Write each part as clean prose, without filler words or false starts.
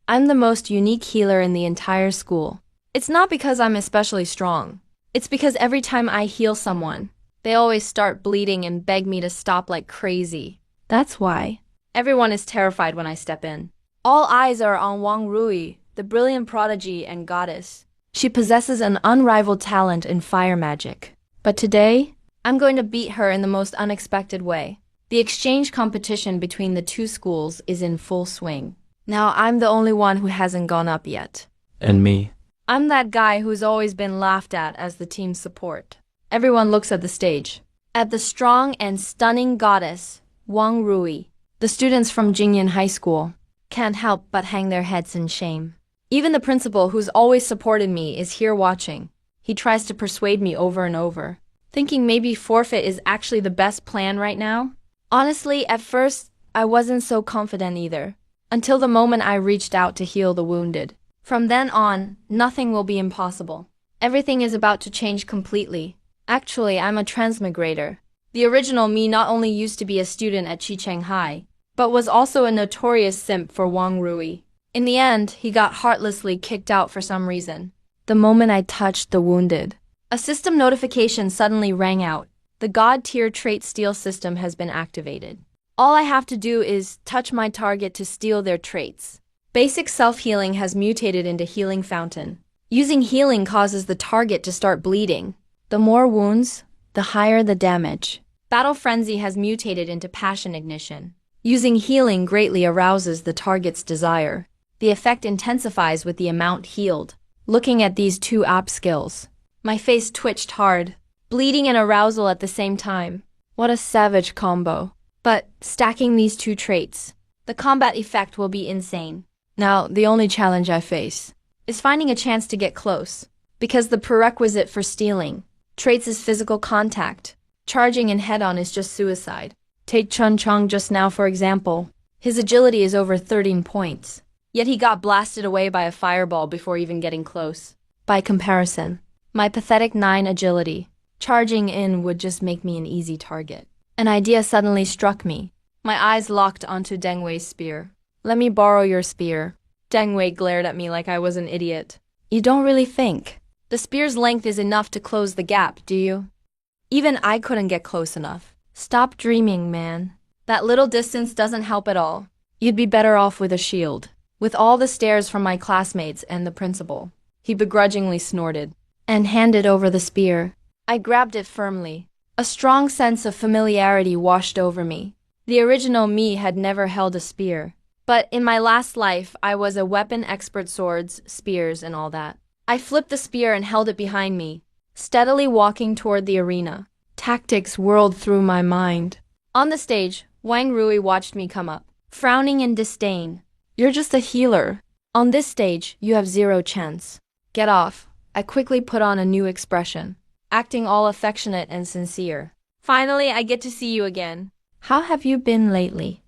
I'm the most unique healer in the entire school. It's not because I'm especially strong. It's because every time I heal someone, they always start bleeding and beg me to stop like crazy. That's why. Everyone is terrified when I step in. All eyes are on Wang Rui, the brilliant prodigy and goddess. She possesses an unrivaled talent in fire magic. But today, I'm going to beat her in the most unexpected way. The exchange competition between the two schools is in full swing. Now I'm the only one who hasn't gone up yet. And me. I'm that guy who's always been laughed at as the team's support. Everyone looks at the stage. At the strong and stunning goddess, Wang Rui. The students from Jingyan High School can't help but hang their heads in shame. Even the principal, who's always supported me, is here watching. He tries to persuade me over and over, thinking maybe forfeit is actually the best plan right now. Honestly, at first, I wasn't so confident either, until the moment I reached out to heal the wounded. From then on, nothing will be impossible. Everything is about to change completely. Actually, I'm a transmigrator. The original me not only used to be a student at Chicheng High, but was also a notorious simp for Wang Rui. In the end, he got heartlessly kicked out for some reason. The moment I touched the wounded, a system notification suddenly rang out. The God-tier trait steal system has been activated. All I have to do is touch my target to steal their traits. Basic self-healing has mutated into healing fountain. Using healing causes the target to start bleeding. The more wounds, the higher the damage. Battle frenzy has mutated into passion ignition. Using healing greatly arouses the target's desire. The effect intensifies with the amount healed. Looking at these two app skills, my face twitched hard. Bleeding and arousal at the same time. What a savage combo. But stacking these two traits, the combat effect will be insane. Now, the only challenge I face is finding a chance to get close, because the prerequisite for stealing traits is physical contact. Charging in head-on is just suicide. Take Chun Chong just now, for example. His agility is over 13 points, yet he got blasted away by a fireball before even getting close. By comparison, my pathetic 9 agility, charging in would just make me an easy target. An idea suddenly struck me. My eyes locked onto Deng Wei's spear. Let me borrow your spear. Deng Wei glared at me like I was an idiot. You don't really think the spear's length is enough to close the gap, do you? Even I couldn't get close enough. Stop dreaming, man. That little distance doesn't help at all. You'd be better off with a shield. With all the stares from my classmates and the principal, he begrudgingly snorted and handed over the spear. I grabbed it firmly. A strong sense of familiarity washed over me. The original me had never held a spear. But in my last life, I was a weapon expert, swords, spears, and all that. I flipped the spear and held it behind me, steadily walking toward the arena. Tactics whirled through my mind. On the stage, Wang Rui watched me come up, frowning in disdain. You're just a healer. On this stage, you have 0 chance. Get off. I quickly put on a new expression, acting all affectionate and sincere. Finally, I get to see you again. How have you been lately?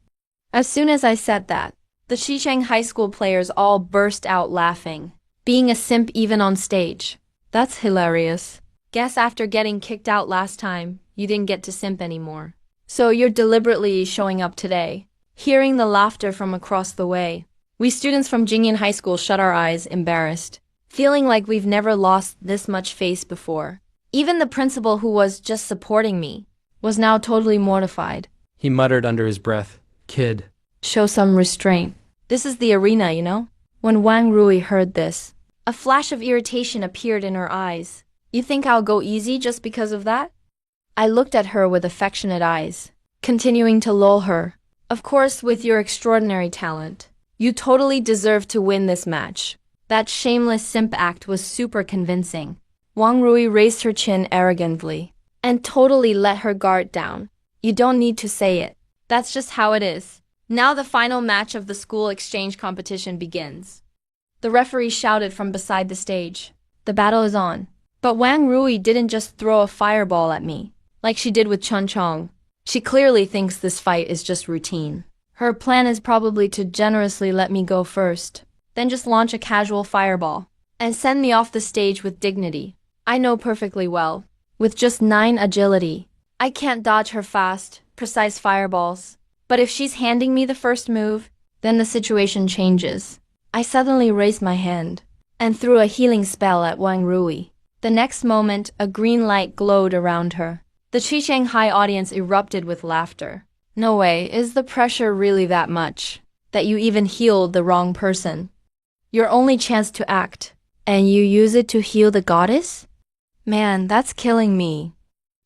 As soon as I said that, the Xicheng High School players all burst out laughing. Being a simp even on stage. That's hilarious. Guess after getting kicked out last time, you didn't get to simp anymore. So you're deliberately showing up today. Hearing the laughter from across the way, we students from Jingyan High School shut our eyes, embarrassed, feeling like we've never lost this much face before. Even the principal, who was just supporting me, was now totally mortified. He muttered under his breath, "Kid." Show some restraint. This is the arena, you know? When Wang Rui heard this, a flash of irritation appeared in her eyes. You think I'll go easy just because of that? I looked at her with affectionate eyes, continuing to lull her. Of course, with your extraordinary talent, you totally deserve to win this match. That shameless simp act was super convincing. Wang Rui raised her chin arrogantly and totally let her guard down. You don't need to say it. That's just how it is. Now the final match of the school exchange competition begins. The referee shouted from beside the stage. The battle is on. But Wang Rui didn't just throw a fireball at me, like she did with Chun Chong. She clearly thinks this fight is just routine. Her plan is probably to generously let me go first, then just launch a casual fireball, and send me off the stage with dignity. I know perfectly well. With just 9 agility, I can't dodge her fast, precise fireballs. But if she's handing me the first move, then the situation changes. I suddenly raised my hand and threw a healing spell at Wang Rui. The next moment, a green light glowed around her. The Shanghai audience erupted with laughter. No way, is the pressure really that much? That you even healed the wrong person? Your only chance to act, and you use it to heal the goddess? Man, that's killing me.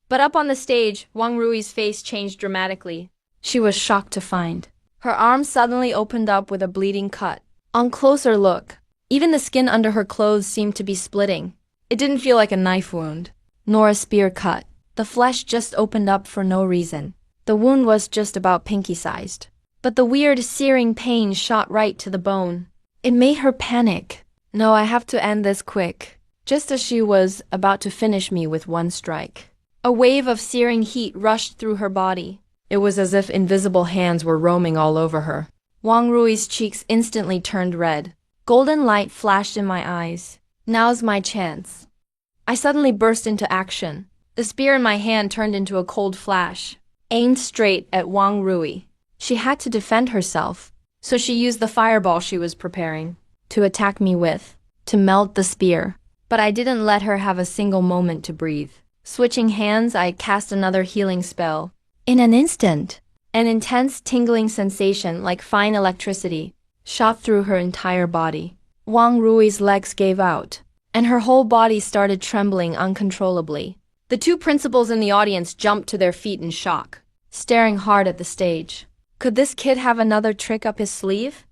But up on the stage, Wang Rui's face changed dramatically. She was shocked to find her arm suddenly opened up with a bleeding cut. On closer look, even the skin under her clothes seemed to be splitting. It didn't feel like a knife wound, nor a spear cut. The flesh just opened up for no reason. The wound was just about pinky-sized. But the weird, searing pain shot right to the bone. It made her panic. No, I have to end this quick. Just as she was about to finish me with one strike, a wave of searing heat rushed through her body. It was as if invisible hands were roaming all over her. Wang Rui's cheeks instantly turned red. Golden light flashed in my eyes. Now's my chance. I suddenly burst into action. The spear in my hand turned into a cold flash, aimed straight at Wang Rui. She had to defend herself, so she used the fireball she was preparing to attack me with, to melt the spear. But I didn't let her have a single moment to breathe. Switching hands, I cast another healing spell. In an instant, an intense tingling sensation like fine electricity shot through her entire body. Wang Rui's legs gave out, and her whole body started trembling uncontrollably. The two principals in the audience jumped to their feet in shock, staring hard at the stage. Could this kid have another trick up his sleeve?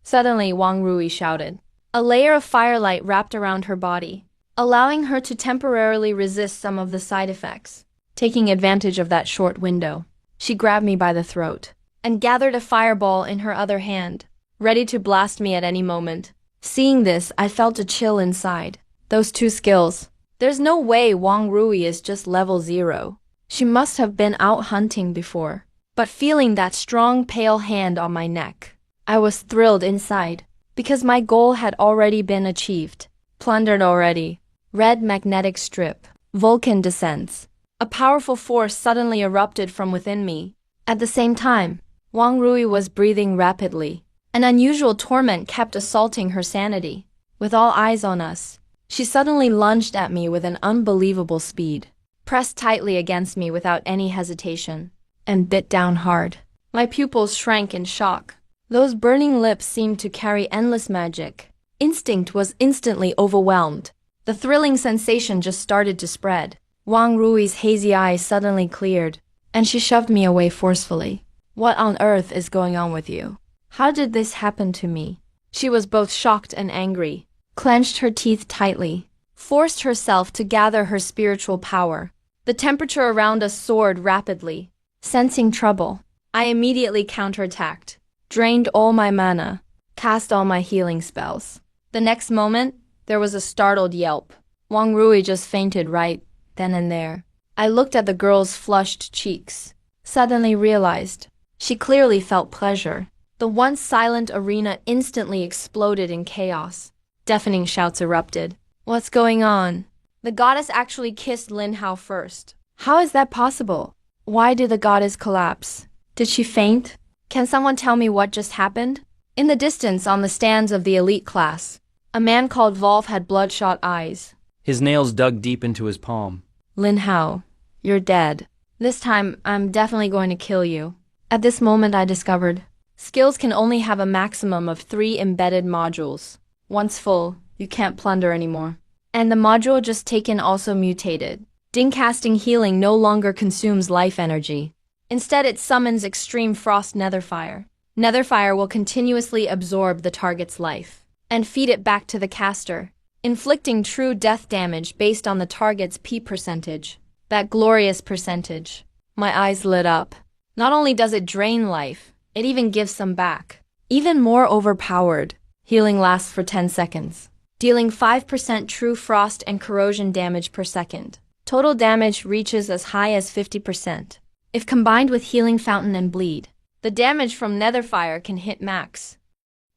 Suddenly, Wang Rui shouted. A layer of firelight wrapped around her body, allowing her to temporarily resist some of the side effects. Taking advantage of that short window, she grabbed me by the throat and gathered a fireball in her other hand, ready to blast me at any moment. Seeing this, I felt a chill inside. Those two skills. There's no way Wang Rui is just level 0. She must have been out hunting before. But feeling that strong, pale hand on my neck, I was thrilled inside, because my goal had already been achieved. Plundered already. Red magnetic strip. Vulcan descends. A powerful force suddenly erupted from within me. At the same time, Wang Rui was breathing rapidly. An unusual torment kept assaulting her sanity. With all eyes on us, she suddenly lunged at me with an unbelievable speed, pressed tightly against me without any hesitation, and bit down hard. My pupils shrank in shock. Those burning lips seemed to carry endless magic. Instinct was instantly overwhelmed. The thrilling sensation just started to spread. Wang Rui's hazy eyes suddenly cleared, and she shoved me away forcefully. What on earth is going on with you? How did this happen to me? She was both shocked and angry, clenched her teeth tightly, forced herself to gather her spiritual power. The temperature around us soared rapidly. Sensing trouble, I immediately counterattacked, drained all my mana, cast all my healing spells. The next moment, there was a startled yelp. Wang Rui just fainted right then and there. I looked at the girl's flushed cheeks, suddenly realized she clearly felt pleasure. The once silent arena instantly exploded in chaos. Deafening shouts erupted. What's going on? The goddess actually kissed Lin Hao first. How is that possible? Why did the goddess collapse? Did she faint? Can someone tell me what just happened? In the distance, on the stands of the elite class, a man called Wolf had bloodshot eyes. His nails dug deep into his palm. Lin Hao, you're dead. This time, I'm definitely going to kill you. At this moment, I discovered skills can only have a maximum of 3 embedded modules. Once full, you can't plunder anymore. And the module just taken also mutated. Ding casting healing no longer consumes life energy. Instead, it summons extreme frost netherfire. Netherfire will continuously absorb the target's life and feed it back to the caster, inflicting true death damage based on the target's P percentage. That glorious percentage. My eyes lit up. Not only does it drain life, it even gives some back. Even more overpowered, healing lasts for 10 seconds, dealing 5% true frost and corrosion damage per second. Total damage reaches as high as 50%. If combined with Healing Fountain and Bleed, the damage from Netherfire can hit max.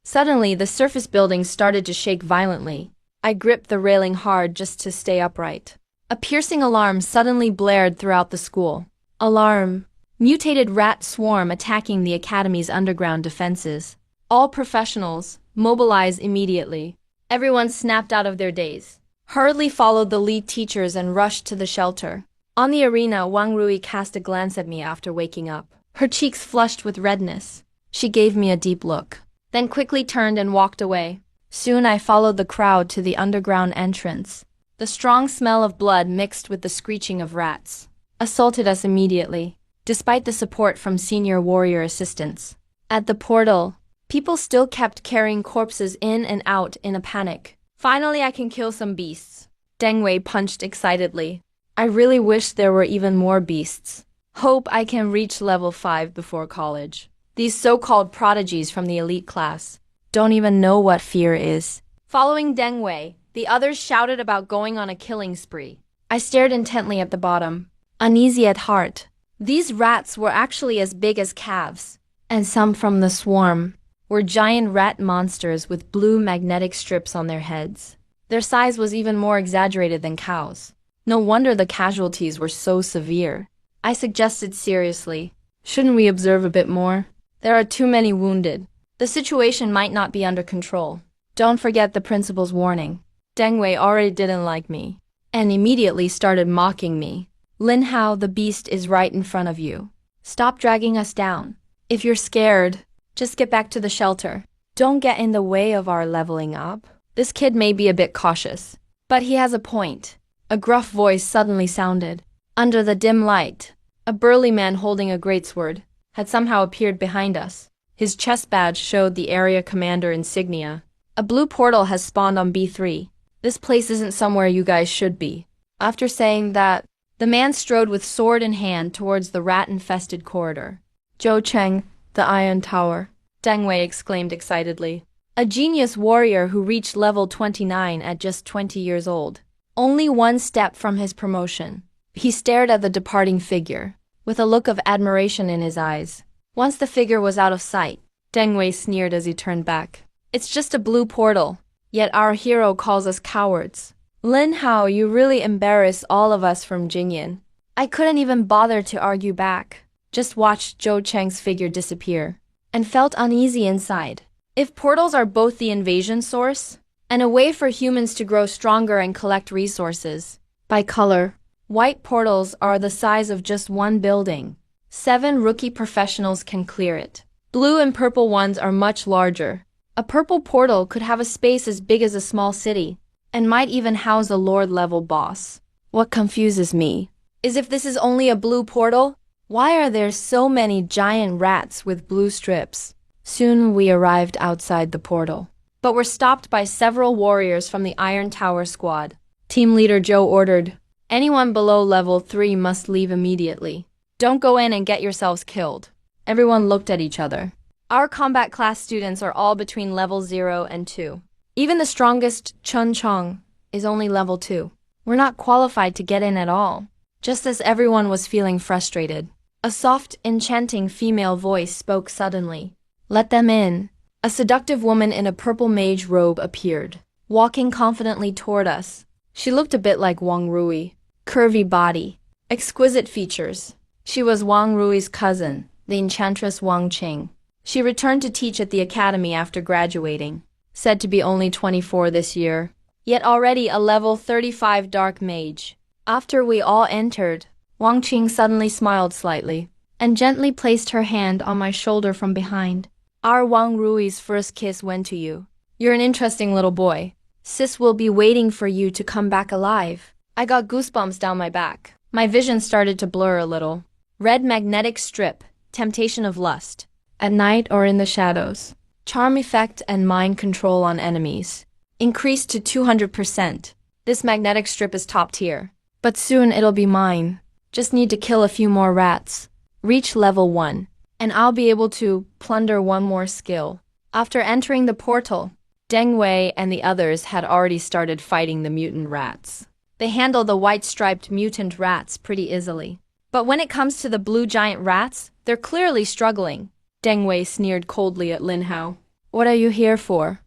Suddenly, the surface buildings started to shake violently. I gripped the railing hard just to stay upright. A piercing alarm suddenly blared throughout the school. Alarm. Mutated rat swarm attacking the academy's underground defenses. All professionals, Mobilize immediately. Everyone snapped out of their daze, hurriedly followed the lead teachers and rushed to the shelter. On the arena, Wang Rui cast a glance at me after waking up. Her cheeks flushed with redness. She gave me a deep look, then quickly turned and walked away. Soon I followed the crowd to the underground entrance. The strong smell of blood mixed with the screeching of rats assaulted us immediately, despite the support from senior warrior assistants. At the portal, people still kept carrying corpses in and out in a panic. Finally, I can kill some beasts. Deng Wei punched excitedly. I really wish there were even more beasts. Hope I can reach level 5 before college. These so-called prodigies from the elite class don't even know what fear is. Following Deng Wei, the others shouted about going on a killing spree. I stared intently at the bottom, uneasy at heart. These rats were actually as big as calves, and some from the swarm were giant rat monsters with blue magnetic strips on their heads. Their size was even more exaggerated than cows. No wonder the casualties were so severe. I suggested seriously, shouldn't we observe a bit more? There are too many wounded. The situation might not be under control. Don't forget the principal's warning. Deng Wei already didn't like me, and immediately started mocking me. Lin Hao, the beast is right in front of you. Stop dragging us down. If you're scared, just get back to the shelter. Don't get in the way of our leveling up. This kid may be a bit cautious, but he has a point. A gruff voice suddenly sounded. Under the dim light, a burly man holding a greatsword had somehow appeared behind us. His chest badge showed the area commander insignia. A blue portal has spawned on B3. This place isn't somewhere you guys should be. After saying that, the man strode with sword in hand towards the rat-infested corridor. Zhou Cheng, the Iron Tower, Deng Wei exclaimed excitedly. A genius warrior who reached level 29 at just 20 years old. Only one step from his promotion. He stared at the departing figure, with a look of admiration in his eyes. Once the figure was out of sight, Deng Wei sneered as he turned back. It's just a blue portal, yet our hero calls us cowards. Lin Hao, you really embarrass all of us from Jingyan. I couldn't even bother to argue back. Just watched Zhou Cheng's figure disappear, and felt uneasy inside. If portals are both the invasion source, and a way for humans to grow stronger and collect resources, by color, white portals are the size of just one building. 7 rookie professionals can clear it. Blue and purple ones are much larger. A purple portal could have a space as big as a small city, and might even house a lord-level boss. What confuses me is if this is only a blue portal, why are there so many giant rats with blue strips? Soon we arrived outside the portal, but were stopped by several warriors from the Iron Tower squad. Team leader Zhou ordered, anyone below level 3 must leave immediately. Don't go in and get yourselves killed. Everyone looked at each other. Our combat class students are all between level 0 and 2. Even the strongest Chun Chong is only level 2. We're not qualified to get in at all. Just as everyone was feeling frustrated, a soft, enchanting female voice spoke suddenly. Let them in. A seductive woman in a purple mage robe appeared, walking confidently toward us. She looked a bit like Wang Rui. Curvy body, exquisite features. She was Wang Rui's cousin, the enchantress Wang Qing. She returned to teach at the academy after graduating, said to be only 24 this year, yet already a level 35 dark mage. After we all entered, Wang Qing suddenly smiled slightly, and gently placed her hand on my shoulder from behind. Our Wang Rui's first kiss went to you. You're an interesting little boy. Sis will be waiting for you to come back alive. I got goosebumps down my back. My vision started to blur a little. Red magnetic strip, temptation of lust. At night or in the shadows. Charm effect and mind control on enemies. Increased to 200%. This magnetic strip is top tier. But soon it'll be mine. Just need to kill a few more rats. Reach level 1. And I'll be able to plunder one more skill. After entering the portal, Deng Wei and the others had already started fighting the mutant rats. They handle the white-striped mutant rats pretty easily. But when it comes to the blue giant rats, they're clearly struggling. Deng Wei sneered coldly at Lin Hao. What are you here for?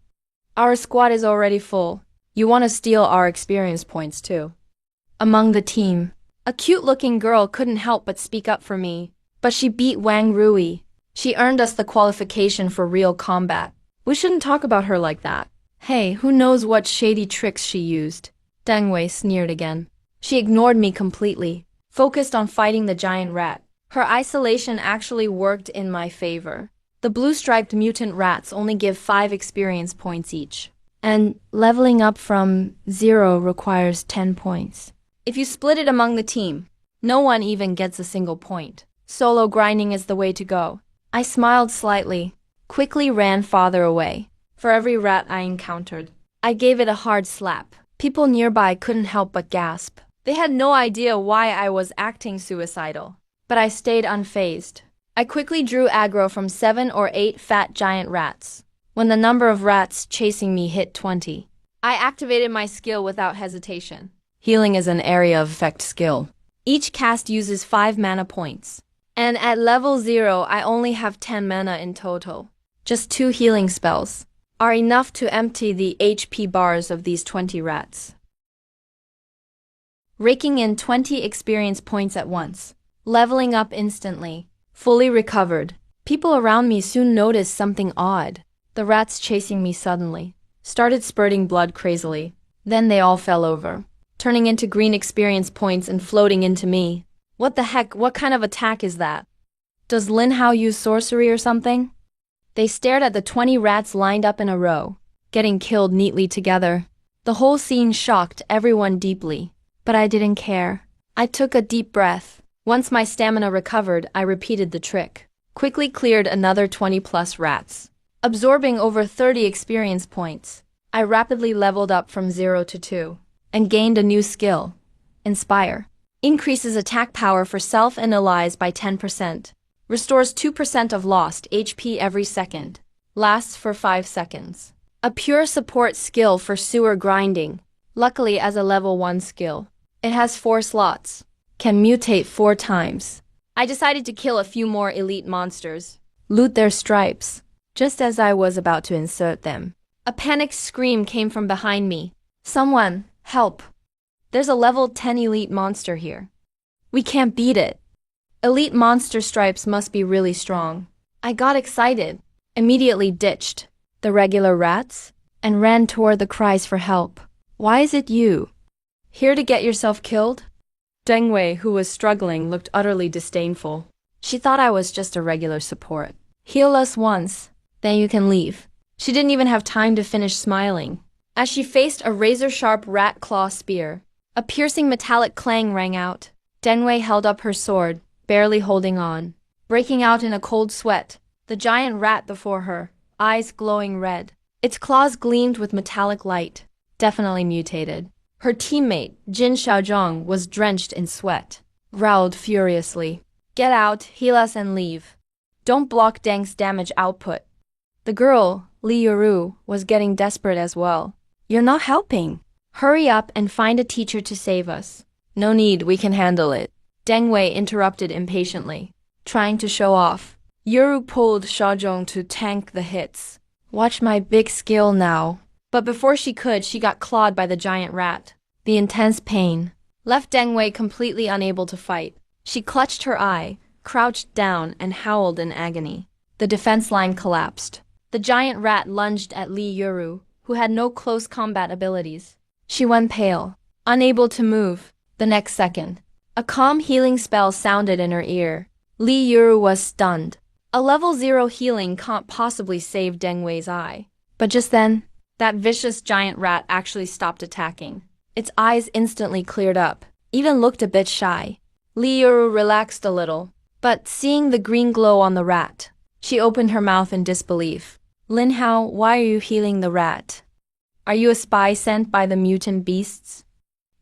Our squad is already full. You want to steal our experience points too. Among the team, a cute-looking girl couldn't help but speak up for me. But she beat Wang Rui. She earned us the qualification for real combat. We shouldn't talk about her like that. Hey, who knows what shady tricks she used? Deng Wei sneered again. She ignored me completely, focused on fighting the giant rat. Her isolation actually worked in my favor. The blue-striped mutant rats only give 5 experience points each. And leveling up from 0 requires 10 points. If you split it among the team, no one even gets a single point. Solo grinding is the way to go. I smiled slightly, quickly ran farther away. For every rat I encountered, I gave it a hard slap. People nearby couldn't help but gasp. They had no idea why I was acting suicidal. But I stayed unfazed. I quickly drew aggro from 7 or 8 fat giant rats. When the number of rats chasing me hit 20, I activated my skill without hesitation. Healing is an area of effect skill. Each cast uses 5 mana points. And at level 0, I only have 10 mana in total. Just 2 healing spells are enough to empty the HP bars of these 20 rats. Raking in 20 experience points at once. Leveling up instantly. Fully recovered. People around me soon noticed something odd. The rats chasing me suddenly started spurting blood crazily. Then they all fell over, turning into green experience points and floating into me. What the heck? What kind of attack is that? Does Lin Hao use sorcery or something? They stared at the 20 rats lined up in a row, getting killed neatly together. The whole scene shocked everyone deeply, but I didn't care. I took a deep breath. Once my stamina recovered, I repeated the trick. Quickly cleared another 20+ rats. Absorbing over 30 experience points, I rapidly leveled up from 0 to 2 and gained a new skill. Inspire. Increases attack power for self and allies by 10%. Restores 2% of lost HP every second. Lasts for 5 seconds. A pure support skill for sewer grinding. Luckily as a level 1 skill. It has 4 slots. Can mutate 4 times. I decided to kill a few more elite monsters. Loot their stripes. Just as I was about to insert them, a panicked scream came from behind me. Someone, help. There's a level 10 elite monster here. We can't beat it. Elite monster stripes must be really strong. I got excited, immediately ditched the regular rats, and ran toward the cries for help. Why is it you? Here to get yourself killed? Deng Wei, who was struggling, looked utterly disdainful. She thought I was just a regular support. Heal us once. Then you can leave. She didn't even have time to finish smiling. As she faced a razor-sharp rat claw spear, a piercing metallic clang rang out. Deng Wei held up her sword, barely holding on. Breaking out in a cold sweat, the giant rat before her, eyes glowing red. Its claws gleamed with metallic light. Definitely mutated. Her teammate, Jin Xiaozhong, was drenched in sweat. Growled furiously. Get out, heal us and leave. Don't block Deng's damage output. The girl, Li Yuru, was getting desperate as well. You're not helping. Hurry up and find a teacher to save us. No need, we can handle it. Deng Wei interrupted impatiently, trying to show off. Yuru pulled Xiaozhong to tank the hits. Watch my big skill now. But before she could, she got clawed by the giant rat. The intense pain left Deng Wei completely unable to fight. She clutched her eye, crouched down, and howled in agony. The defense line collapsed. The giant rat lunged at Li Yuru, who had no close combat abilities. She went pale, unable to move. The next second, a calm healing spell sounded in her ear. Li Yuru was stunned. A level 0 healing can't possibly save Deng Wei's eye. But just then, that vicious giant rat actually stopped attacking. Its eyes instantly cleared up, even looked a bit shy. Li Yuru relaxed a little, but seeing the green glow on the rat, she opened her mouth in disbelief. Lin Hao, why are you healing the rat? Are you a spy sent by the mutant beasts?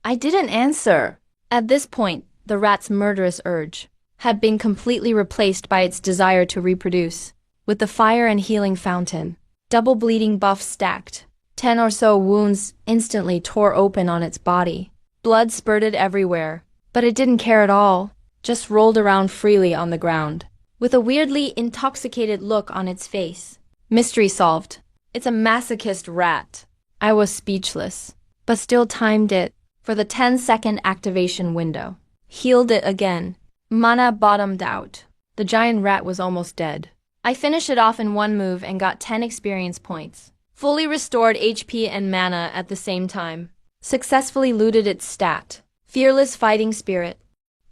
I didn't answer. At this point, the rat's murderous urge had been completely replaced by its desire to reproduce. With the fire and healing fountain, double bleeding buffs stacked, 10 or so wounds instantly tore open on its body. Blood spurted everywhere, but it didn't care at all, just rolled around freely on the ground, with a weirdly intoxicated look on its face. Mystery solved. It's a masochist rat. I was speechless, but still timed it for the 10-second activation window. Healed it again. Mana bottomed out. The giant rat was almost dead. I finished it off in one move and got 10 experience points. Fully restored HP and mana at the same time. Successfully looted its stat. Fearless fighting spirit.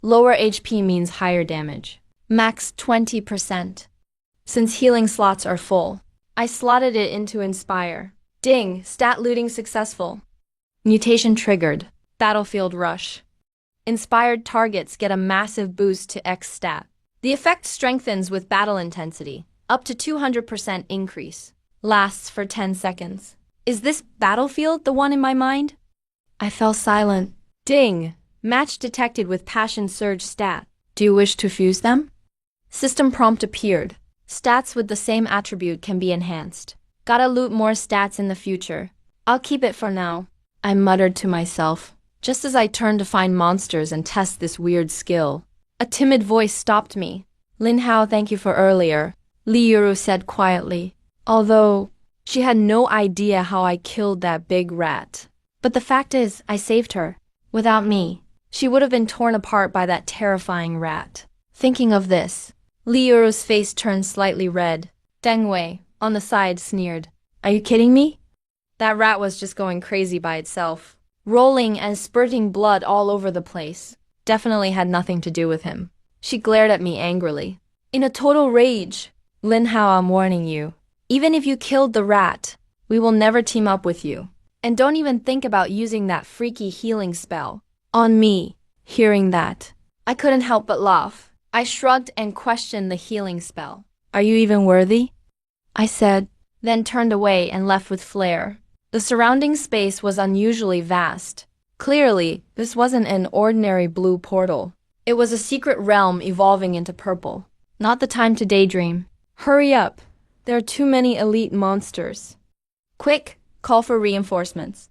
Lower HP means higher damage. Max 20%. Since healing slots are full, I slotted it into Inspire. Ding, stat looting successful. Mutation triggered. Battlefield rush. Inspired targets get a massive boost to X stat. The effect strengthens with battle intensity, up to 200% increase. Lasts for 10 seconds. Is this Battlefield the one in my mind? I fell silent. Ding! Match detected with Passion Surge stat. Do you wish to fuse them? System prompt appeared. Stats with the same attribute can be enhanced. Gotta loot more stats in the future. I'll keep it for now. I muttered to myself, just as I turned to find monsters and test this weird skill. A timid voice stopped me. Lin Hao, thank you for earlier, Li Yuru said quietly, although she had no idea how I killed that big rat. But the fact is, I saved her. Without me, she would have been torn apart by that terrifying rat. Thinking of this, Li Yuru's face turned slightly red. Deng Wei, on the side, sneered. Are you kidding me? That rat was just going crazy by itself, rolling and spurting blood all over the place. Definitely had nothing to do with him. She glared at me angrily. In a total rage. Lin Hao, I'm warning you. Even if you killed the rat, we will never team up with you. And don't even think about using that freaky healing spell on me. Hearing that, I couldn't help but laugh. I shrugged and questioned the healing spell. Are you even worthy? I said, then turned away and left with flair. The surrounding space was unusually vast. Clearly, this wasn't an ordinary blue portal. It was a secret realm evolving into purple. Not the time to daydream. Hurry up. There are too many elite monsters. Quick, call for reinforcements.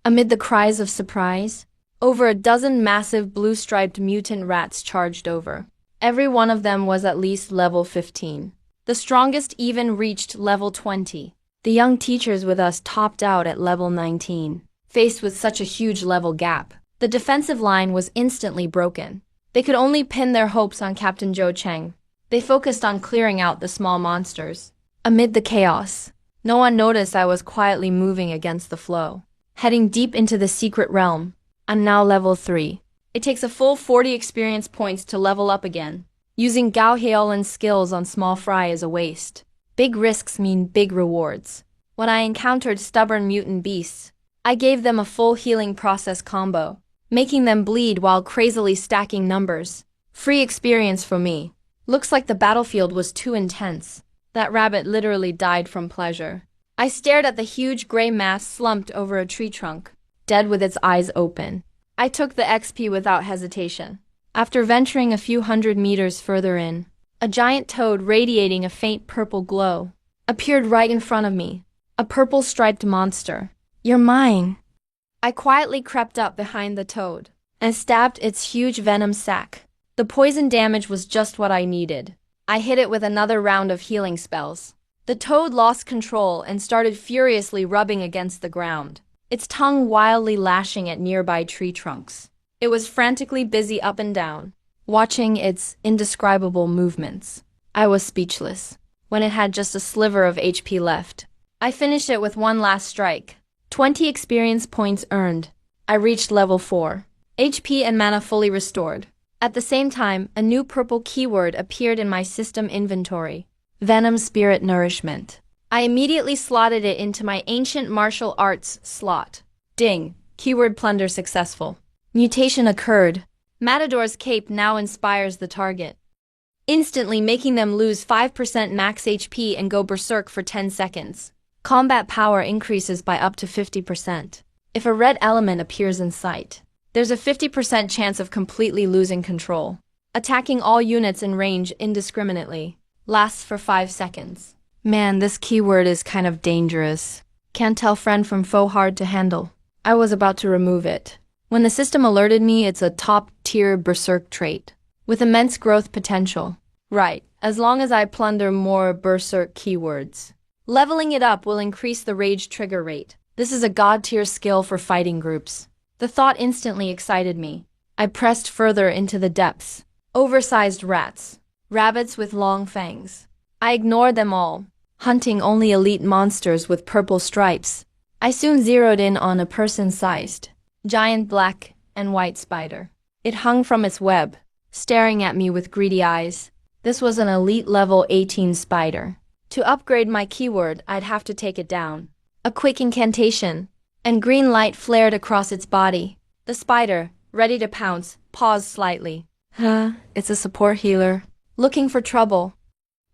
Amid the cries of surprise, over a dozen massive blue-striped mutant rats charged over. Every one of them was at least level 15. The strongest even reached level 20. The young teachers with us topped out at level 19. Faced with such a huge level gap, the defensive line was instantly broken. They could only pin their hopes on Captain Zhou Cheng. They focused on clearing out the small monsters. Amid the chaos, no one noticed I was quietly moving against the flow, heading deep into the secret realm. I'm now level 3. It takes a full 40 experience points to level up again. Using Gao Heolan's skills on small fry is a waste. Big risks mean big rewards. When I encountered stubborn mutant beasts, I gave them a full healing process combo, making them bleed while crazily stacking numbers. Free experience for me. Looks like the battlefield was too intense. That rabbit literally died from pleasure. I stared at the huge gray mass slumped over a tree trunk, dead with its eyes open. I took the XP without hesitation. After venturing a few hundred meters further in, a giant toad radiating a faint purple glow appeared right in front of me. A purple-striped monster. You're mine. I quietly crept up behind the toad and stabbed its huge venom sac. The poison damage was just what I needed. I hit it with another round of healing spells. The toad lost control and started furiously rubbing against the ground, its tongue wildly lashing at nearby tree trunks. It was frantically busy up and down, watching its indescribable movements. I was speechless. When it had just a sliver of HP left, I finished it with one last strike. 20 experience points earned. I reached level 4. HP and mana fully restored. At the same time, a new purple keyword appeared in my system inventory. Venom Spirit Nourishment. I immediately slotted it into my Ancient Martial Arts slot. Ding. Keyword plunder successful. Mutation occurred. Matador's cape now inspires the target, instantly making them lose 5% max HP and go berserk for 10 seconds. Combat power increases by up to 50%. If a red element appears in sight, there's a 50% chance of completely losing control. Attacking all units in range indiscriminately. Lasts for 5 seconds. Man, this keyword is kind of dangerous. Can't tell friend from foe, hard to handle. I was about to remove it when the system alerted me it's a top-tier berserk trait with immense growth potential. Right, as long as I plunder more berserk keywords. Leveling it up will increase the rage trigger rate. This is a god-tier skill for fighting groups. The thought instantly excited me. I pressed further into the depths. Oversized rats. Rabbits with long fangs. I ignored them all, hunting only elite monsters with purple stripes. I soon zeroed in on a person-sized, giant black and white spider. It hung from its web, staring at me with greedy eyes. This was an elite level 18 spider. To upgrade my keyword, I'd have to take it down. A quick incantation, and green light flared across its body. The spider, ready to pounce, paused slightly. It's a support healer. Looking for trouble.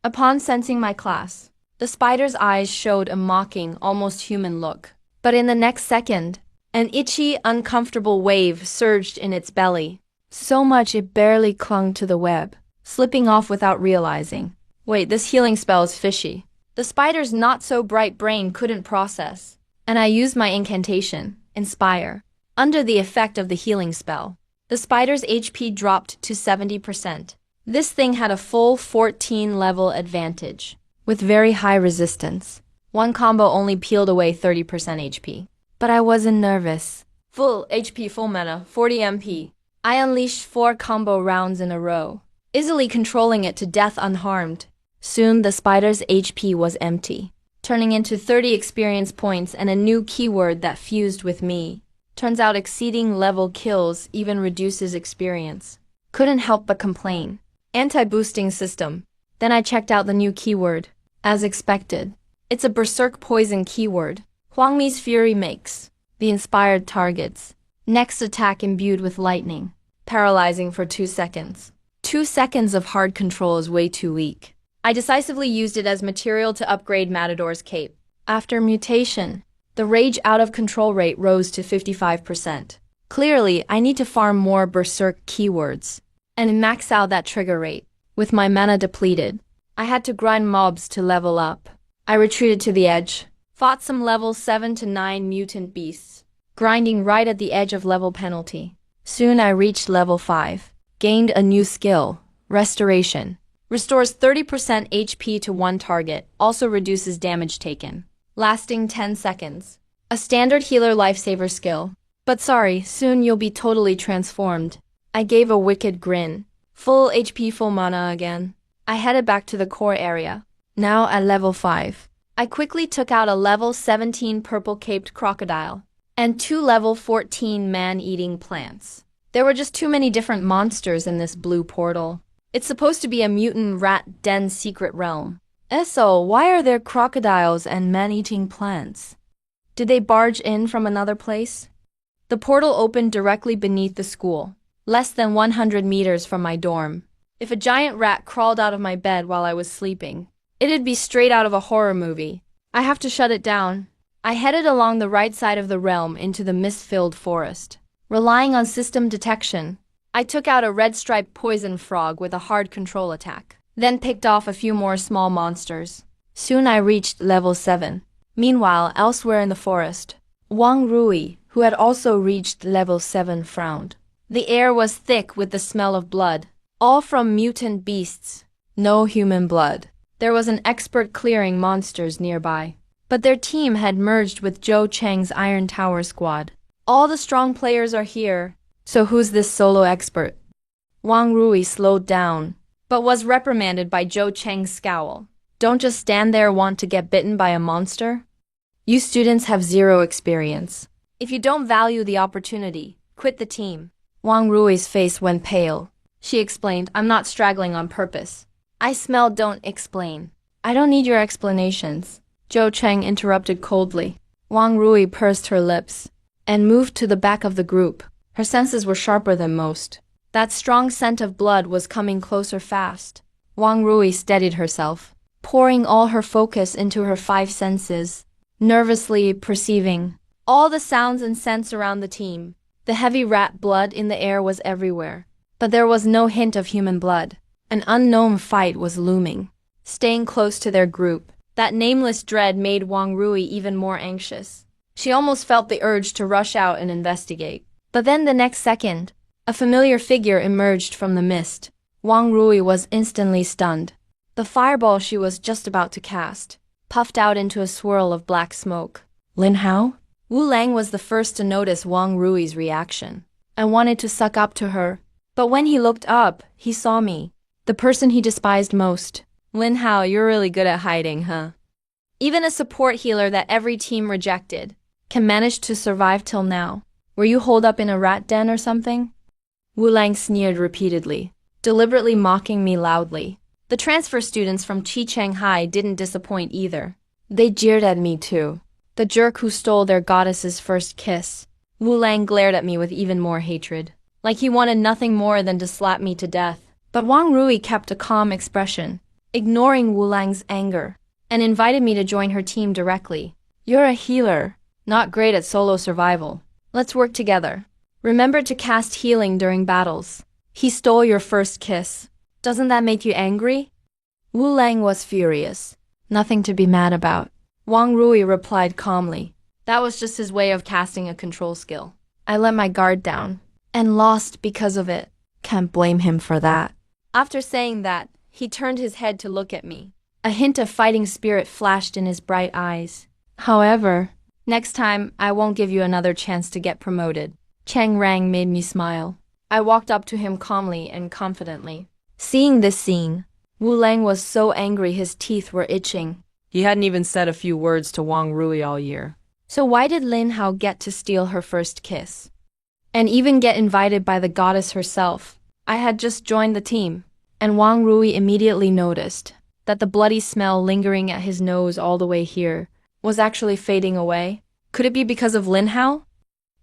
Upon sensing my class, the spider's eyes showed a mocking, almost human look. But in the next second, an itchy, uncomfortable wave surged in its belly. So much it barely clung to the web, slipping off without realizing. Wait, this healing spell is fishy. The spider's not-so-bright brain couldn't process, and I used my incantation, Inspire. Under the effect of the healing spell, the spider's HP dropped to 70%. This thing had a full 14-level advantage, with very high resistance. One combo only peeled away 30% HP. But I wasn't nervous. Full HP, full mana, 40 MP. I unleashed 4 combo rounds in a row, easily controlling it to death unharmed. Soon the spider's HP was empty, turning into 30 experience points and a new keyword that fused with me. Turns out exceeding level kills even reduces experience. Couldn't help but complain. Anti-boosting system. Then I checked out the new keyword. As expected. It's a berserk poison keyword. Huangmi's Fury makes the inspired targets. Next attack imbued with lightning. Paralyzing for 2 seconds. 2 seconds of hard control is way too weak. I decisively used it as material to upgrade Matador's cape. After mutation, the rage out of control rate rose to 55%. Clearly, I need to farm more berserk keywords and max out that trigger rate. With my mana depleted, I had to grind mobs to level up. I retreated to the edge, fought some level 7 to 9 mutant beasts, grinding right at the edge of level penalty. Soon I reached level 5, gained a new skill, Restoration. Restores 30% HP to one target, also reduces damage taken, lasting 10 seconds. A standard healer lifesaver skill. But sorry, soon you'll be totally transformed. I gave a wicked grin. Full HP, full mana again. I headed back to the core area. Now at level 5. I quickly took out a level 17 purple-caped crocodile and 2 level 14 man-eating plants. There were just too many different monsters in this blue portal. It's supposed to be a mutant rat den secret realm. So, why are there crocodiles and man-eating plants? Did they barge in from another place? The portal opened directly beneath the school, less than 100 meters from my dorm. If a giant rat crawled out of my bed while I was sleeping, it'd be straight out of a horror movie. I have to shut it down. I headed along the right side of the realm into the mist-filled forest. Relying on system detection, I took out a red-striped poison frog with a hard control attack, then picked off a few more small monsters. Soon I reached level 7. Meanwhile, elsewhere in the forest, Wang Rui, who had also reached level 7, frowned. The air was thick with the smell of blood, all from mutant beasts. No human blood. There was an expert clearing monsters nearby, but their team had merged with Zhou Cheng's Iron Tower squad. All the strong players are here, so who's this solo expert? Wang Rui slowed down, but was reprimanded by Zhou Cheng's scowl. Don't just stand there want to get bitten by a monster. You students have 0 experience. If you don't value the opportunity, quit the team. Wang Rui's face went pale. She explained, I'm not straggling on purpose. I smell don't explain. I don't need your explanations. Zhou Cheng interrupted coldly. Wang Rui pursed her lips and moved to the back of the group. Her senses were sharper than most. That strong scent of blood was coming closer fast. Wang Rui steadied herself, pouring all her focus into her 5 senses, nervously perceiving all the sounds and scents around the team. The heavy rat blood in the air was everywhere, but there was no hint of human blood. An unknown fight was looming. Staying close to their group, that nameless dread made Wang Rui even more anxious. She almost felt the urge to rush out and investigate. But then the next second, a familiar figure emerged from the mist. Wang Rui was instantly stunned. The fireball she was just about to cast puffed out into a swirl of black smoke. Lin Hao? Wu Lang was the first to notice Wang Rui's reaction and wanted to suck up to her. But when he looked up, he saw me, the person he despised most. Lin Hao, you're really good at hiding, huh? Even a support healer that every team rejected can manage to survive till now. Were you holed up in a rat den or something? Wu Lang sneered repeatedly, deliberately mocking me loudly. The transfer students from Chicheng High didn't disappoint either. They jeered at me too. The jerk who stole their goddess's first kiss. Wu Lang glared at me with even more hatred, like he wanted nothing more than to slap me to death. But Wang Rui kept a calm expression, ignoring Wu Lang's anger, and invited me to join her team directly. You're a healer, not great at solo survival. Let's work together. Remember to cast healing during battles. He stole your first kiss. Doesn't that make you angry? Wu Lang was furious. Nothing to be mad about. Wang Rui replied calmly. That was just his way of casting a control skill. I let my guard down, and lost because of it. Can't blame him for that. After saying that, he turned his head to look at me. A hint of fighting spirit flashed in his bright eyes. However, next time, I won't give you another chance to get promoted. Cheng Rang made me smile. I walked up to him calmly and confidently. Seeing this scene, Wu Lang was so angry his teeth were itching. He hadn't even said a few words to Wang Rui all year. So why did Lin Hao get to steal her first kiss? And even get invited by the goddess herself? I had just joined the team, and Wang Rui immediately noticed that the bloody smell lingering at his nose all the way here was actually fading away. Could it be because of Lin Hao?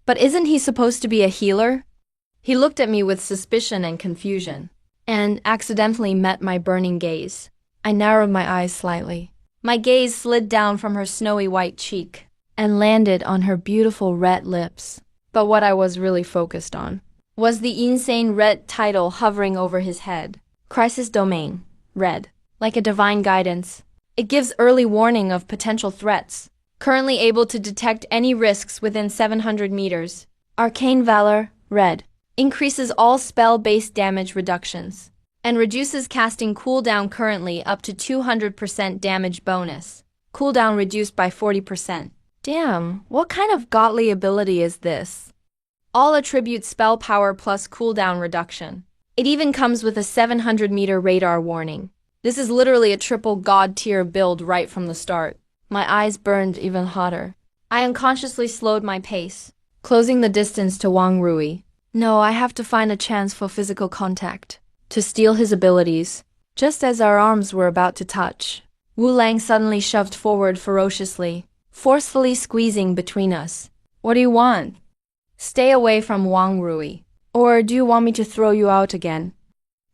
But isn't he supposed to be a healer? He looked at me with suspicion and confusion, and accidentally met my burning gaze. I narrowed my eyes slightly. My gaze slid down from her snowy white cheek and landed on her beautiful red lips. But what I was really focused on was the insane red title hovering over his head. Crisis Domain. Red. Like a divine guidance. It gives early warning of potential threats. Currently able to detect any risks within 700 meters. Arcane Valor. Red. Increases all spell-based damage reductions. And reduces casting cooldown currently up to 200% damage bonus. Cooldown reduced by 40%. Damn, what kind of godly ability is this? All attribute spell power plus cooldown reduction. It even comes with a 700-meter radar warning. This is literally a triple god tier build right from the start. My eyes burned even hotter. I unconsciously slowed my pace, closing the distance to Wang Rui. No, I have to find a chance for physical contact, to steal his abilities. Just as our arms were about to touch, Wu Lang suddenly shoved forward ferociously, forcefully squeezing between us. What do you want? Stay away from Wang Rui. Or do you want me to throw you out again?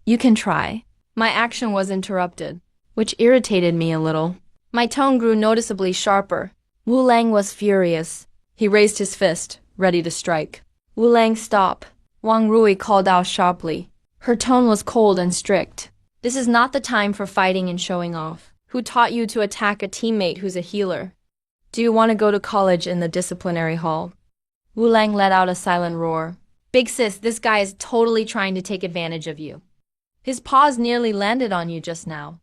You can try. My action was interrupted, which irritated me a little. My tone grew noticeably sharper. Wu Lang was furious. He raised his fist, ready to strike. Wu Lang, stop. Wang Rui called out sharply. Her tone was cold and strict. This is not the time for fighting and showing off. Who taught you to attack a teammate who's a healer? Do you want to go to college in the disciplinary hall? Wu Lang let out a silent roar. Big sis, this guy is totally trying to take advantage of you. His paws nearly landed on you just now.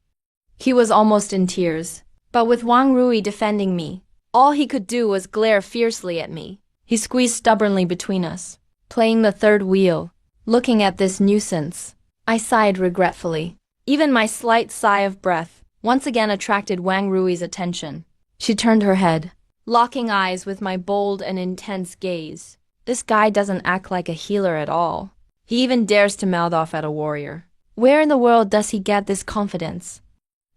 He was almost in tears. But with Wang Rui defending me, all he could do was glare fiercely at me. He squeezed stubbornly between us, playing the third wheel. Looking at this nuisance, I sighed regretfully. Even my slight sigh of breath once again attracted Wang Rui's attention. She turned her head, locking eyes with my bold and intense gaze. This guy doesn't act like a healer at all. He even dares to mouth off at a warrior. Where in the world does he get this confidence?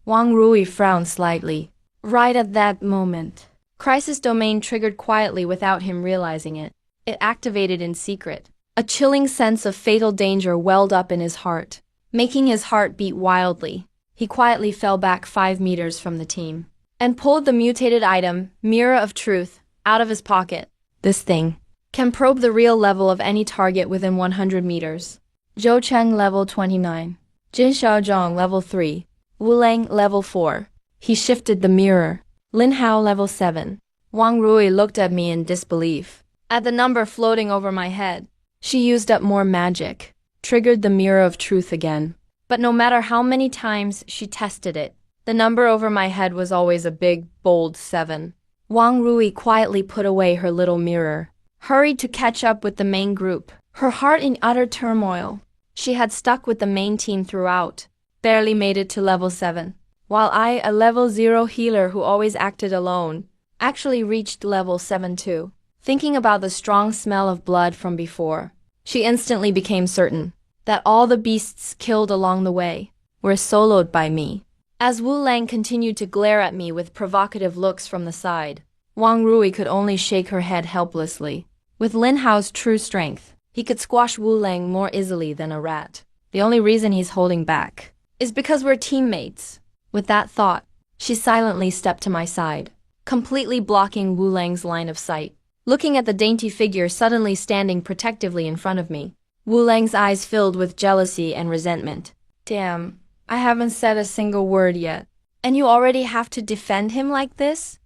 Wang Rui frowned slightly. Right at that moment, Crisis Domain triggered quietly without him realizing it. It activated in secret. A chilling sense of fatal danger welled up in his heart, making his heart beat wildly. He quietly fell back 5 meters from the team and pulled the mutated item, Mirror of Truth, out of his pocket. This thing can probe the real level of any target within 100 meters. Zhou Cheng level 29. Jin Xiaozhong level 3. Wu Lang level 4. He shifted the mirror. Lin Hao level 7. Wang Rui looked at me in disbelief. At the number floating over my head, she used up more magic, triggered the Mirror of Truth again. But no matter how many times she tested it, the number over my head was always a big, bold 7. Wang Rui quietly put away her little mirror, hurried to catch up with the main group, her heart in utter turmoil. She had stuck with the main team throughout, barely made it to level 7. while I, a level 0 healer who always acted alone, actually reached level 7 too. Thinking about the strong smell of blood from before, she instantly became certain that all the beasts killed along the way were soloed by me. As Wu Lang continued to glare at me with provocative looks from the side, Wang Rui could only shake her head helplessly. With Lin Hao's true strength, he could squash Wu Lang more easily than a rat. The only reason he's holding back is because we're teammates. With that thought, she silently stepped to my side, completely blocking Wu Lang's line of sight. Looking at the dainty figure suddenly standing protectively in front of me, Wu Lang's eyes filled with jealousy and resentment. Damn, I haven't said a single word yet, and you already have to defend him like this?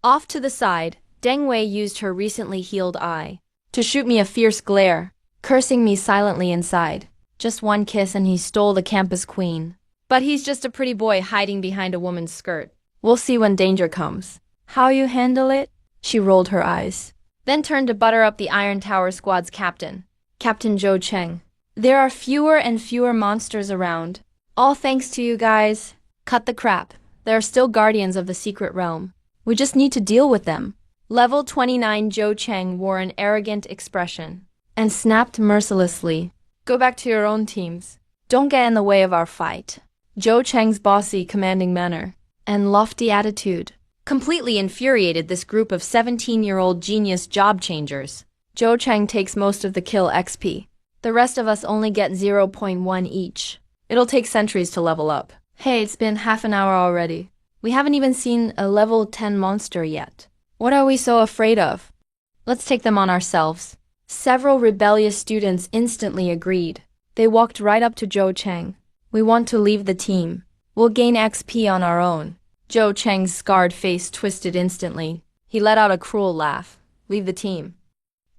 Off to the side, Deng Wei used her recently healed eye to shoot me a fierce glare, cursing me silently inside. Just one kiss and he stole the campus queen. But he's just a pretty boy hiding behind a woman's skirt. We'll see when danger comes. How you handle it? She rolled her eyes, then turned to butter up the Iron Tower Squad's captain, Captain Zhou Cheng. There are fewer and fewer monsters around. All thanks to you guys. Cut the crap. There are still guardians of the secret realm. We just need to deal with them. Level 29 Zhou Cheng wore an arrogant expression and snapped mercilessly. Go back to your own teams. Don't get in the way of our fight. Zhou Cheng's bossy, commanding manner and lofty attitude completely infuriated this group of 17-year-old genius job changers. Zhou Cheng takes most of the kill XP. The rest of us only get 0.1 each. It'll take centuries to level up. Hey, it's been half an hour already. We haven't even seen a level 10 monster yet. What are we so afraid of? Let's take them on ourselves. Several rebellious students instantly agreed. They walked right up to Zhou Cheng. We want to leave the team. We'll gain XP on our own. Zhou Cheng's scarred face twisted instantly. He let out a cruel laugh. Leave the team.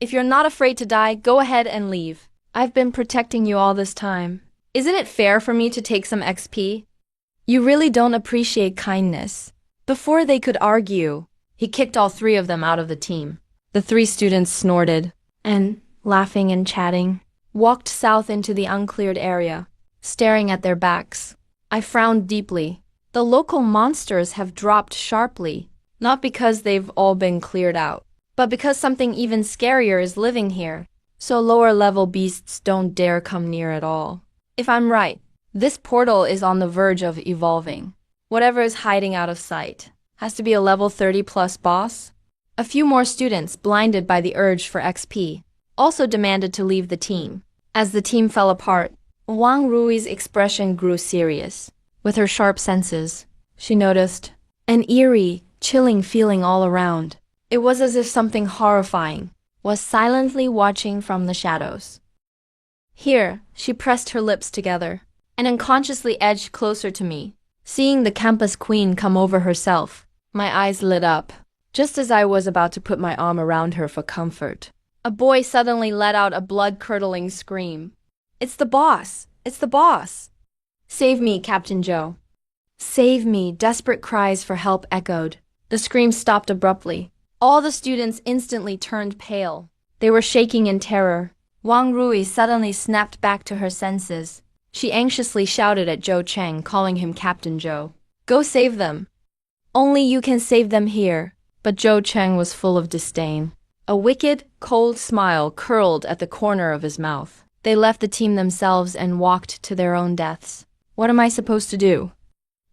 If you're not afraid to die, go ahead and leave. I've been protecting you all this time. Isn't it fair for me to take some XP? You really don't appreciate kindness. Before they could argue, he kicked all three of them out of the team. The three students snorted and, laughing and chatting, walked south into the uncleared area, staring at their backs. I frowned deeply. The local monsters have dropped sharply, not because they've all been cleared out, but because something even scarier is living here, so lower-level beasts don't dare come near at all. If I'm right, this portal is on the verge of evolving. Whatever is hiding out of sight has to be a level 30+ boss. A few more students, blinded by the urge for XP, also demanded to leave the team. As the team fell apart, Wang Rui's expression grew serious. With her sharp senses, she noticed an eerie, chilling feeling all around. It was as if something horrifying was silently watching from the shadows. Here, she pressed her lips together and unconsciously edged closer to me. Seeing the campus queen come over herself, my eyes lit up. Just as I was about to put my arm around her for comfort, a boy suddenly let out a blood-curdling scream. It's the boss! It's the boss! Save me, Captain Zhou. Save me! Desperate cries for help echoed. The scream stopped abruptly. All the students instantly turned pale. They were shaking in terror. Wang Rui suddenly snapped back to her senses. She anxiously shouted at Zhou Cheng, calling him Captain Zhou. Go save them. Only you can save them here. But Zhou Cheng was full of disdain. A wicked, cold smile curled at the corner of his mouth. They left the team themselves and walked to their own deaths. What am I supposed to do?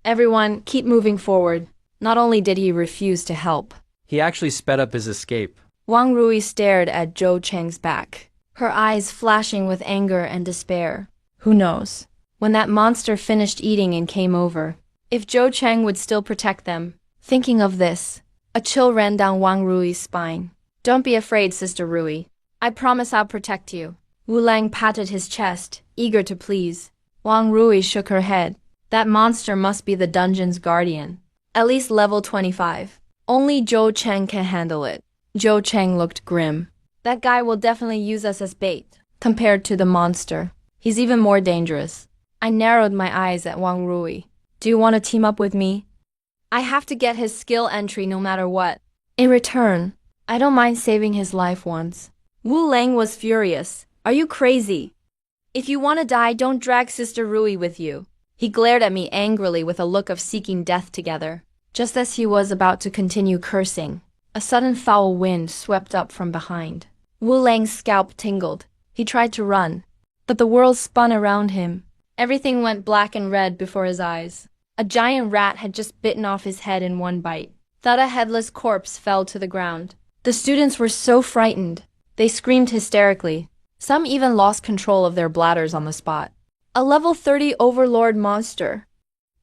Everyone, keep moving forward. Not only did he refuse to help, He actually sped up his escape. Wang Rui stared at Zhou Cheng's back, her eyes flashing with anger and despair. Who knows? When that monster finished eating and came over, if Zhou Cheng would still protect them. Thinking of this, a chill ran down Wang Rui's spine. Don't be afraid, Sister Rui. I promise I'll protect you. Wu Lang patted his chest, eager to please. Wang Rui shook her head. That monster must be the dungeon's guardian. At least level 25. Only Zhou Cheng can handle it. Zhou Cheng looked grim. That guy will definitely use us as bait. Compared to the monster, he's even more dangerous. I narrowed my eyes at Wang Rui. Do you want to team up with me? I have to get his skill entry no matter what. In return, I don't mind saving his life once. Wu Lang was furious. Are you crazy? If you want to die, don't drag Sister Rui with you. He glared at me angrily with a look of seeking death together. Just as he was about to continue cursing, a sudden foul wind swept up from behind. Wu Lang's scalp tingled. He tried to run, but the world spun around him. Everything went black and red before his eyes. A giant rat had just bitten off his head in one bite. Thud, a headless corpse fell to the ground. The students were so frightened. They screamed hysterically. Some even lost control of their bladders on the spot. A level 30 overlord monster.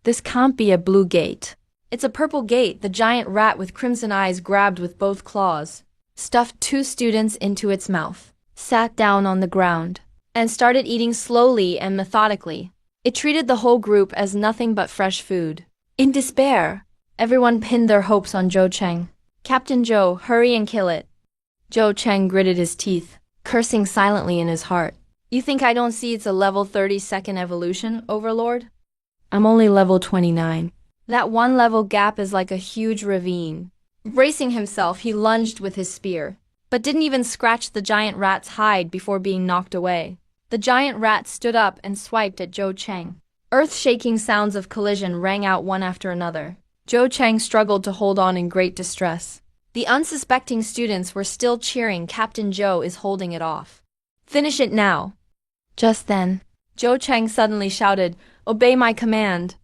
This can't be a blue gate. It's a purple gate. The giant rat with crimson eyes grabbed with both claws, stuffed 2 students into its mouth, sat down on the ground, and started eating slowly and methodically. It treated the whole group as nothing but fresh food. In despair, everyone pinned their hopes on Zhou Cheng. Captain Zhou, hurry and kill it. Zhou Cheng gritted his teeth, cursing silently in his heart. You think I don't see it's a level 32nd evolution, Overlord? I'm only level 29. That 1 level gap is like a huge ravine. Bracing himself, he lunged with his spear, but didn't even scratch the giant rat's hide before being knocked away. The giant rat stood up and swiped at Zhou Cheng. Earth-shaking sounds of collision rang out one after another. Zhou Cheng struggled to hold on in great distress. The unsuspecting students were still cheering. Captain Zhou is holding it off. Finish it now. Just then, Zhou Cheng suddenly shouted, "Obey my command."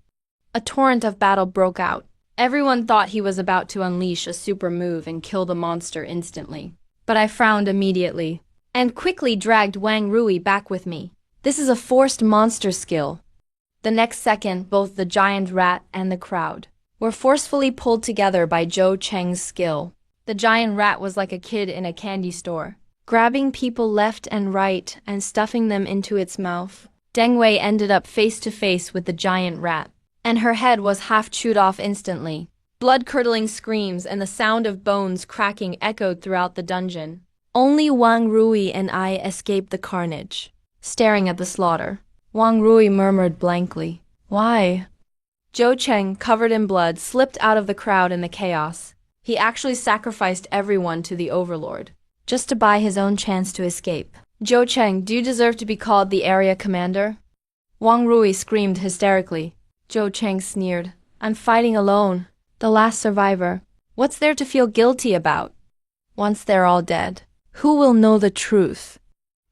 A torrent of battle broke out. Everyone thought he was about to unleash a super move and kill the monster instantly. But I frowned immediately, and quickly dragged Wang Rui back with me. This is a forced monster skill. The next second, both the giant rat and the crowd were forcefully pulled together by Zhou Cheng's skill. The giant rat was like a kid in a candy store, grabbing people left and right and stuffing them into its mouth. Deng Wei ended up face to face with the giant rat, and her head was half chewed off instantly. Blood-curdling screams and the sound of bones cracking echoed throughout the dungeon. Only Wang Rui and I escaped the carnage. Staring at the slaughter, Wang Rui murmured blankly, "Why?" Zhou Cheng, covered in blood, slipped out of the crowd in the chaos. He actually sacrificed everyone to the Overlord, just to buy his own chance to escape. "Zhou Cheng, do you deserve to be called the area commander?" Wang Rui screamed hysterically. Zhou Cheng sneered, "I'm fighting alone, the last survivor. What's there to feel guilty about? Once they're all dead, who will know the truth?"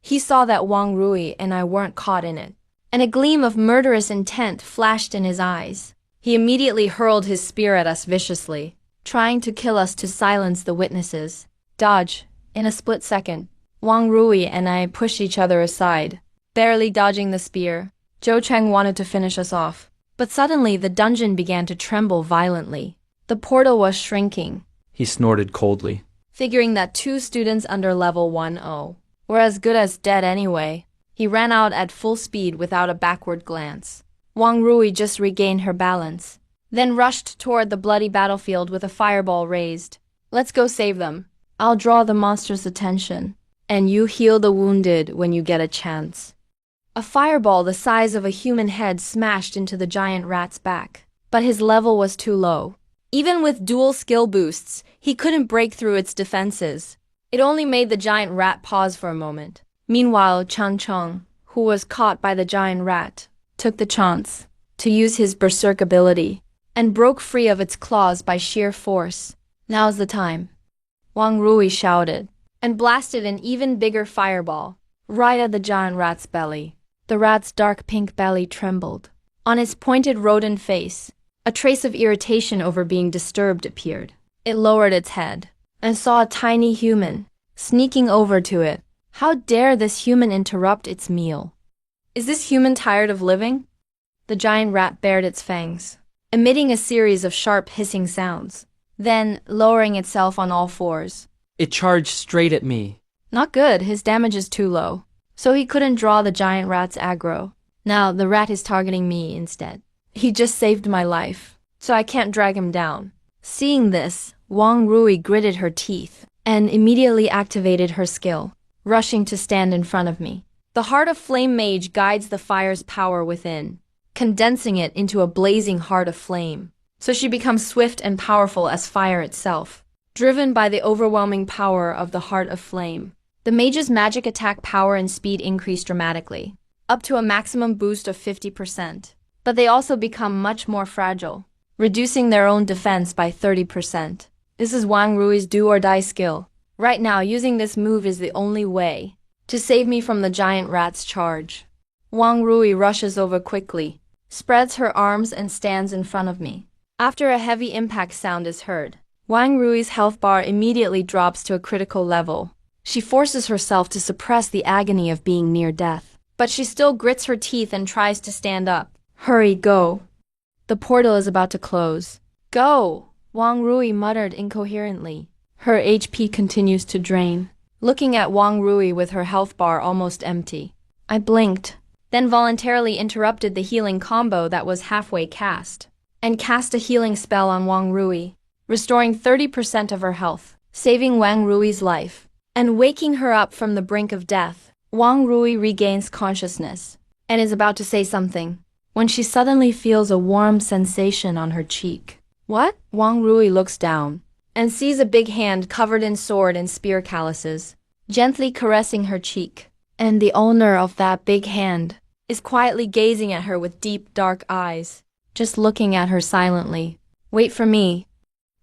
He saw that Wang Rui and I weren't caught in it, and a gleam of murderous intent flashed in his eyes. He immediately hurled his spear at us viciously, trying to kill us to silence the witnesses. Dodge. In a split second, Wang Rui and I pushed each other aside, barely dodging the spear. Zhou Cheng wanted to finish us off, but suddenly the dungeon began to tremble violently. The portal was shrinking. He snorted coldly. Figuring that 2 students under level 10 were as good as dead anyway, he ran out at full speed without a backward glance. Wang Rui just regained her balance, then rushed toward the bloody battlefield with a fireball raised. "Let's go save them. I'll draw the monster's attention, and you heal the wounded when you get a chance." A fireball the size of a human head smashed into the giant rat's back, but his level was too low. Even with dual skill boosts, he couldn't break through its defenses. It only made the giant rat pause for a moment. Meanwhile, Chang Cheng, who was caught by the giant rat, took the chance to use his berserk ability and broke free of its claws by sheer force. "Now's the time," Wang Rui shouted, and blasted an even bigger fireball right at the giant rat's belly. The rat's dark pink belly trembled. On its pointed rodent face, a trace of irritation over being disturbed appeared. It lowered its head and saw a tiny human sneaking over to it. How dare this human interrupt its meal? Is this human tired of living? The giant rat bared its fangs, emitting a series of sharp hissing sounds, then lowering itself on all fours. It charged straight at me. Not good, his damage is too low, so he couldn't draw the giant rat's aggro. Now the rat is targeting me instead. He just saved my life, so I can't drag him down. Seeing this, Wang Rui gritted her teeth and immediately activated her skill, rushing to stand in front of me. The Heart of Flame Mage guides the fire's power within, condensing it into a blazing heart of flame, so she becomes swift and powerful as fire itself. Driven by the overwhelming power of the Heart of Flame, the mage's magic attack power and speed increased dramatically, up to a maximum boost of 50%. but they also become much more fragile, reducing their own defense by 30%. This is Wang Rui's do-or-die skill. Right now, using this move is the only way to save me from the giant rat's charge. Wang Rui rushes over quickly, spreads her arms and stands in front of me. After a heavy impact sound is heard, Wang Rui's health bar immediately drops to a critical level. She forces herself to suppress the agony of being near death, but she still grits her teeth and tries to stand up. Hurry, go. The portal is about to close. Go! Wang Rui muttered incoherently. Her HP continues to drain. Looking at Wang Rui with her health bar almost empty, I blinked, then voluntarily interrupted the healing combo that was halfway cast, and cast a healing spell on Wang Rui, restoring 30% of her health, saving Wang Rui's life, and waking her up from the brink of death. Wang Rui regains consciousness, and is about to say something, when she suddenly feels a warm sensation on her cheek. What? Wang Rui looks down, and sees a big hand covered in sword and spear calluses, gently caressing her cheek. And the owner of that big hand is quietly gazing at her with deep, dark eyes, just looking at her silently. Wait for me.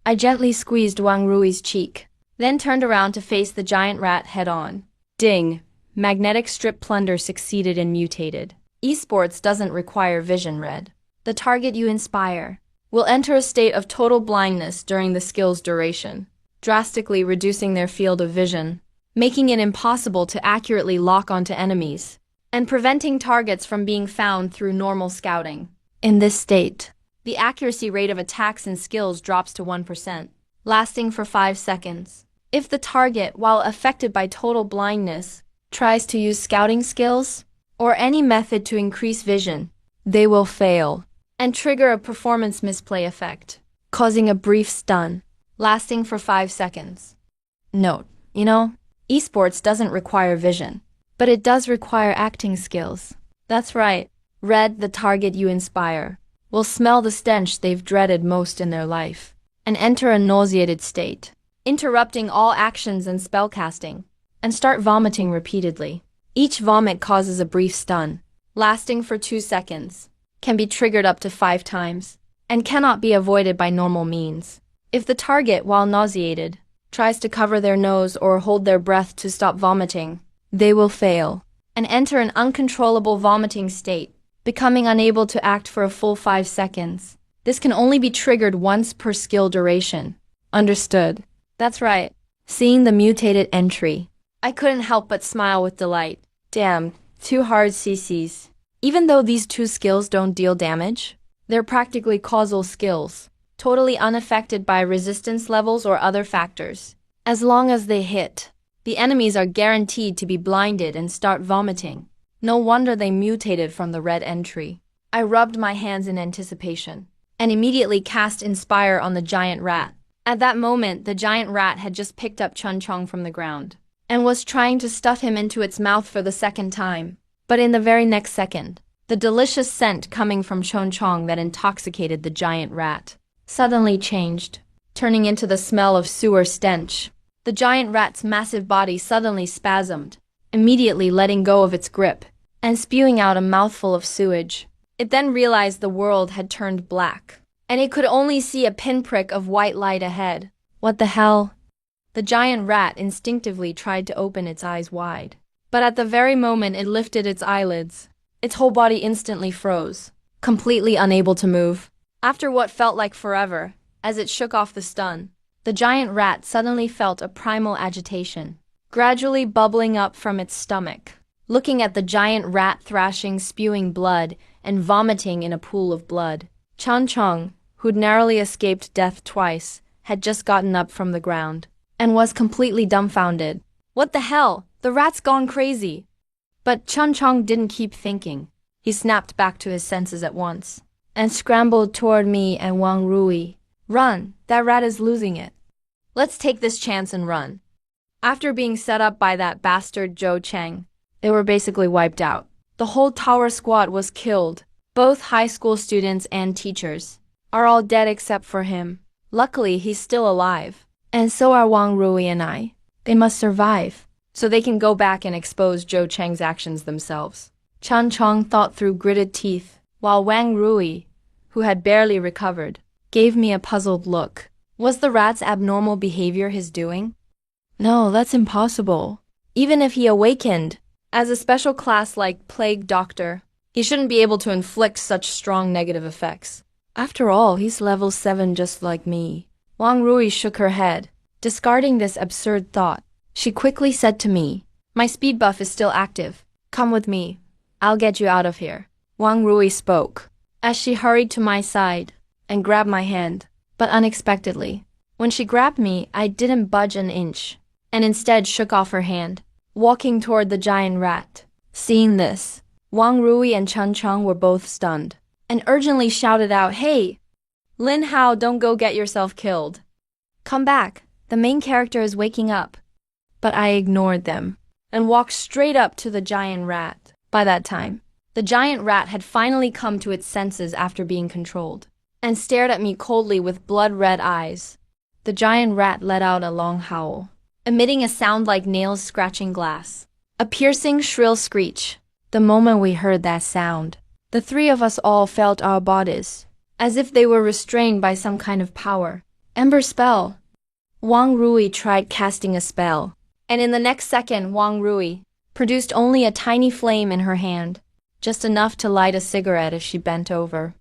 I gently squeezed Wang Rui's cheek, then turned around to face the giant rat head-on. Ding! Magnetic strip plunder succeeded and mutated. Esports doesn't require vision red. The target you inspire will enter a state of total blindness during the skill's duration, drastically reducing their field of vision, making it impossible to accurately lock onto enemies, and preventing targets from being found through normal scouting. In this state, the accuracy rate of attacks and skills drops to 1%, lasting for 5 seconds. If the target, while affected by total blindness, tries to use scouting skills or any method to increase vision, they will fail and trigger a performance misplay effect, causing a brief stun, lasting for 5 seconds. Note, esports doesn't require vision, but it does require acting skills. That's right. Red, the target you inspire, will smell the stench they've dreaded most in their life, and enter a nauseated state, interrupting all actions and spellcasting, and start vomiting repeatedly. Each vomit causes a brief stun, lasting for 2 seconds, can be triggered up to 5 times, and cannot be avoided by normal means. If the target, while nauseated, tries to cover their nose or hold their breath to stop vomiting, they will fail and enter an uncontrollable vomiting state, becoming unable to act for a full 5 seconds. This can only be triggered once per skill duration. Understood. That's right. Seeing the mutated entry, I couldn't help but smile with delight. Damn, 2 hard CCs. Even though these 2 skills don't deal damage, they're practically causal skills, totally unaffected by resistance levels or other factors. As long as they hit, the enemies are guaranteed to be blinded and start vomiting. No wonder they mutated from the red entry. I rubbed my hands in anticipation, and immediately cast Inspire on the giant rat. At that moment, the giant rat had just picked up Chun Chong from the ground, and was trying to stuff him into its mouth for the second time. But in the very next second, the delicious scent coming from Chun Chong that intoxicated the giant rat suddenly changed, turning into the smell of sewer stench. The giant rat's massive body suddenly spasmed, immediately letting go of its grip, and spewing out a mouthful of sewage. It then realized the world had turned black, and it could only see a pinprick of white light ahead. What the hell? The giant rat instinctively tried to open its eyes wide, but at the very moment it lifted its eyelids, its whole body instantly froze, completely unable to move. After what felt like forever, as it shook off the stun, the giant rat suddenly felt a primal agitation, gradually bubbling up from its stomach. Looking at the giant rat thrashing, spewing blood, and vomiting in a pool of blood, Chun Chong, who'd narrowly escaped death twice, had just gotten up from the ground, and was completely dumbfounded. What the hell? The rat's gone crazy. But Chun Chong didn't keep thinking. He snapped back to his senses at once, and scrambled toward me and Wang Rui. Run, that rat is losing it. Let's take this chance and run. After being set up by that bastard Zhou Cheng, they were basically wiped out. The whole tower squad was killed. Both high school students and teachers are all dead except for him. Luckily, he's still alive. And so are Wang Rui and I. They must survive, so they can go back and expose Zhou Cheng's actions themselves. Chun Chong thought through gritted teeth. while Wang Rui, who had barely recovered, gave me a puzzled look. Was the rat's abnormal behavior his doing? No, that's impossible. Even if he awakened, as a special class like Plague Doctor, he shouldn't be able to inflict such strong negative effects. After all, he's level 7 just like me. Wang Rui shook her head. Discarding this absurd thought, she quickly said to me, "My speed buff is still active. Come with me. I'll get you out of here." Wang Rui spoke, as she hurried to my side and grabbed my hand, but unexpectedly. When she grabbed me, I didn't budge an inch, and instead shook off her hand, walking toward the giant rat. Seeing this, Wang Rui and Chen Cheng were both stunned, and urgently shouted out, "Hey, Lin Hao, don't go get yourself killed. Come back, the main character is waking up." But I ignored them, and walked straight up to the giant rat. By that time, the giant rat had finally come to its senses after being controlled, and stared at me coldly with blood-red eyes. The giant rat let out a long howl, emitting a sound like nails scratching glass. A piercing, shrill screech. The moment we heard that sound, the three of us all felt our bodies, as if they were restrained by some kind of power. Ember spell. Wang Rui tried casting a spell, and in the next second, Wang Rui produced only a tiny flame in her hand, just enough to light a cigarette if she bent over.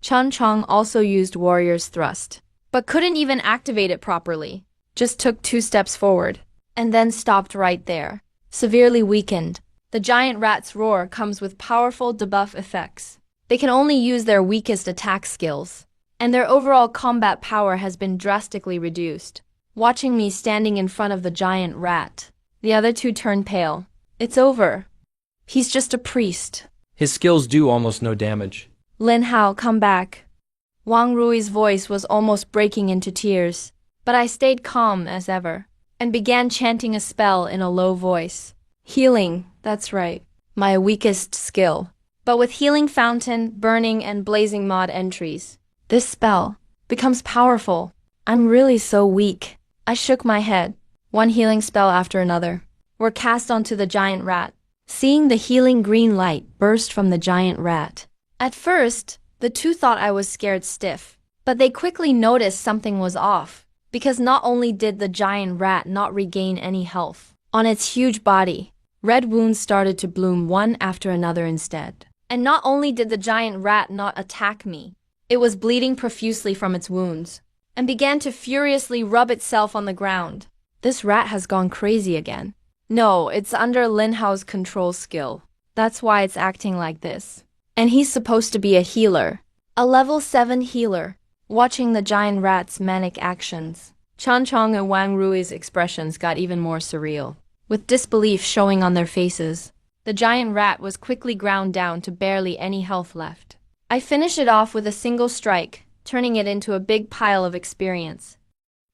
Chen Cheng also used Warrior's Thrust, but couldn't even activate it properly. Just took 2 steps forward, and then stopped right there, severely weakened. The giant rat's roar comes with powerful debuff effects. They can only use their weakest attack skills, and their overall combat power has been drastically reduced. Watching me standing in front of the giant rat, the other two turned pale. It's over. He's just a priest. His skills do almost no damage. Lin Hao, come back. Wang Rui's voice was almost breaking into tears, but I stayed calm as ever, and began chanting a spell in a low voice. Healing, that's right, my weakest skill. But with Healing Fountain, Burning, and Blazing mod entries, this spell becomes powerful. I'm really so weak. I shook my head. One healing spell after another were cast onto the giant rat, seeing the healing green light burst from the giant rat. At first, the two thought I was scared stiff, but they quickly noticed something was off, because not only did the giant rat not regain any health, on its huge body, red wounds started to bloom one after another instead. And not only did the giant rat not attack me, it was bleeding profusely from its wounds, and began to furiously rub itself on the ground. This rat has gone crazy again. No, it's under Lin Hao's control skill. That's why it's acting like this. And he's supposed to be a healer. A level 7 healer. Watching the giant rat's manic actions, Chen Cheng and Wang Rui's expressions got even more surreal, with disbelief showing on their faces. The giant rat was quickly ground down to barely any health left. I finished it off with a single strike, turning it into a big pile of experience.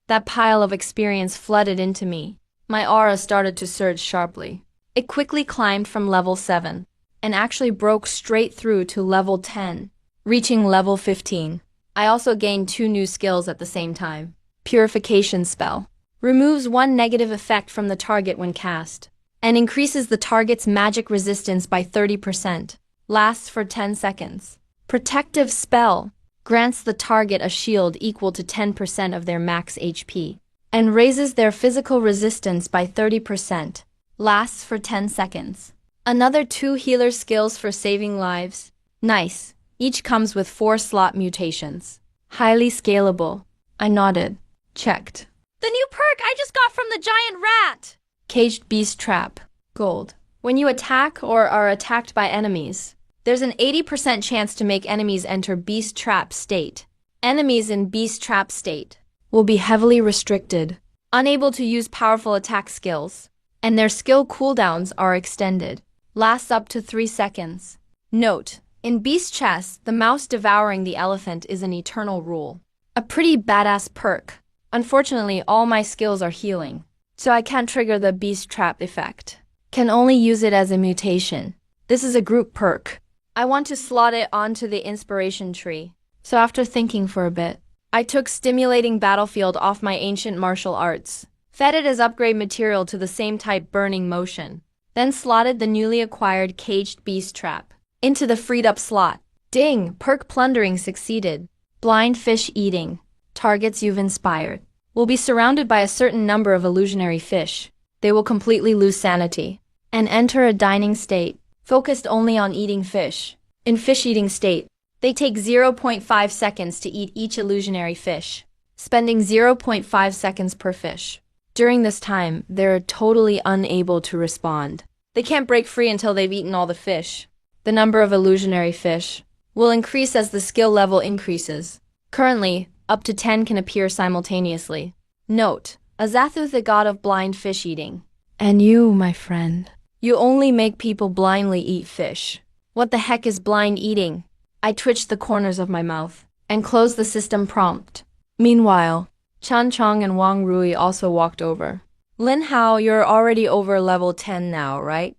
That pile of experience flooded into me. My aura started to surge sharply. It quickly climbed from level 7, and actually broke straight through to level 10, reaching level 15. I also gained 2 new skills at the same time. Purification spell. Removes 1 negative effect from the target when cast, and increases the target's magic resistance by 30%. Lasts for 10 seconds. Protective spell. Grants the target a shield equal to 10% of their max HP, and raises their physical resistance by 30%. Lasts for 10 seconds. Another 2 healer skills for saving lives. Nice. Each comes with 4 slot mutations. Highly scalable. I nodded. Checked. The new perk I just got from the giant rat! Caged Beast Trap. Gold. When you attack or are attacked by enemies, there's an 80% chance to make enemies enter Beast Trap state. Enemies in Beast Trap state will be heavily restricted, unable to use powerful attack skills, and their skill cooldowns are extended. Lasts up to 3 seconds. Note, in Beast Chess, the mouse devouring the elephant is an eternal rule. A pretty badass perk. Unfortunately, all my skills are healing, so I can't trigger the Beast Trap effect. Can only use it as a mutation. This is a group perk. I want to slot it onto the inspiration tree. So after thinking for a bit, I took Stimulating Battlefield off my ancient martial arts, fed it as upgrade material to the same type Burning Motion, then slotted the newly acquired Caged Beast Trap into the freed up slot. Ding! Perk plundering succeeded. Blind fish eating. Targets you've inspired will be surrounded by a certain number of illusionary fish. They will completely lose sanity and enter a dining state, focused only on eating fish. In fish-eating state, they take 0.5 seconds to eat each illusionary fish, spending 0.5 seconds per fish. During this time, they're totally unable to respond. They can't break free until they've eaten all the fish. The number of illusionary fish will increase as the skill level increases. Currently, up to 10 can appear simultaneously. Note, Azathu, the god of blind fish eating. And you, my friend, you only make people blindly eat fish. What the heck is blind eating? I twitched the corners of my mouth and closed the system prompt. Meanwhile, Chan Chong and Wang Rui also walked over. Lin Hao, you're already over level 10 now, right?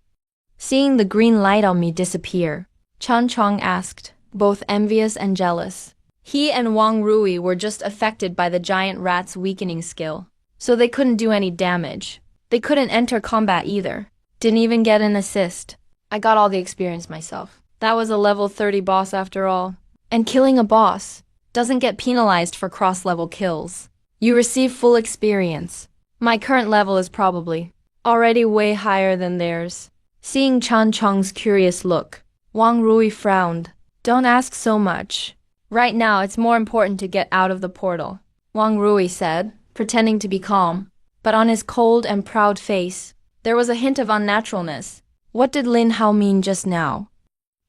Seeing the green light on me disappear, Chan Chong asked, both envious and jealous. He and Wang Rui were just affected by the giant rat's weakening skill, so they couldn't do any damage. They couldn't enter combat either. Didn't even get an assist. I got all the experience myself. That was a level 30 boss after all. And killing a boss doesn't get penalized for cross-level kills. You receive full experience. My current level is probably already way higher than theirs. Seeing Chan Chong's curious look, Wang Rui frowned. Don't ask so much. Right now, it's more important to get out of the portal, Wang Rui said, pretending to be calm. But on his cold and proud face, there was a hint of unnaturalness. What did Lin Hao mean just now?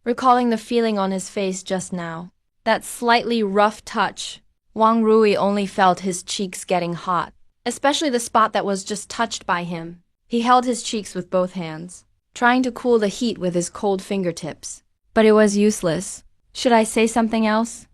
Recalling the feeling on his face just now, that slightly rough touch, Wang Rui only felt his cheeks getting hot, especially the spot that was just touched by him. He held his cheeks with both hands, trying to cool the heat with his cold fingertips. But it was useless. Should I say something else?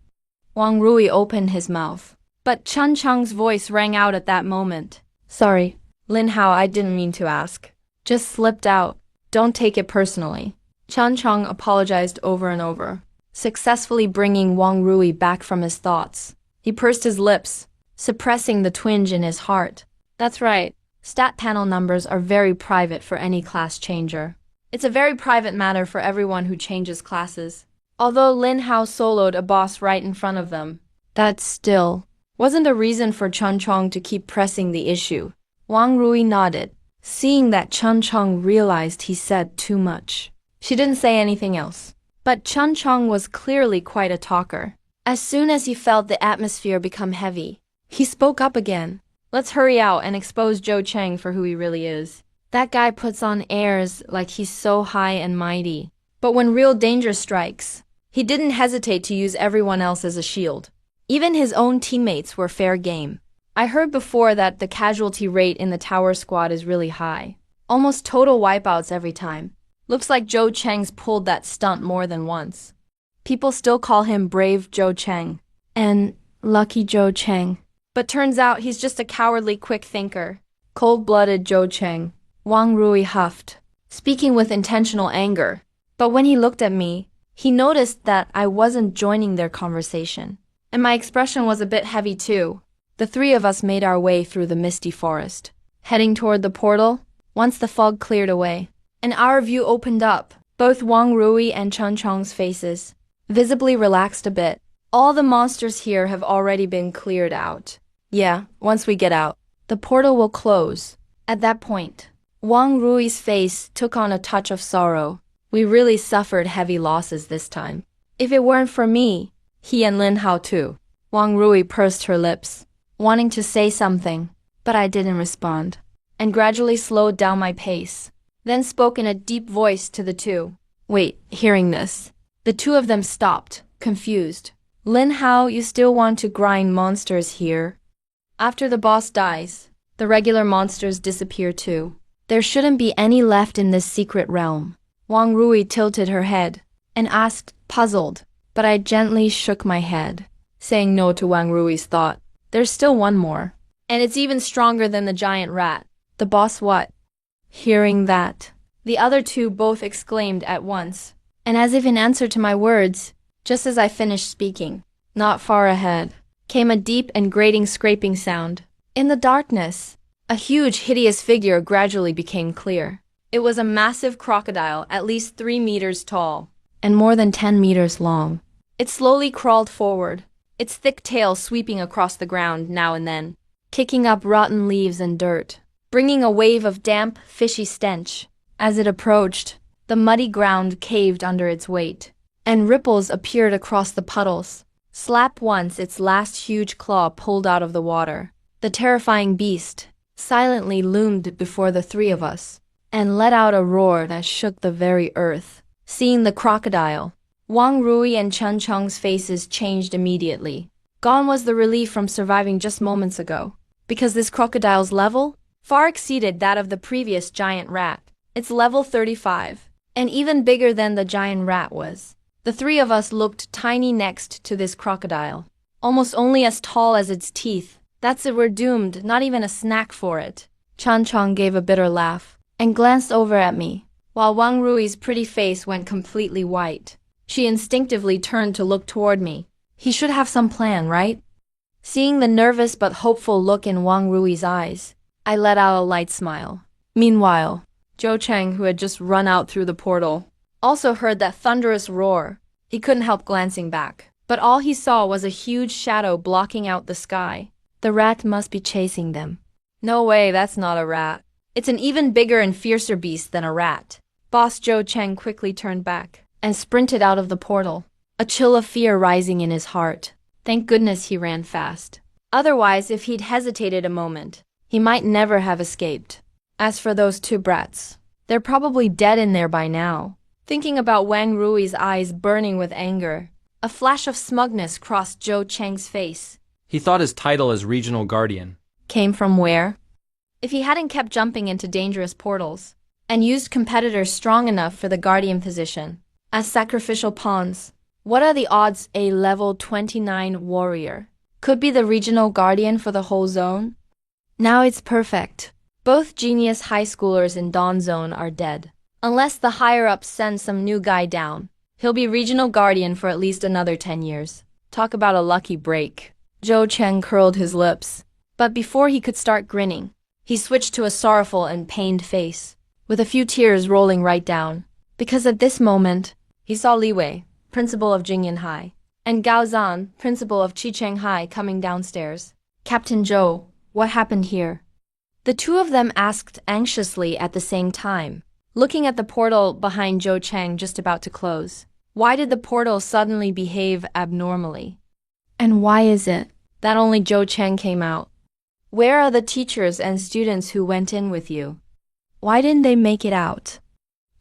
Wang Rui opened his mouth, but Chan Chong's voice rang out at that moment. Sorry, Lin Hao, I didn't mean to ask. Just slipped out. Don't take it personally. Chan Chong apologized over and over, successfully bringing Wang Rui back from his thoughts. He pursed his lips, suppressing the twinge in his heart. That's right. Stat panel numbers are very private for any class changer. It's a very private matter for everyone who changes classes. Although Lin Hao soloed a boss right in front of them, that still wasn't a reason for Chan Chong to keep pressing the issue. Wang Rui nodded, seeing that Chan Chong realized he said too much. She didn't say anything else. But Chan Chong was clearly quite a talker. As soon as he felt the atmosphere become heavy, he spoke up again. Let's hurry out and expose Zhou Cheng for who he really is. That guy puts on airs like he's so high and mighty. But when real danger strikes, he didn't hesitate to use everyone else as a shield. Even his own teammates were fair game. I heard before that the casualty rate in the tower squad is really high. Almost total wipeouts every time. Looks like Zhou Cheng's pulled that stunt more than once. People still call him Brave Zhou Cheng and Lucky Zhou Cheng. But turns out he's just a cowardly quick thinker. Cold-blooded Zhou Cheng. Wang Rui huffed, speaking with intentional anger. But when he looked at me, he noticed that I wasn't joining their conversation. And my expression was a bit heavy too. The three of us made our way through the misty forest, heading toward the portal, once the fog cleared away. And our view opened up. Both Wang Rui and Chan Chong's faces visibly relaxed a bit. All the monsters here have already been cleared out. Yeah, once we get out, the portal will close. At that point, Wang Rui's face took on a touch of sorrow. We really suffered heavy losses this time. If it weren't for me, he and Lin Hao too. Wang Rui pursed her lips, wanting to say something, but I didn't respond, and gradually slowed down my pace, then spoke in a deep voice to the two. Wait, hearing this, the two of them stopped, confused. Lin Hao, you still want to grind monsters here? After the boss dies, the regular monsters disappear too. There shouldn't be any left in this secret realm. Wang Rui tilted her head and asked, puzzled, but I gently shook my head, saying no to Wang Rui's thought. There's still one more, and it's even stronger than the giant rat. The boss what? Hearing that, the other two both exclaimed at once, and as if in answer to my words, just as I finished speaking, not far ahead, came a deep and grating scraping sound. In the darkness, a huge, hideous figure gradually became clear. It was a massive crocodile, at least 3 meters tall, and more than 10 meters long. It slowly crawled forward, its thick tail sweeping across the ground now and then, kicking up rotten leaves and dirt, bringing a wave of damp, fishy stench. As it approached, the muddy ground caved under its weight, and ripples appeared across the puddles. Slap once its last huge claw pulled out of the water. The terrifying beast silently loomed before the three of us, and let out a roar that shook the very earth. Seeing the crocodile, Wang Rui and Chen Cheng's faces changed immediately. Gone was the relief from surviving just moments ago, because this crocodile's level far exceeded that of the previous giant rat. It's level 35, and even bigger than the giant rat was. The three of us looked tiny next to this crocodile, almost only as tall as its teeth. That's it, we're doomed, not even a snack for it. Chan Chong gave a bitter laugh and glanced over at me, while Wang Rui's pretty face went completely white. She instinctively turned to look toward me. He should have some plan, right? Seeing the nervous but hopeful look in Wang Rui's eyes, I let out a light smile. Meanwhile, Zhou Cheng, who had just run out through the portal, also heard that thunderous roar. He couldn't help glancing back, but all he saw was a huge shadow blocking out the sky. The rat must be chasing them. No way, that's not a rat. It's an even bigger and fiercer beast than a rat. Boss Zhou Cheng quickly turned back and sprinted out of the portal, a chill of fear rising in his heart. Thank goodness he ran fast. Otherwise, if he'd hesitated a moment, he might never have escaped. As for those two brats, they're probably dead in there by now. Thinking about Wang Rui's eyes burning with anger, a flash of smugness crossed Zhou Cheng's face. He thought his title as regional guardian Came from where? If he hadn't kept jumping into dangerous portals and used competitors strong enough for the guardian position as sacrificial pawns, what are the odds a level 29 warrior could be the regional guardian for the whole zone? Now it's perfect. Both genius high schoolers in Dawn Zone are dead. Unless the higher-ups send some new guy down, he'll be regional guardian for at least another 10 years. Talk about a lucky break. Zhou Cheng curled his lips, but before he could start grinning, he switched to a sorrowful and pained face, with a few tears rolling right down, because at this moment, he saw Li Wei, principal of Jingyan High, and Gao Zan, principal of Chicheng High, coming downstairs. Captain Zhou, what happened here? The two of them asked anxiously at the same time, looking at the portal behind Zhou Cheng just about to close. Why did the portal suddenly behave abnormally? And why is it that only Zhou Cheng came out? Where are the teachers and students who went in with you? Why didn't they make it out?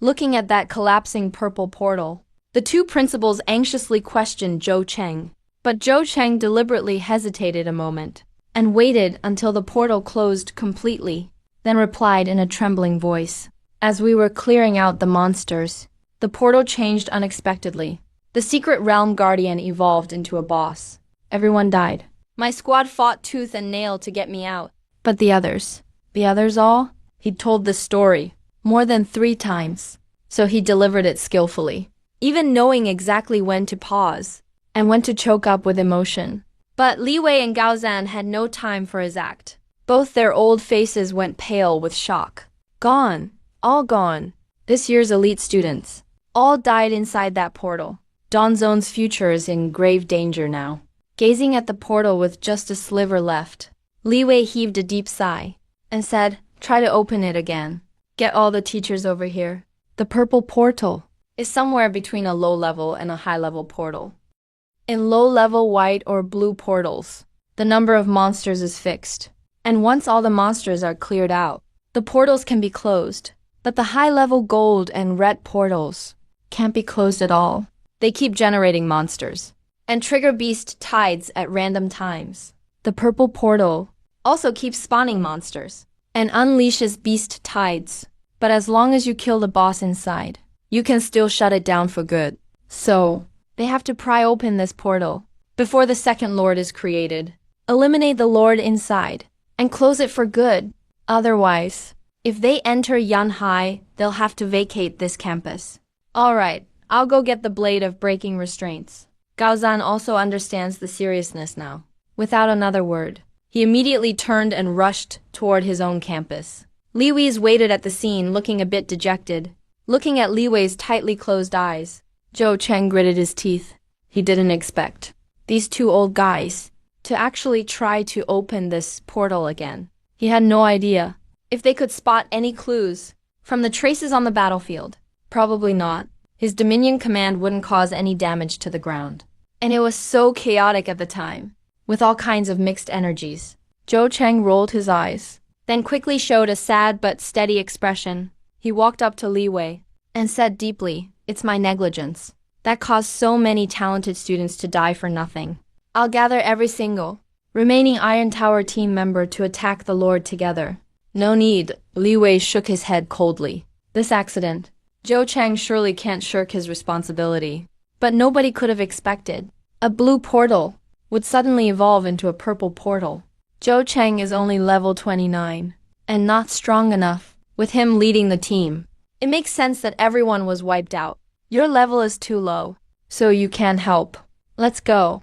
Looking at that collapsing purple portal, the two principals anxiously questioned Zhou Cheng, but Zhou Cheng deliberately hesitated a moment and waited until the portal closed completely, then replied in a trembling voice. As we were clearing out the monsters, the portal changed unexpectedly. The secret realm guardian evolved into a boss. Everyone died. My squad fought tooth and nail to get me out. But the others all? He'd told this story more than 3 times, so he delivered it skillfully, even knowing exactly when to pause and when to choke up with emotion. But Li Wei and Gao Zan had no time for his act. Both their old faces went pale with shock. Gone. All gone. This year's elite students. All died inside that portal. Dawn Zone's future is in grave danger now. Gazing at the portal with just a sliver left, Li Wei heaved a deep sigh and said, "Try to open it again. Get all the teachers over here." The purple portal is somewhere between a low-level and a high-level portal. In low-level white or blue portals, the number of monsters is fixed, and once all the monsters are cleared out, the portals can be closed. But the high-level gold and red portals can't be closed at all. They keep generating monsters and trigger beast tides at random times. The purple portal also keeps spawning monsters and unleashes beast tides. But as long as you kill the boss inside, you can still shut it down for good. So, they have to pry open this portal before the second lord is created, eliminate the lord inside, and close it for good. Otherwise, if they enter Yan High, they'll have to vacate this campus. Alright, I'll go get the blade of breaking restraints. Gao Zan also understands the seriousness now. Without another word, he immediately turned and rushed toward his own campus. Li Wei's waited at the scene, looking a bit dejected. Looking at Li Wei's tightly closed eyes, Zhou Cheng gritted his teeth. he didn't expect these two old guys to actually try to open this portal again. He had no idea if they could spot any clues from the traces on the battlefield. Probably not. His Dominion command wouldn't cause any damage to the ground. And it was so chaotic at the time, with all kinds of mixed energies. Zhou Cheng rolled his eyes, then quickly showed a sad but steady expression. He walked up to Li Wei and said deeply, "It's my negligence that caused so many talented students to die for nothing. I'll gather every single remaining Iron Tower team member to attack the Lord together." "No need," Li Wei shook his head coldly. This accident, Zhou Cheng surely can't shirk his responsibility. But nobody could have expected a blue portal would suddenly evolve into a purple portal. Zhou Cheng is only level 29, and not strong enough, with him leading the team. It makes sense that everyone was wiped out. Your level is too low, so you can't help. Let's go.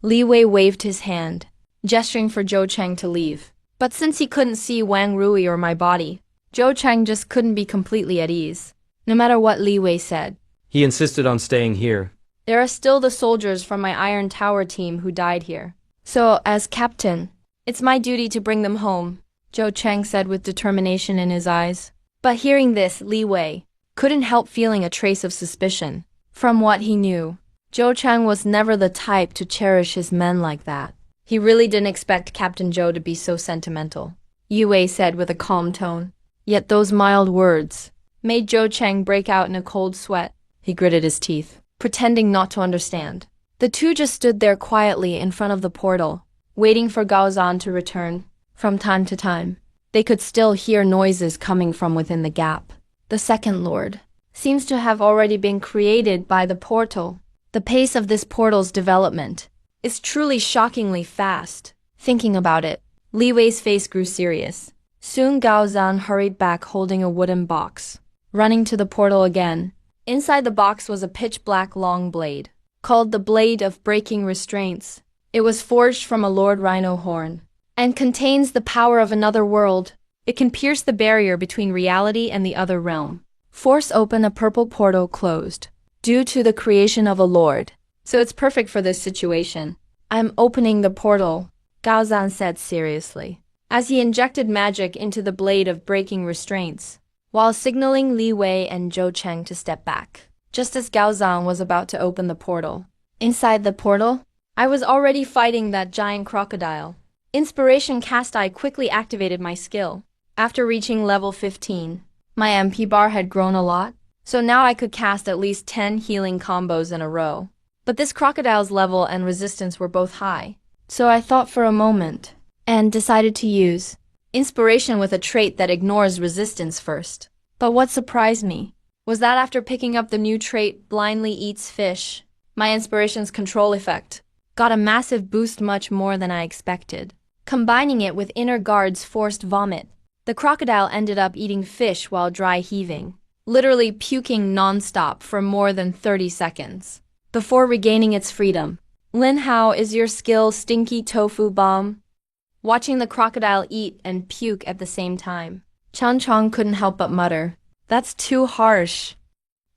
Li Wei waved his hand, gesturing for Zhou Cheng to leave. But since he couldn't see Wang Rui or my body, Zhou Cheng just couldn't be completely at ease, no matter what Li Wei said. He insisted on staying here. There are still the soldiers from my Iron Tower team who died here. So, as captain, it's my duty to bring them home, Zhou Cheng said with determination in his eyes. But hearing this, Li Wei couldn't help feeling a trace of suspicion. From what he knew, Zhou Cheng was never the type to cherish his men like that. He really didn't expect Captain Zhou to be so sentimental, Yu Wei said with a calm tone. Yet those mild words made Zhou Cheng break out in a cold sweat. He gritted his teeth, pretending not to understand. The two just stood there quietly in front of the portal, waiting for Gao Zan to return. From time to time, they could still hear noises coming from within the gap. The second lord seems to have already been created by the portal. The pace of this portal's development is truly shockingly fast. Thinking about it, Li Wei's face grew serious. Soon Gao Zan hurried back holding a wooden box. Running to the portal again, inside the box was a pitch-black long blade, called the Blade of Breaking Restraints. It was forged from a Lord Rhino horn, and contains the power of another world. It can pierce the barrier between reality and the other realm. Force open a purple portal closed, due to the creation of a lord. So it's perfect for this situation. "I'm opening the portal," Gao Zan said seriously, as he injected magic into the Blade of Breaking Restraints, while signaling Li Wei and Zhou Cheng to step back. Just as Gao Zan was about to open the portal, inside the portal, I was already fighting that giant crocodile. Inspiration cast I quickly activated my skill. After reaching level 15, my MP bar had grown a lot, so now I could cast at least 10 healing combos in a row. But this crocodile's level and resistance were both high, so I thought for a moment, and decided to use inspiration with a trait that ignores resistance first. But what surprised me was that after picking up the new trait Blindly Eats Fish, my inspiration's control effect got a massive boost, much more than I expected. Combining it with Inner Guard's Forced Vomit, the crocodile ended up eating fish while dry heaving, literally puking non-stop for more than 30 seconds. Before regaining its freedom. "Lin Hao, is your skill Stinky Tofu Bomb?" Watching the crocodile eat and puke at the same time, Chan Chong couldn't help but mutter, "That's too harsh."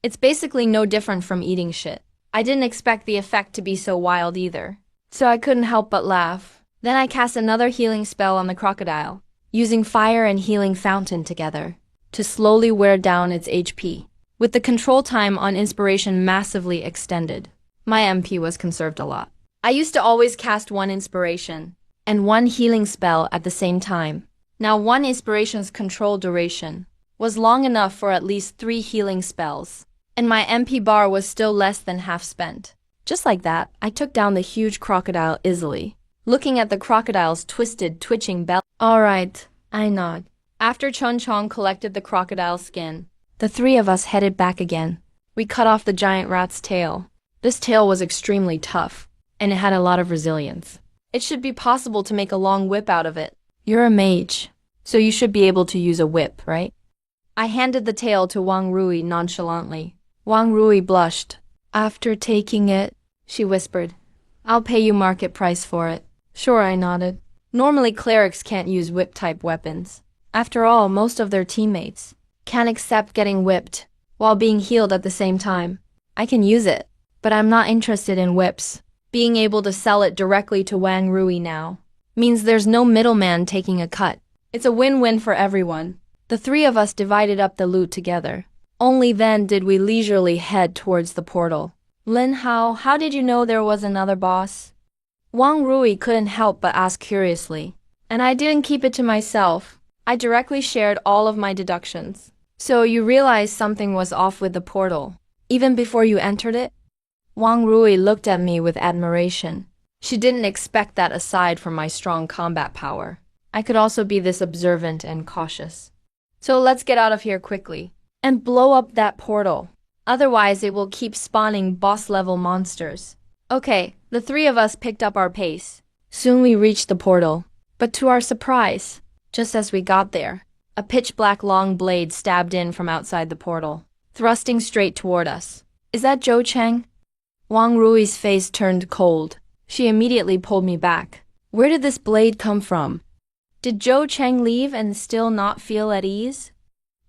It's basically no different from eating shit. I didn't expect the effect to be so wild either, so I couldn't help but laugh. Then I cast another healing spell on the crocodile, using fire and healing fountain together, to slowly wear down its HP. With the control time on inspiration massively extended, my MP was conserved a lot. I used to always cast one inspiration and one healing spell at the same time. Now one inspiration's control duration was long enough for at least 3 healing spells, and my MP bar was still less than half spent. Just like that, I took down the huge crocodile easily, looking at the crocodile's twisted, twitching belly. "Alright," I nod. After Chun Chong collected the crocodile's skin, the 3 of us headed back again. We cut off the giant rat's tail. This tail was extremely tough, and it had a lot of resilience. It should be possible to make a long whip out of it. "You're a mage, so you should be able to use a whip, right?" I handed the tail to Wang Rui nonchalantly. Wang Rui blushed. "After taking it," she whispered, "I'll pay you market price for it." "Sure," I nodded. Normally clerics can't use whip-type weapons. After all, most of their teammates can't accept getting whipped while being healed at the same time. I can use it. but I'm not interested in whips. Being able to sell it directly to Wang Rui now means there's no middleman taking a cut. It's a win-win for everyone. The three of us divided up the loot together. Only then did we leisurely head towards the portal. Lin Hao, how did you know there was another boss? Wang Rui couldn't help but ask curiously. And I didn't keep it to myself. I directly shared all of my deductions. So you realized something was off with the portal, even before you entered it? Wang Rui looked at me with admiration. She didn't expect that aside from my strong combat power. I could also be this observant and cautious. So let's get out of here quickly and blow up that portal. Otherwise, it will keep spawning boss-level monsters. Okay, the three of us picked up our pace. Soon we reached the portal. But to our surprise, just as we got there, a pitch-black long blade stabbed in from outside the portal, thrusting straight toward us. Is that Zhou Cheng? Wang Rui's face turned cold. She immediately pulled me back. Where did this blade come from? Did Zhou Cheng leave and still not feel at ease?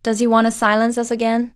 Does he want to silence us again?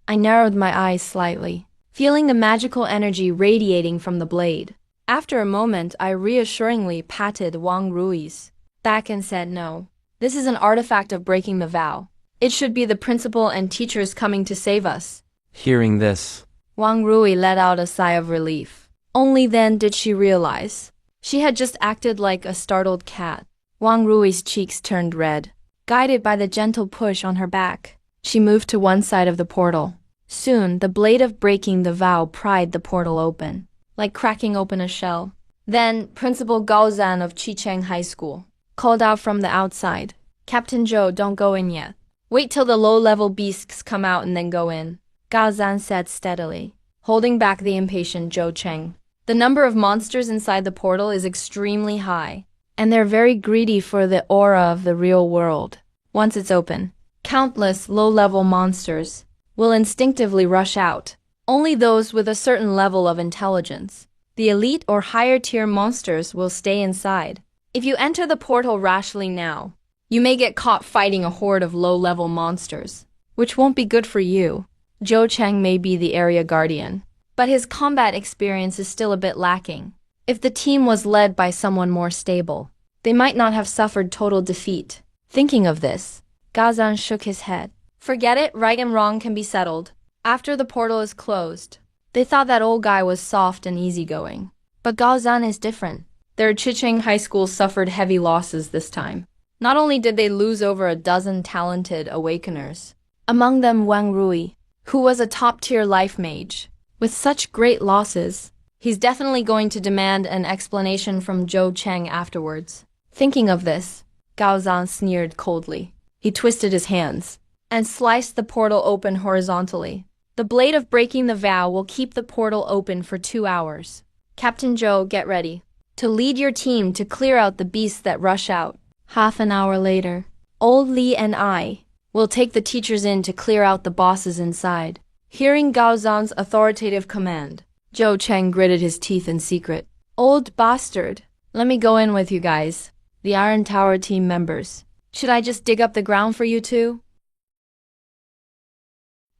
I narrowed my eyes slightly, feeling the magical energy radiating from the blade. After a moment, I reassuringly patted Wang Rui's back and said no. This is an artifact of breaking the vow. It should be the principal and teachers coming to save us. Hearing this, Wang Rui let out a sigh of relief. Only then did she realize. She had just acted like a startled cat. Wang Rui's cheeks turned red. Guided by the gentle push on her back, she moved to one side of the portal. Soon, the blade of breaking the vow pried the portal open, like cracking open a shell. Then, Principal Gao Zhan of Qicheng High School called out from the outside, Captain Zhou, don't go in yet. Wait till the low-level beasts come out and then go in, Gao Zhan said steadily, holding back the impatient Zhou Cheng. The number of monsters inside the portal is extremely high, and they're very greedy for the aura of the real world. Once it's open, countless low-level monsters will instinctively rush out. Only those with a certain level of intelligence, the elite or higher-tier monsters, will stay inside. If you enter the portal rashly now, you may get caught fighting a horde of low-level monsters, which won't be good for you. Zhou Cheng may be the area guardian, but his combat experience is still a bit lacking. If the team was led by someone more stable, they might not have suffered total defeat. Thinking of this, Gao Zhan shook his head. Forget it, right and wrong can be settled after the portal is closed. They thought that old guy was soft and easygoing. But Gao Zhan is different. Their Qicheng High School suffered heavy losses this time. Not only did they lose over a dozen talented awakeners, among them Wang Rui, who was a top-tier life mage. With such great losses, he's definitely going to demand an explanation from Zhou Cheng afterwards. Thinking of this, Gao Zhan sneered coldly. He twisted his hands and sliced the portal open horizontally. The blade of breaking the vow will keep the portal open for 2 hours. Captain Zhou, get ready to lead your team to clear out the beasts that rush out. Half an hour later, old Li and I will take the teachers in to clear out the bosses inside. Hearing Gao Zhan's authoritative command, Zhou Cheng gritted his teeth in secret. Old bastard, let me go in with you guys, the Iron Tower team members. Should I just dig up the ground for you two?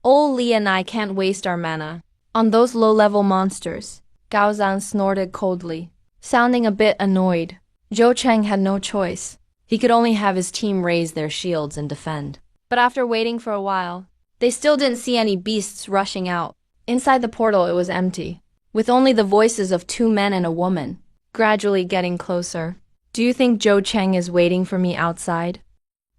Old Li and I can't waste our mana on those low-level monsters. Gao Zhan snorted coldly, sounding a bit annoyed. Zhou Cheng had no choice. He could only have his team raise their shields and defend. But after waiting for a while, they still didn't see any beasts rushing out. Inside the portal, it was empty, with only the voices of 2 men and a woman, gradually getting closer. Do you think Zhou Cheng is waiting for me outside?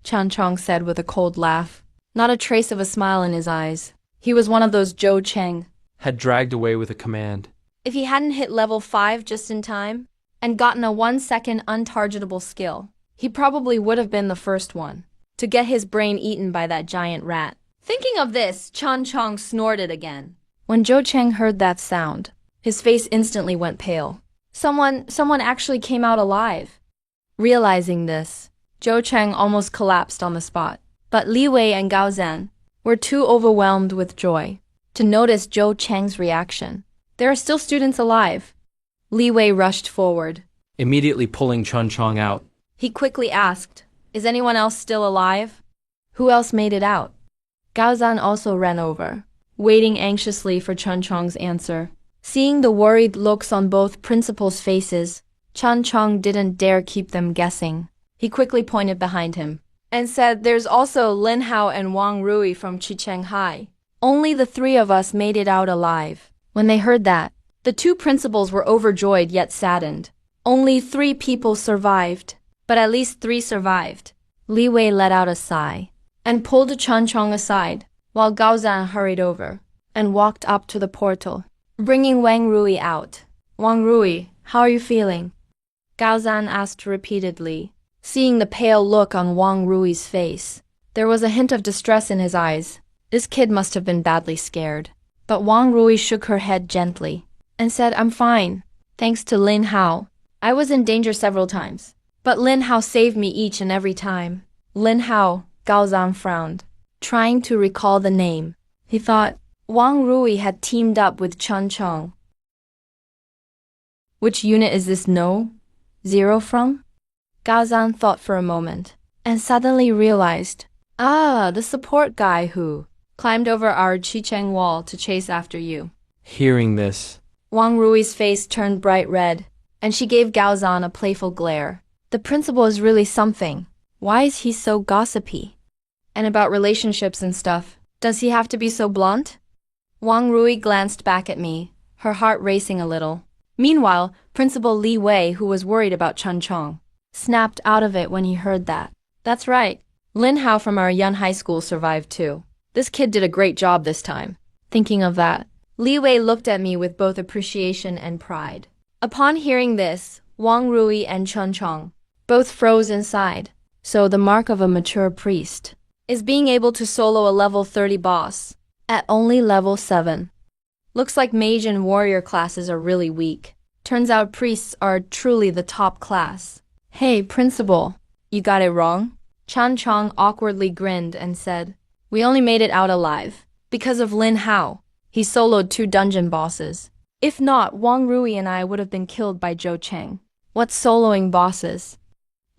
Chan Chong said with a cold laugh, not a trace of a smile in his eyes. He was one of those Zhou Cheng had dragged away with a command. If he hadn't hit level 5 just in time and gotten a 1-second untargetable skill, he probably would have been the first one to get his brain eaten by that giant rat. Thinking of this, Chan Chong snorted again. When Zhou Cheng heard that sound, his face instantly went pale. Someone actually came out alive. Realizing this, Zhou Cheng almost collapsed on the spot. But Li Wei and Gao Zhan were too overwhelmed with joy to notice Zhou Cheng's reaction. There are still students alive. Li Wei rushed forward, Immediately pulling Chun Chong out. He quickly asked, is anyone else still alive? Who else made it out? Gao Zhan also ran over, waiting anxiously for Chun Chong's answer. Seeing the worried looks on both principals' faces, Chan Chong didn't dare keep them guessing. He quickly pointed behind him and said, "There's also Lin Hao and Wang Rui from Chicheng High. Only the three of us made it out alive." When they heard that, the two principals were overjoyed yet saddened. Only 3 people survived, but at least 3 survived. Li Wei let out a sigh and pulled Chan Chong aside, while Gao Zan hurried over and walked up to the portal, bringing Wang Rui out. "Wang Rui, how are you feeling?" Gao Zan asked repeatedly. Seeing the pale look on Wang Rui's face, there was a hint of distress in his eyes. This kid must have been badly scared. But Wang Rui shook her head gently and said, "I'm fine, thanks to Lin Hao. I was in danger several times, but Lin Hao saved me each and every time." Lin Hao, Gao Zan frowned, trying to recall the name. He thought Wang Rui had teamed up with Chan Chong. Which unit is this No. 0 from? Gao Zan thought for a moment and suddenly realized, the support guy who climbed over our Chicheng wall to chase after you. Hearing this, Wang Rui's face turned bright red, and she gave Gao Zan a playful glare. The principal is really something. Why is he so gossipy? And about relationships and stuff, does he have to be so blunt? Wang Rui glanced back at me, her heart racing a little. Meanwhile, Principal Li Wei, who was worried about Chan Chong, snapped out of it when he heard that. "That's right. Lin Hao from our Yun High School survived too. This kid did a great job this time." Thinking of that, Li Wei looked at me with both appreciation and pride. Upon hearing this, Wang Rui and Chan Chong both froze inside. So the mark of a mature priest is being able to solo a level 30 boss at only level 7. Looks like mage and warrior classes are really weak. Turns out priests are truly the top class. "Hey, principal, you got it wrong?" Chan Chong awkwardly grinned and said, "We only made it out alive because of Lin Hao. He soloed 2 dungeon bosses. If not, Wang Rui and I would have been killed by Zhou Cheng." "What's soloing bosses?"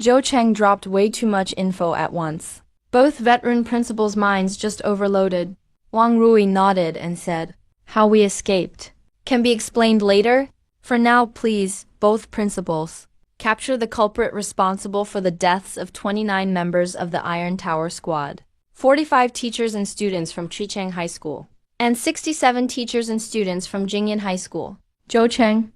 Zhou Cheng dropped way too much info at once. Both veteran principals' minds just overloaded. Wang Rui nodded and said, "How we escaped can be explained later. For now, please, both principals, capture the culprit responsible for the deaths of 29 members of the Iron Tower Squad, 45 teachers and students from Chicheng High School, and 67 teachers and students from Jingyan High School." "Zhou Cheng,"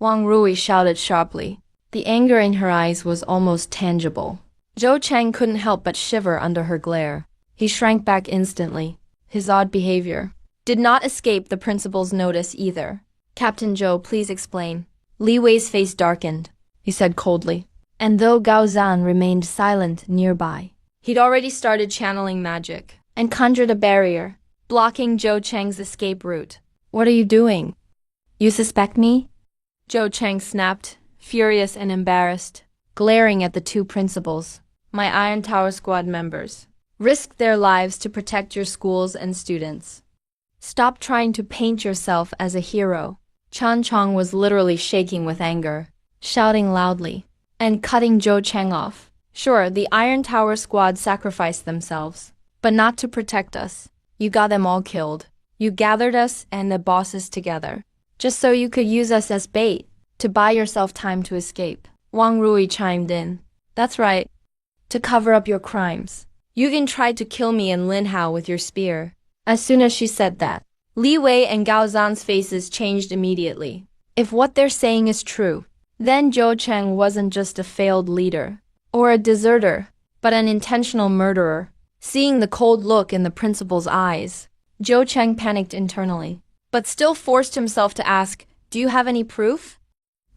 Wang Rui shouted sharply. The anger in her eyes was almost tangible. Zhou Cheng couldn't help but shiver under her glare. He shrank back instantly. His odd behavior did not escape the principal's notice either. "Captain Zhou, please explain." Li Wei's face darkened. He said coldly, and though Gao Zan remained silent nearby, he'd already started channeling magic and conjured a barrier, blocking Zhou Cheng's escape route. "What are you doing? You suspect me?" Zhou Cheng snapped, furious and embarrassed, glaring at the 2 principals. "My Iron Tower Squad members risked their lives to protect your schools and students. Stop trying to paint yourself as a hero." Chan Chong was literally shaking with anger, shouting loudly and cutting Zhou Cheng off. "Sure, the Iron Tower Squad sacrificed themselves, but not to protect us. You got them all killed. You gathered us and the bosses together, just so you could use us as bait to buy yourself time to escape." Wang Rui chimed in. "That's right. To cover up your crimes. You even tried to kill me and Lin Hao with your spear." As soon as she said that, Li Wei and Gao Zan's faces changed immediately. If what they're saying is true, then Zhou Cheng wasn't just a failed leader or a deserter, but an intentional murderer. Seeing the cold look in the principal's eyes, Zhou Cheng panicked internally, but still forced himself to ask, "Do you have any proof?"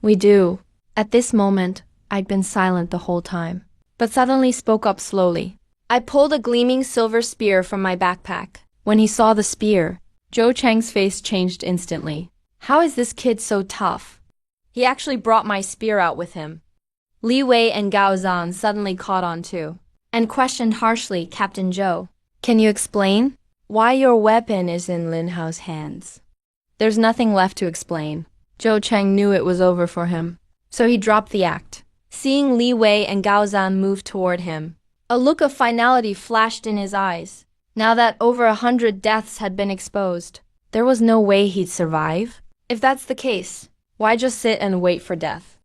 "We do." At this moment, I'd been silent the whole time, but suddenly spoke up slowly. I pulled a gleaming silver spear from my backpack. When he saw the spear, Zhou Cheng's face changed instantly. How is this kid so tough? He actually brought my spear out with him. Li Wei and Gao Zan suddenly caught on too, and questioned harshly Captain Zhou. "Can you explain why your weapon is in Lin Hao's hands?" There's nothing left to explain. Zhou Cheng knew it was over for him, so he dropped the act. Seeing Li Wei and Gao Zan move toward him, a look of finality flashed in his eyes. Now that over 100 deaths had been exposed, there was no way he'd survive. If that's the case, why just sit and wait for death?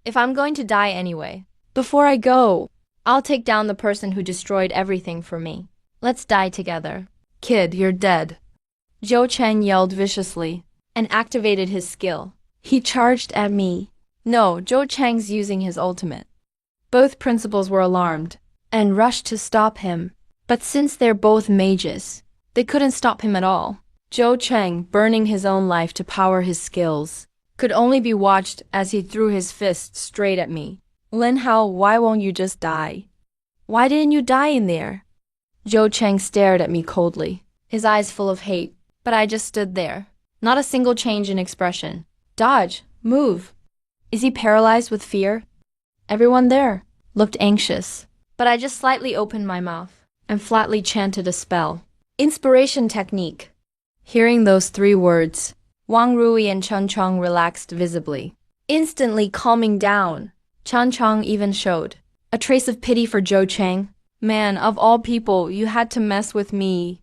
If I'm going to die anyway, before I go, I'll take down the person who destroyed everything for me. Let's die together. Kid, you're dead. Zhou Cheng yelled viciously and activated his skill. He charged at me. No, Zhou Cheng's using his ultimate. Both principals were alarmed and rushed to stop him. But since they're both mages, they couldn't stop him at all. Zhou Cheng, burning his own life to power his skills, could only be watched as he threw his fist straight at me. Lin Hao, why won't you just die? Why didn't you die in there? Zhou Cheng stared at me coldly, his eyes full of hate, but I just stood there. Not a single change in expression. Dodge, move. Is he paralyzed with fear? Everyone there looked anxious, but I just slightly opened my mouth and flatly chanted a spell. Inspiration technique. Hearing those 3 words, Wang Rui and Chen Chong relaxed visibly, instantly calming down. Chen Chong even showed a trace of pity for Zhou Cheng. Man, of all people, you had to mess with me.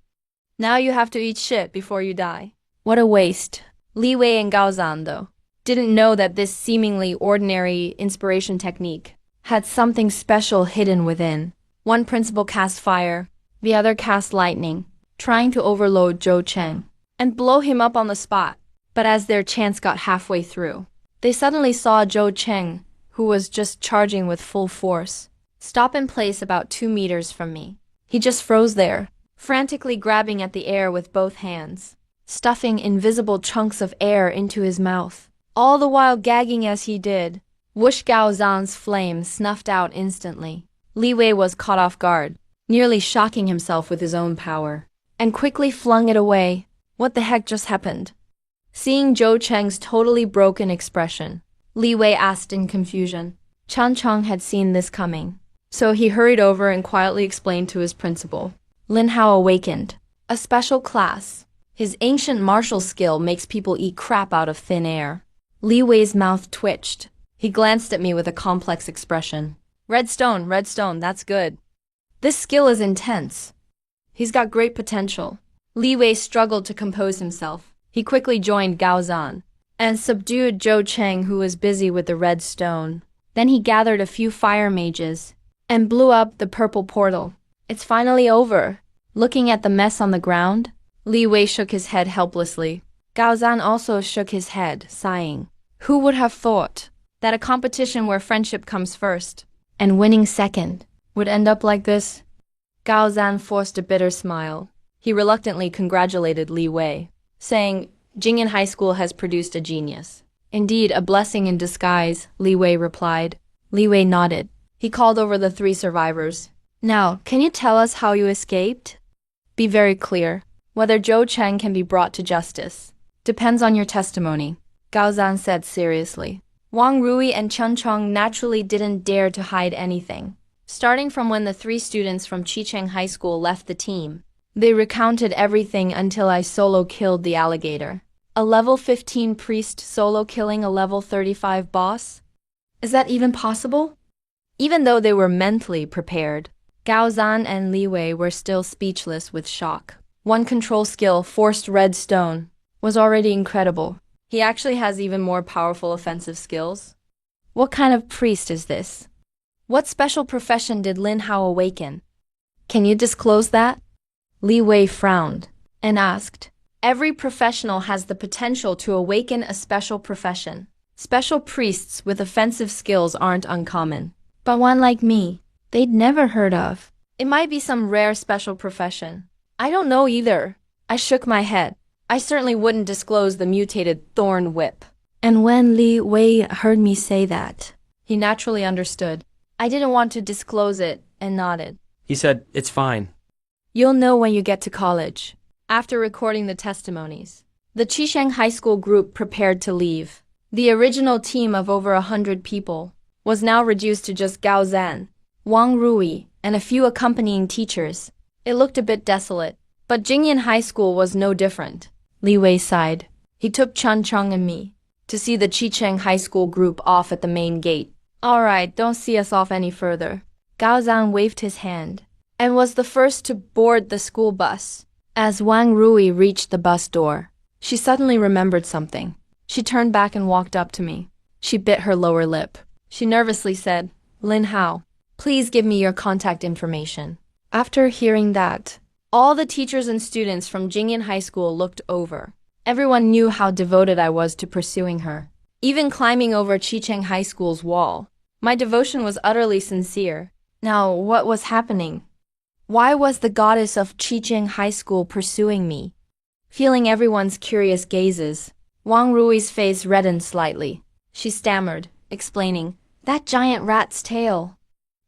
Now you have to eat shit before you die. What a waste. Li Wei and Gao Zan, though, didn't know that this seemingly ordinary inspiration technique had something special hidden within. One principal cast fire, the other cast lightning, trying to overload Zhou Cheng and blow him up on the spot. But as their chance got halfway through, they suddenly saw Zhou Cheng, who was just charging with full force, stop in place about 2 meters from me. He just froze there, frantically grabbing at the air with both hands, stuffing invisible chunks of air into his mouth, all the while gagging as he did. Wush Gao Zan's flame snuffed out instantly. Li Wei was caught off guard, nearly shocking himself with his own power, and quickly flung it away. What the heck just happened? Seeing Zhou Cheng's totally broken expression, Li Wei asked in confusion. Chen Chong had seen this coming, so he hurried over and quietly explained to his principal. Lin Hao awakened. A special class. His ancient martial skill makes people eat crap out of thin air. Li Wei's mouth twitched. He glanced at me with a complex expression. Red stone, that's good. This skill is intense. He's got great potential. Li Wei struggled to compose himself. He quickly joined Gao Zan and subdued Zhou Cheng, who was busy with the red stone. Then he gathered a few fire mages and blew up the purple portal. It's finally over. Looking at the mess on the ground, Li Wei shook his head helplessly. Gao Zan also shook his head, sighing. Who would have thought that a competition where friendship comes first and winning second would end up like this? Gao Zan forced a bitter smile. He reluctantly congratulated Li Wei, saying, Jingyan High School has produced a genius. Indeed, a blessing in disguise, Li Wei replied. Li Wei nodded. He called over the 3 survivors. Now, can you tell us how you escaped? Be very clear. Whether Zhou Cheng can be brought to justice depends on your testimony, Gao Zan said seriously. Wang Rui and Chen Chong naturally didn't dare to hide anything. Starting from when the 3 students from Qicheng High School left the team, they recounted everything until I solo killed the alligator. A level 15 priest solo killing a level 35 boss? Is that even possible? Even though they were mentally prepared, Gao Zan and Li Wei were still speechless with shock. One control skill, Forced Red Stone, was already incredible. He actually has even more powerful offensive skills. What kind of priest is this? What special profession did Lin Hao awaken? Can you disclose that? Li Wei frowned and asked. Every professional has the potential to awaken a special profession. Special priests with offensive skills aren't uncommon. But one like me, they'd never heard of. It might be some rare special profession. I don't know either. I shook my head. I certainly wouldn't disclose the mutated thorn whip. And when Li Wei heard me say that, he naturally understood. I didn't want to disclose it and nodded. He said, it's fine. You'll know when you get to college. After recording the testimonies, the Qisheng High School group prepared to leave. The original team of over 100 people was now reduced to just Gao Zan, Wang Rui, and a few accompanying teachers. It looked a bit desolate, but Jingyan High School was no different. Li Wei sighed. He took Chen Chong and me to see the Qicheng High School group off at the main gate. All right, don't see us off any further. Gao Zan waved his hand and was the first to board the school bus. As Wang Rui reached the bus door, she suddenly remembered something. She turned back and walked up to me. She bit her lower lip. She nervously said, Lin Hao, please give me your contact information. After hearing that, all the teachers and students from Jingyan High School looked over. Everyone knew how devoted I was to pursuing her. Even climbing over Chicheng High School's wall, my devotion was utterly sincere. Now, what was happening? Why was the goddess of Chicheng High School pursuing me? Feeling everyone's curious gazes, Wang Rui's face reddened slightly. She stammered, explaining, that giant rat's tail.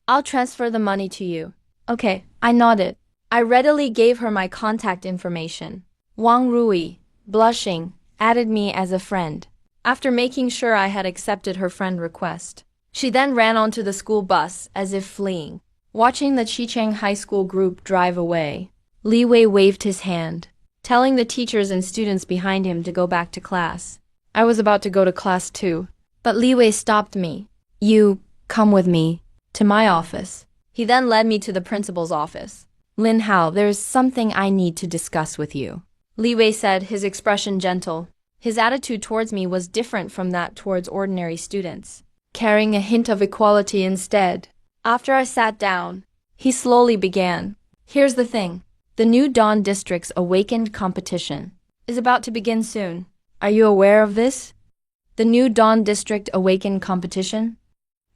I'll transfer the money to you. Okay, I nodded. I readily gave her my contact information. Wang Rui, blushing, added me as a friend, after making sure I had accepted her friend request. She then ran onto the school bus as if fleeing. Watching the Chicheng High School group drive away, Li Wei waved his hand, telling the teachers and students behind him to go back to class. I was about to go to class too, but Li Wei stopped me. You, come with me, to my office. He then led me to the principal's office. Lin Hao, there's something I need to discuss with you, Li Wei said, his expression gentle. His attitude towards me was different from that towards ordinary students, carrying a hint of equality instead. After I sat down, he slowly began. Here's the thing. The new Dawn District's Awakened competition is about to begin soon. Are you aware of this? The new Dawn District Awakened competition?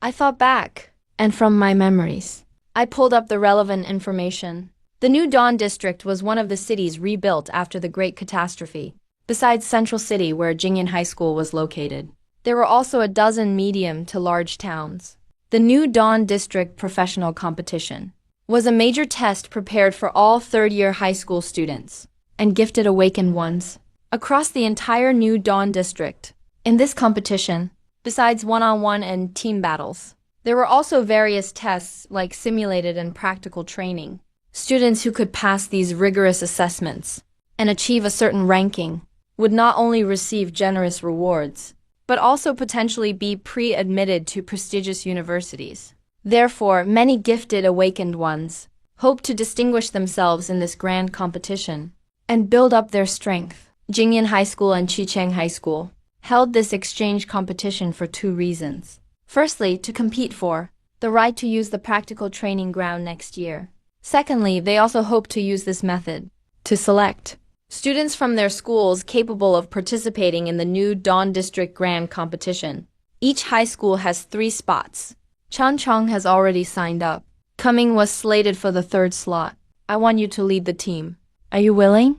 I thought back, and from my memories, I pulled up the relevant information. The new Dawn District was one of the cities rebuilt after the Great Catastrophe, besides Central City where Jingyan High School was located. There were also a dozen medium to large towns. The new Dawn District Professional Competition was a major test prepared for all third-year high school students and gifted awakened ones across the entire new Dawn District. In this competition, besides one-on-one and team battles, there were also various tests like simulated and practical training. Students who could pass these rigorous assessments and achieve a certain ranking would not only receive generous rewards, but also potentially be pre-admitted to prestigious universities. Therefore, many gifted awakened ones hope to distinguish themselves in this grand competition and build up their strength. Jingyan High School and Chicheng High School held this exchange competition for two reasons. Firstly, to compete for the right to use the practical training ground next year. Secondly, they also hope to use this method to select students from their schools capable of participating in the new Dawn District Grand Competition. Each high school has 3 spots. Changcheng has already signed up. Coming was slated for the 3rd slot. I want you to lead the team. Are you willing?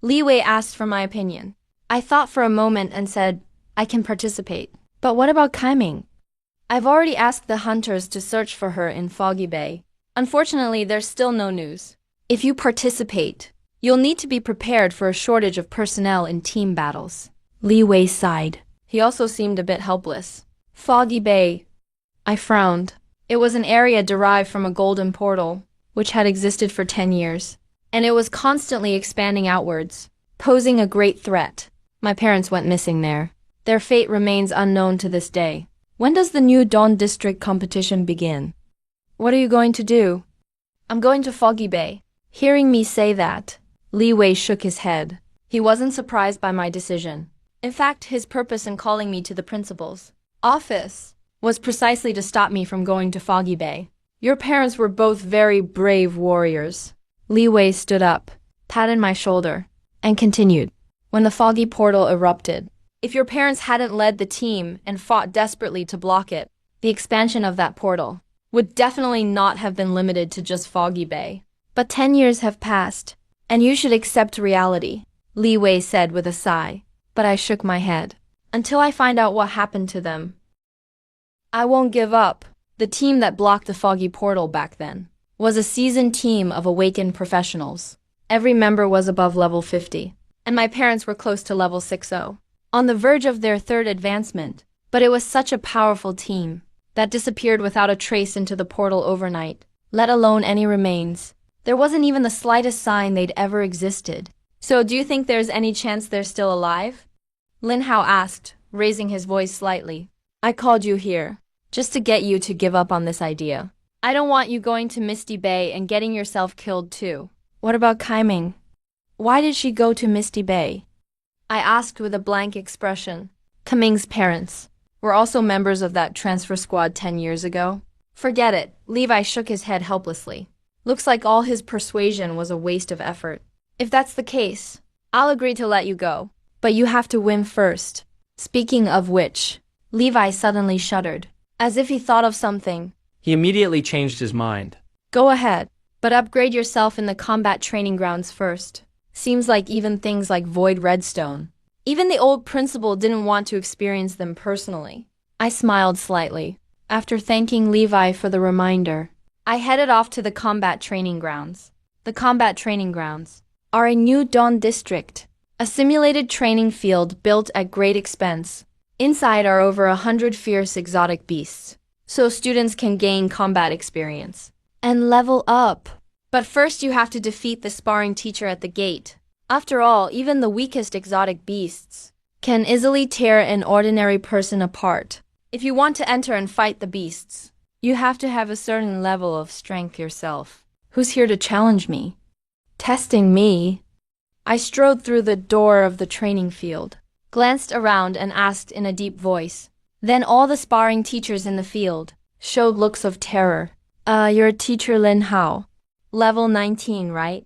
Li Wei asked for my opinion. I thought for a moment and said, I can participate. But what about Kaiming? I've already asked the hunters to search for her in Foggy Bay. Unfortunately, there's still no news. If you participate, you'll need to be prepared for a shortage of personnel in team battles. Li Wei sighed. He also seemed a bit helpless. Foggy Bay. I frowned. It was an area derived from a golden portal, which had existed for 10 years, and it was constantly expanding outwards, posing a great threat. My parents went missing there. Their fate remains unknown to this day. When does the new Dawn District competition begin? What are you going to do? I'm going to Foggy Bay. Hearing me say that, Li Wei shook his head. He wasn't surprised by my decision. In fact, his purpose in calling me to the principal's office was precisely to stop me from going to Foggy Bay. Your parents were both very brave warriors. Li Wei stood up, patted my shoulder, and continued. When the foggy portal erupted, if your parents hadn't led the team and fought desperately to block it, the expansion of that portal would definitely not have been limited to just Foggy Bay. But 10 years have passed, and you should accept reality, Li Wei said with a sigh. But I shook my head. Until I find out what happened to them, I won't give up. The team that blocked the foggy portal back then was a seasoned team of awakened professionals. Every member was above level 50, and my parents were close to level 60, on the verge of their 3rd advancement. But it was such a powerful team that disappeared without a trace into the portal overnight, let alone any remains. There wasn't even the slightest sign they'd ever existed. So do you think there's any chance they're still alive? Lin Hao asked, raising his voice slightly. I called you here just to get you to give up on this idea. I don't want you going to Misty Bay and getting yourself killed too. What about Kaiming? Why did she go to Misty Bay? I asked with a blank expression. Kaming's parents were also members of that transfer squad 10 years ago. Forget it, Levi shook his head helplessly. Looks like all his persuasion was a waste of effort. If that's the case, I'll agree to let you go. But you have to win first. Speaking of which, Levi suddenly shuddered, as if he thought of something. He immediately changed his mind. Go ahead, but upgrade yourself in the combat training grounds first. Seems like even things like Void Redstone. Even the old principal didn't want to experience them personally. I smiled slightly. After thanking Levi for the reminder, I headed off to the combat training grounds. The combat training grounds are a new Dawn district, a simulated training field built at great expense. Inside are over 100 fierce exotic beasts, so students can gain combat experience and level up. But first you have to defeat the sparring teacher at the gate. After all, even the weakest exotic beasts can easily tear an ordinary person apart. If you want to enter and fight the beasts, you have to have a certain level of strength yourself. Who's here to challenge me? Testing me? I strode through the door of the training field, glanced around and asked in a deep voice. Then all the sparring teachers in the field showed looks of terror. You're teacher Lin Hao. Level 19, right?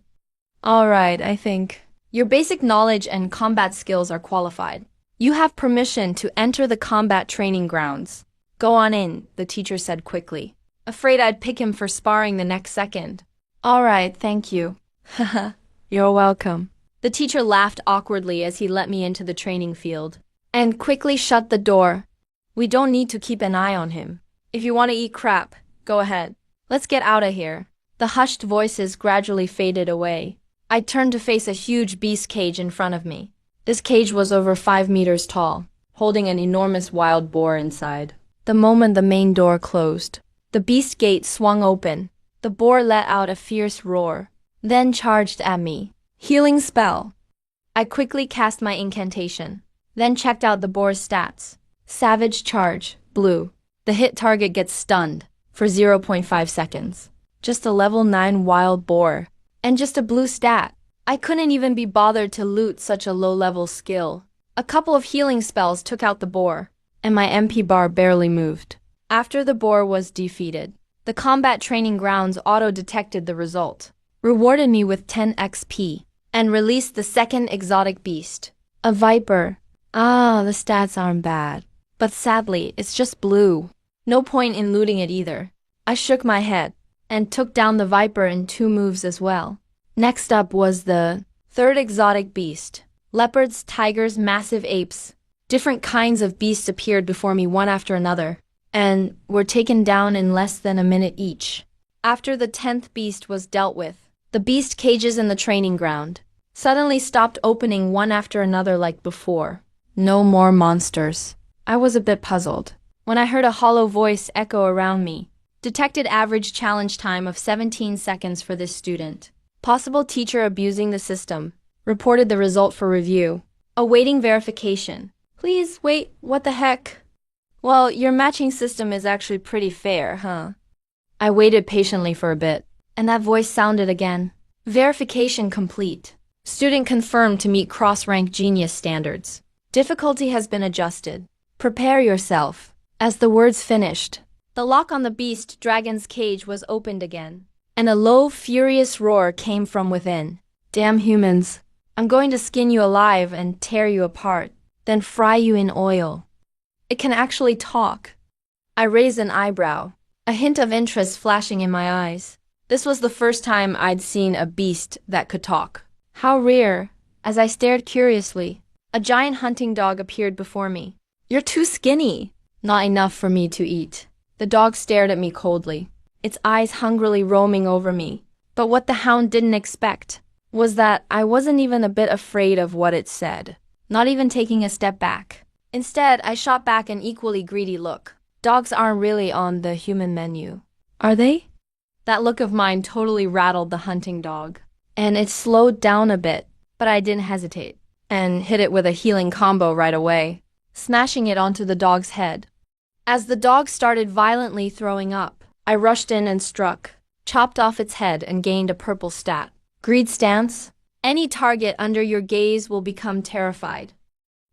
Alright, I think. Your basic knowledge and combat skills are qualified. You have permission to enter the combat training grounds. Go on in, the teacher said quickly. Afraid I'd pick him for sparring the next second. Alright, thank you. Haha, you're welcome. The teacher laughed awkwardly as he let me into the training field and quickly shut the door. We don't need to keep an eye on him. If you want to eat crap, go ahead. Let's get out of here. The hushed voices gradually faded away. I turned to face a huge beast cage in front of me. This cage was over 5 meters tall, holding an enormous wild boar inside. The moment the main door closed, the beast gate swung open. The boar let out a fierce roar, then charged at me. Healing spell. I quickly cast my incantation, then checked out the boar's stats. Savage charge, blue. The hit target gets stunned for 0.5 seconds. Just a level 9 wild boar, and just a blue stat. I couldn't even be bothered to loot such a low-level skill. A couple of healing spells took out the boar, and my MP bar barely moved. After the boar was defeated, the combat training grounds auto-detected the result, rewarded me with 10 XP, and released the second exotic beast, a viper. The stats aren't bad, but sadly, it's just blue. No point in looting it either. I shook my head and took down the viper in 2 moves as well. Next up was the third exotic beast. Leopards, tigers, massive apes. Different kinds of beasts appeared before me one after another, and were taken down in less than a minute each. After the 10th beast was dealt with, the beast cages in the training ground suddenly stopped opening one after another like before. No more monsters. I was a bit puzzled when I heard a hollow voice echo around me. Detected average challenge time of 17 seconds for this student. Possible teacher abusing the system. Reported the result for review. Awaiting verification. Please wait, what the heck? Well, your matching system is actually pretty fair, huh? I waited patiently for a bit, and that voice sounded again. Verification complete. Student confirmed to meet cross-rank genius standards. Difficulty has been adjusted. Prepare yourself. As the words finished, the lock on the beast dragon's cage was opened again, and a low, furious roar came from within. Damn humans. I'm going to skin you alive and tear you apart, then fry you in oil. It can actually talk. I raised an eyebrow, a hint of interest flashing in my eyes. This was the first time I'd seen a beast that could talk. How rare. As I stared curiously, a giant hunting dog appeared before me. You're too skinny. Not enough for me to eat. The dog stared at me coldly, its eyes hungrily roaming over me. But what the hound didn't expect was that I wasn't even a bit afraid of what it said, not even taking a step back. Instead, I shot back an equally greedy look. Dogs aren't really on the human menu, are they? That look of mine totally rattled the hunting dog, and it slowed down a bit, but I didn't hesitate, and hit it with a healing combo right away, smashing it onto the dog's head. As the dog started violently throwing up, I rushed in and struck, chopped off its head and gained a purple stat. Greed stance. Any target under your gaze will become terrified.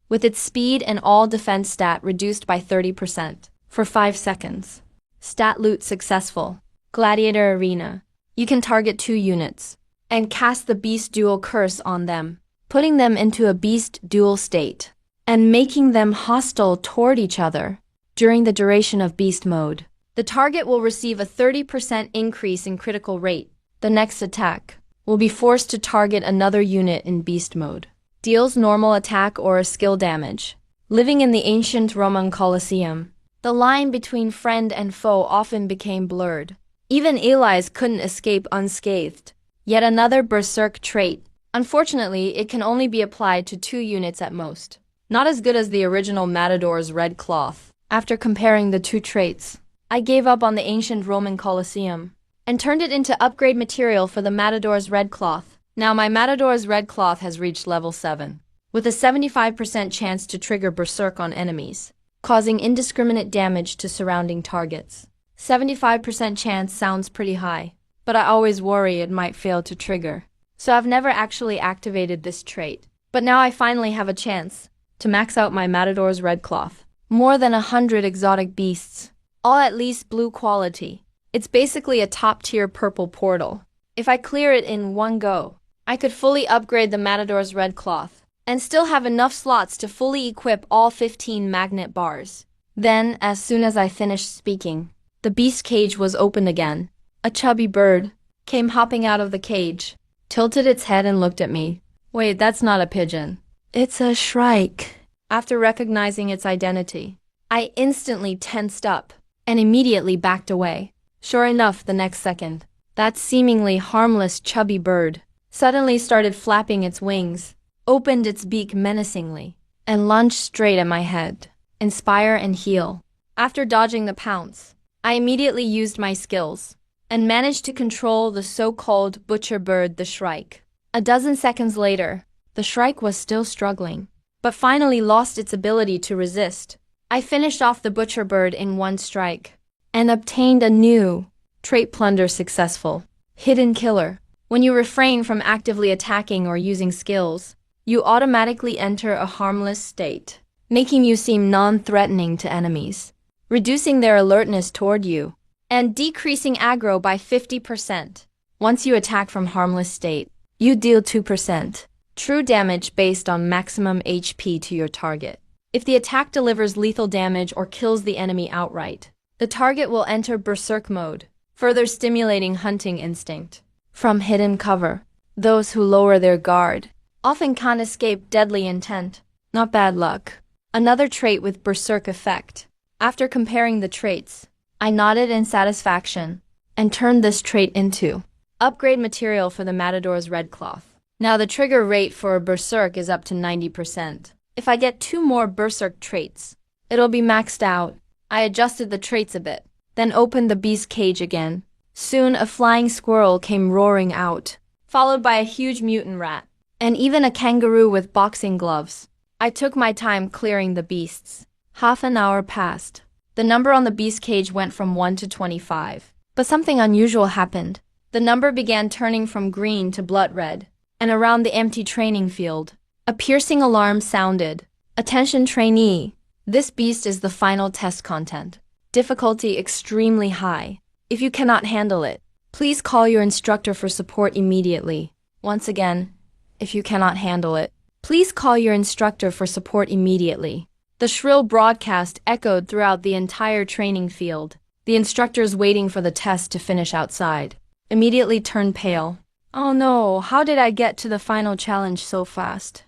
with its speed and all defense stat reduced by 30% for 5 seconds. Stat loot successful. Gladiator Arena. You can target 2 units and cast the Beast Duel curse on them, putting them into a Beast Duel state and making them hostile toward each other during the duration of Beast mode. The target will receive a 30% increase in critical rate. The next attack will be forced to target another unit in Beast mode. Deals normal attack or a skill damage. Living in the ancient Roman Colosseum, the line between friend and foe often became blurred. Even allies couldn't escape unscathed. Yet another berserk trait. Unfortunately, it can only be applied to 2 units at most. Not as good as the original Matador's red cloth. After comparing the 2 traits, I gave up on the ancient Roman Colosseum and turned it into upgrade material for the Matador's red cloth. Now my Matador's red cloth has reached level 7, with a 75% chance to trigger berserk on enemies, causing indiscriminate damage to surrounding targets. 75% chance sounds pretty high, but I always worry it might fail to trigger. So I've never actually activated this trait. But now I finally have a chance to max out my Matador's red cloth. More than 100 exotic beasts, all at least blue quality. It's basically a top-tier purple portal. If I clear it in one go, I could fully upgrade the Matador's red cloth and still have enough slots to fully equip all 15 magnet bars. Then, as soon as I finished speaking, the beast cage was opened again. A chubby bird came hopping out of the cage, tilted its head and looked at me. Wait, that's not a pigeon. It's a shrike. After recognizing its identity, I instantly tensed up and immediately backed away. Sure enough, the next second, that seemingly harmless chubby bird suddenly started flapping its wings, opened its beak menacingly, and lunged straight at my head. Inspire and heal. After dodging the pounce, I immediately used my skills and managed to control the so-called butcher bird, the shrike. A dozen seconds later, the shrike was still struggling, but finally lost its ability to resist. I finished off the butcher bird in one strike and obtained a new trait plunder successful. Hidden killer. When you refrain from actively attacking or using skills, you automatically enter a harmless state, making you seem non-threatening to enemies, reducing their alertness toward you, and decreasing aggro by 50%. Once you attack from harmless state, you deal 2% true damage based on maximum HP to your target. If the attack delivers lethal damage or kills the enemy outright, the target will enter berserk mode, further stimulating hunting instinct. From hidden cover, those who lower their guard often can't escape deadly intent. Not bad luck. Another trait with berserk effect. After comparing the traits, I nodded in satisfaction and turned this trait into upgrade material for the Matador's red cloth. Now the trigger rate for a berserk is up to 90%. If I get 2 more berserk traits, it'll be maxed out. I adjusted the traits a bit, then opened the beast cage again. Soon a flying squirrel came roaring out, followed by a huge mutant rat, and even a kangaroo with boxing gloves. I took my time clearing the beasts. Half an hour passed. The number on the beast cage went from 1 to 25. But something unusual happened. The number began turning from green to blood red, and around the empty training field, a piercing alarm sounded. Attention trainee, this beast is the final test content. Difficulty extremely high. If you cannot handle it, please call your instructor for support immediately. Once again, if you cannot handle it, please call your instructor for support immediately. The shrill broadcast echoed throughout the entire training field. The instructors waiting for the test to finish outside immediately turned pale. Oh no, how did I get to the final challenge so fast?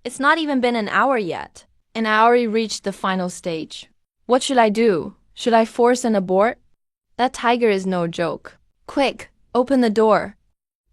It's not even been an hour yet, and I already reached the final stage. What should I do? Should I force an abort? That tiger is no joke. Quick, open the door,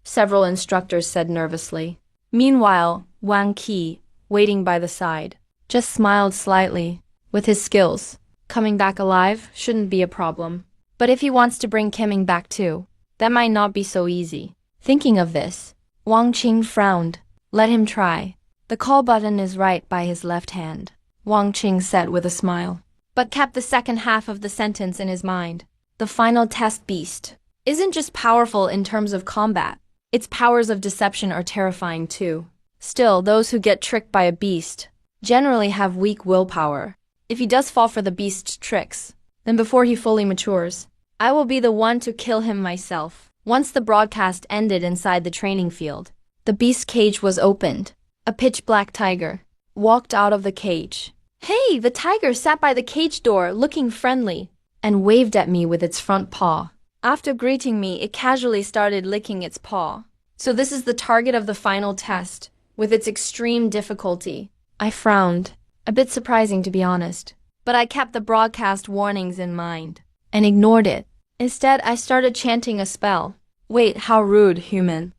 several instructors said nervously. Meanwhile, Wang Qi, waiting by the side, just smiled slightly. With his skills, coming back alive shouldn't be a problem. But if he wants to bring Kimming back too, that might not be so easy. Thinking of this, Wang Qing frowned. Let him try. The call button is right by his left hand, Wang Qing said with a smile, but kept the second half of the sentence in his mind. The final test beast isn't just powerful in terms of combat. Its powers of deception are terrifying too. Still, those who get tricked by a beast generally have weak willpower. If he does fall for the beast's tricks, then before he fully matures, I will be the one to kill him myself. Once the broadcast ended inside the training field, the beast cage was opened. A pitch-black tiger walked out of the cage. Hey, the tiger sat by the cage door looking friendly and waved at me with its front paw. After greeting me, it casually started licking its paw. So this is the target of the final test, with its extreme difficulty. I frowned, a bit surprising to be honest, but I kept the broadcast warnings in mind and ignored it. Instead, I started chanting a spell. Wait, how rude, human.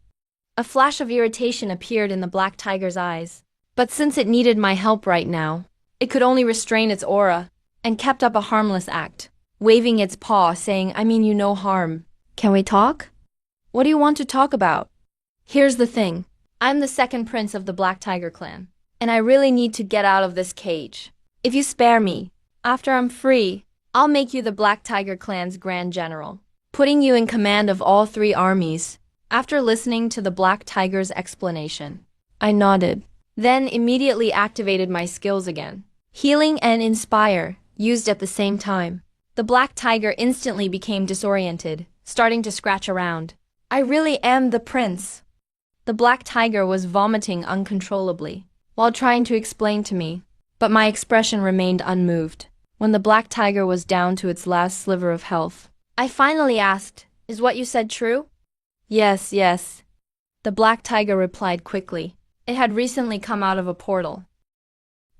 A flash of irritation appeared in the black tiger's eyes, but since it needed my help right now, it could only restrain its aura and kept up a harmless act, waving its paw, saying, I mean you no harm. Can we talk? What do you want to talk about? Here's the thing. I'm the second prince of the Black Tiger clan, and I really need to get out of this cage. If you spare me, after I'm free, I'll make you the Black Tiger clan's Grand General, putting you in command of all 3 armies. After listening to the Black Tiger's explanation, I nodded, then immediately activated my skills again. Healing and Inspire, used at the same time. The Black Tiger instantly became disoriented, starting to scratch around. I really am the prince. The Black Tiger was vomiting uncontrollably while trying to explain to me, but my expression remained unmoved. When the Black Tiger was down to its last sliver of health, I finally asked, Is what you said true? Yes, yes. The Black Tiger replied quickly. It had recently come out of a portal.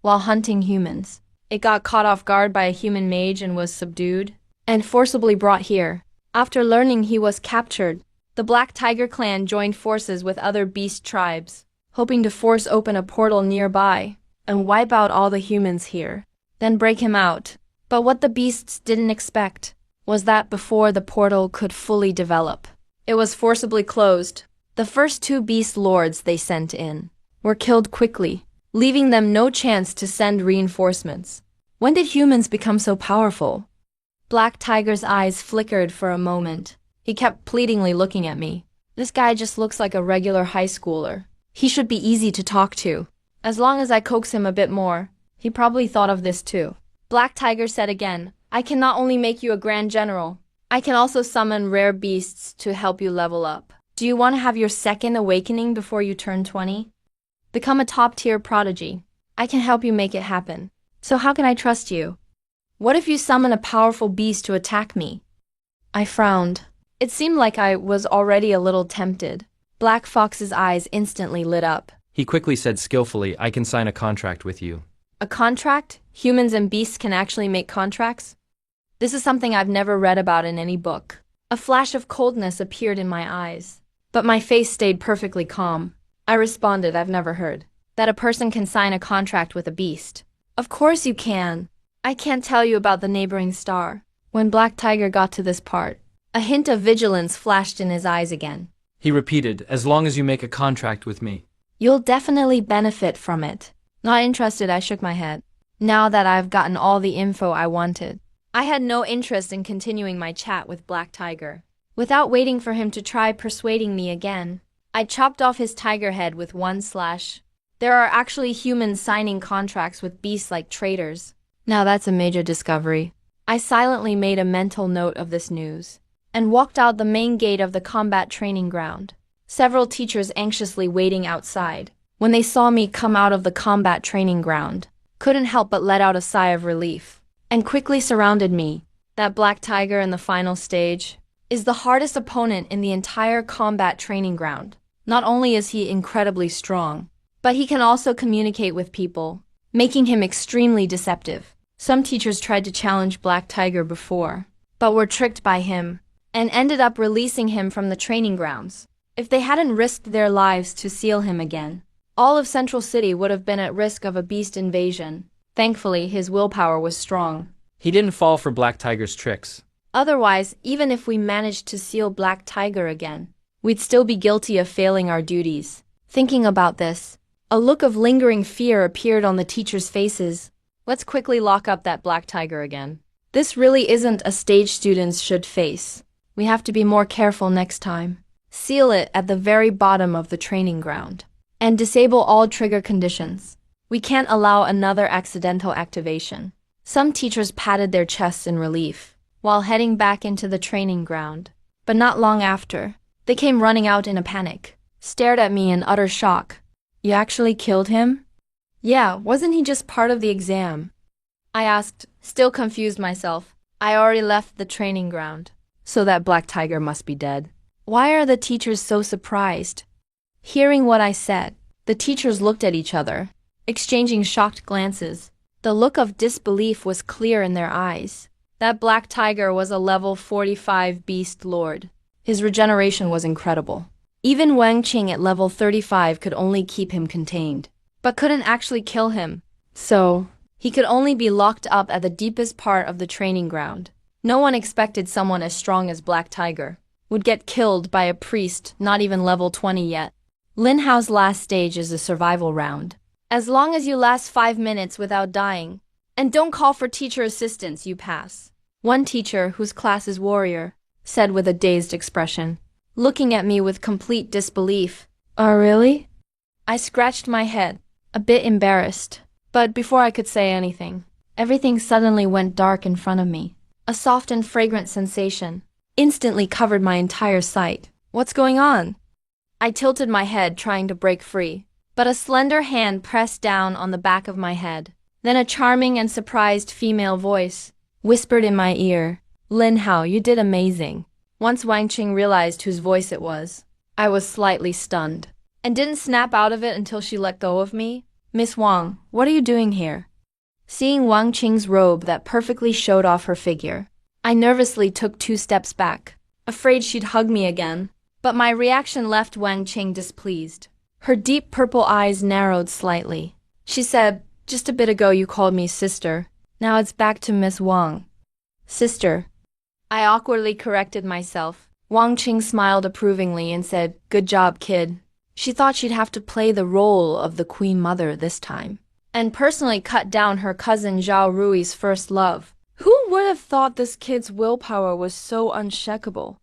While hunting humans, it got caught off guard by a human mage and was subdued and forcibly brought here. After learning he was captured, the Black Tiger clan joined forces with other beast tribes, hoping to force open a portal nearby and wipe out all the humans here, then break him out. But what the beasts didn't expect was that before the portal could fully develop, it was forcibly closed. The first 2 beast lords they sent in were killed quickly, leaving them no chance to send reinforcements. When did humans become so powerful? Black Tiger's eyes flickered for a moment. He kept pleadingly looking at me. This guy just looks like a regular high schooler. He should be easy to talk to. As long as I coax him a bit more, he probably thought of this too. Black Tiger said again, I can not only make you a Grand General, I can also summon rare beasts to help you level up. Do you want to have your second awakening before you turn 20? Become a top-tier prodigy. I can help you make it happen. So how can I trust you? What if you summon a powerful beast to attack me? I frowned. It seemed like I was already a little tempted. Black Fox's eyes instantly lit up. He quickly said skillfully, I can sign a contract with you. A contract? Humans and beasts can actually make contracts? This is something I've never read about in any book. A flash of coldness appeared in my eyes, but my face stayed perfectly calm. I responded, I've never heard that a person can sign a contract with a beast. Of course you can. I can't tell you about the neighboring star. When Black Tiger got to this part, a hint of vigilance flashed in his eyes again. He repeated, as long as you make a contract with me. You'll definitely benefit from it. Not interested, I shook my head. Now that I've gotten all the info I wanted, I had no interest in continuing my chat with Black Tiger. Without waiting for him to try persuading me again, I chopped off his tiger head with one slash. There are actually humans signing contracts with beasts like traders. Now that's a major discovery. I silently made a mental note of this news and walked out the main gate of the combat training ground. Several teachers anxiously waiting outside, when they saw me come out of the combat training ground, couldn't help but let out a sigh of relief and quickly surrounded me. That Black Tiger in the final stage is the hardest opponent in the entire combat training ground. Not only is he incredibly strong, but he can also communicate with people, making him extremely deceptive. Some teachers tried to challenge Black Tiger before, but were tricked by him and ended up releasing him from the training grounds. If they hadn't risked their lives to seal him again, all of Central City would have been at risk of a beast invasion. Thankfully, his willpower was strong. He didn't fall for Black Tiger's tricks. Otherwise, even if we managed to seal Black Tiger again, we'd still be guilty of failing our duties. Thinking about this, a look of lingering fear appeared on the teachers' faces. Let's quickly lock up that Black Tiger again. This really isn't a stage students should face. We have to be more careful next time. Seal it at the very bottom of the training ground and disable all trigger conditions. We can't allow another accidental activation. Some teachers patted their chests in relief while heading back into the training ground. But not long after, they came running out in a panic, stared at me in utter shock. You actually killed him? Yeah, wasn't he just part of the exam? I asked, still confused myself. I already left the training ground. So that black tiger must be dead. Why are the teachers so surprised? Hearing what I said, the teachers looked at each other, exchanging shocked glances. The look of disbelief was clear in their eyes. That black tiger was a level 45 beast lord. His regeneration was incredible. Even Wang Qing at level 35 could only keep him contained, but couldn't actually kill him. So, he could only be locked up at the deepest part of the training ground. No one expected someone as strong as Black Tiger would get killed by a priest not even level 20 yet. Lin Hao's last stage is a survival round. As long as you last 5 minutes without dying, and don't call for teacher assistance, you pass. One teacher, whose class is warrior, said with a dazed expression, looking at me with complete disbelief. Oh, really? I scratched my head, a bit embarrassed. But before I could say anything, everything suddenly went dark in front of me. A soft and fragrant sensation instantly covered my entire sight. What's going on? I tilted my head, trying to break free, but a slender hand pressed down on the back of my head. Then a charming and surprised female voice whispered in my ear, Lin Hao, you did amazing. Once Wang Qing realized whose voice it was, I was slightly stunned, and didn't snap out of it until she let go of me. Miss Wang, what are you doing here? Seeing Wang Qing's robe that perfectly showed off her figure, I nervously took 2 steps back, afraid she'd hug me again. But my reaction left Wang Qing displeased. Her deep purple eyes narrowed slightly. She said, just a bit ago you called me sister. Now it's back to Miss Wang. Sister. I awkwardly corrected myself. Wang Qing smiled approvingly and said, good job, kid. She thought she'd have to play the role of the Queen Mother this time, and personally cut down her cousin Zhao Rui's first love. Who would have thought this kid's willpower was so unshakable?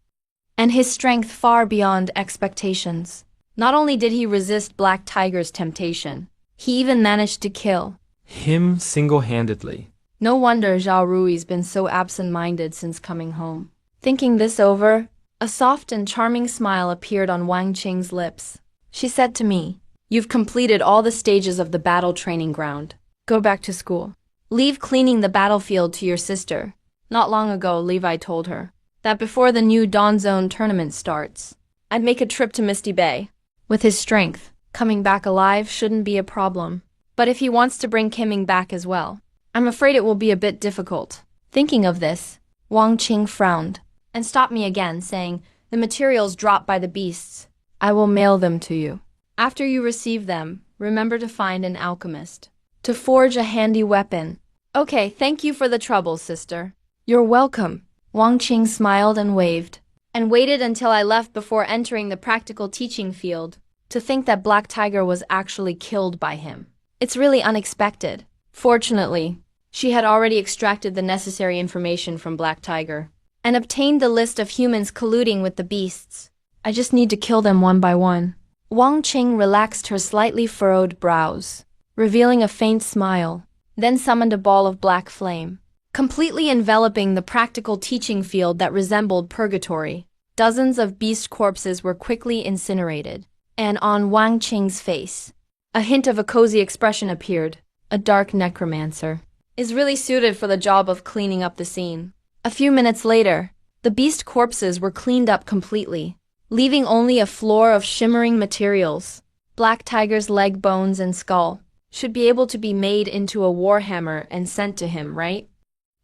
And his strength far beyond expectations. Not only did he resist Black Tiger's temptation, he even managed to kill Him single-handedly. No wonder Zhao Rui's been so absent-minded since coming home. Thinking this over, a soft and charming smile appeared on Wang Qing's lips. She said to me, you've completed all the stages of the battle training ground. Go back to school. Leave cleaning the battlefield to your sister. Not long ago, Levi told her that before the new Dawn Zone tournament starts, I'd make a trip to Misty Bay. With his strength, coming back alive shouldn't be a problem. But if he wants to bring Kimming back as well, I'm afraid it will be a bit difficult. Thinking of this, Wang Qing frowned and stopped me again, saying, the materials dropped by the beasts. I will mail them to you. After you receive them, remember to find an alchemist to forge a handy weapon. Okay, thank you for the trouble, sister. You're welcome. Wang Qing smiled and waved, and waited until I left before entering the practical teaching field. To think that Black Tiger was actually killed by him. It's really unexpected. Fortunately, she had already extracted the necessary information from Black Tiger and obtained the list of humans colluding with the beasts. I just need to kill them one by one. Wang Qing relaxed her slightly furrowed brows, revealing a faint smile, then summoned a ball of black flame, completely enveloping the practical teaching field that resembled purgatory. Dozens of beast corpses were quickly incinerated, and on Wang Qing's face, a hint of a cozy expression appeared. A dark necromancer is really suited for the job of cleaning up the scene. A few minutes later, the beast corpses were cleaned up completely, leaving only a floor of shimmering materials. Black Tiger's leg bones and skull should be able to be made into a warhammer and sent to him, right?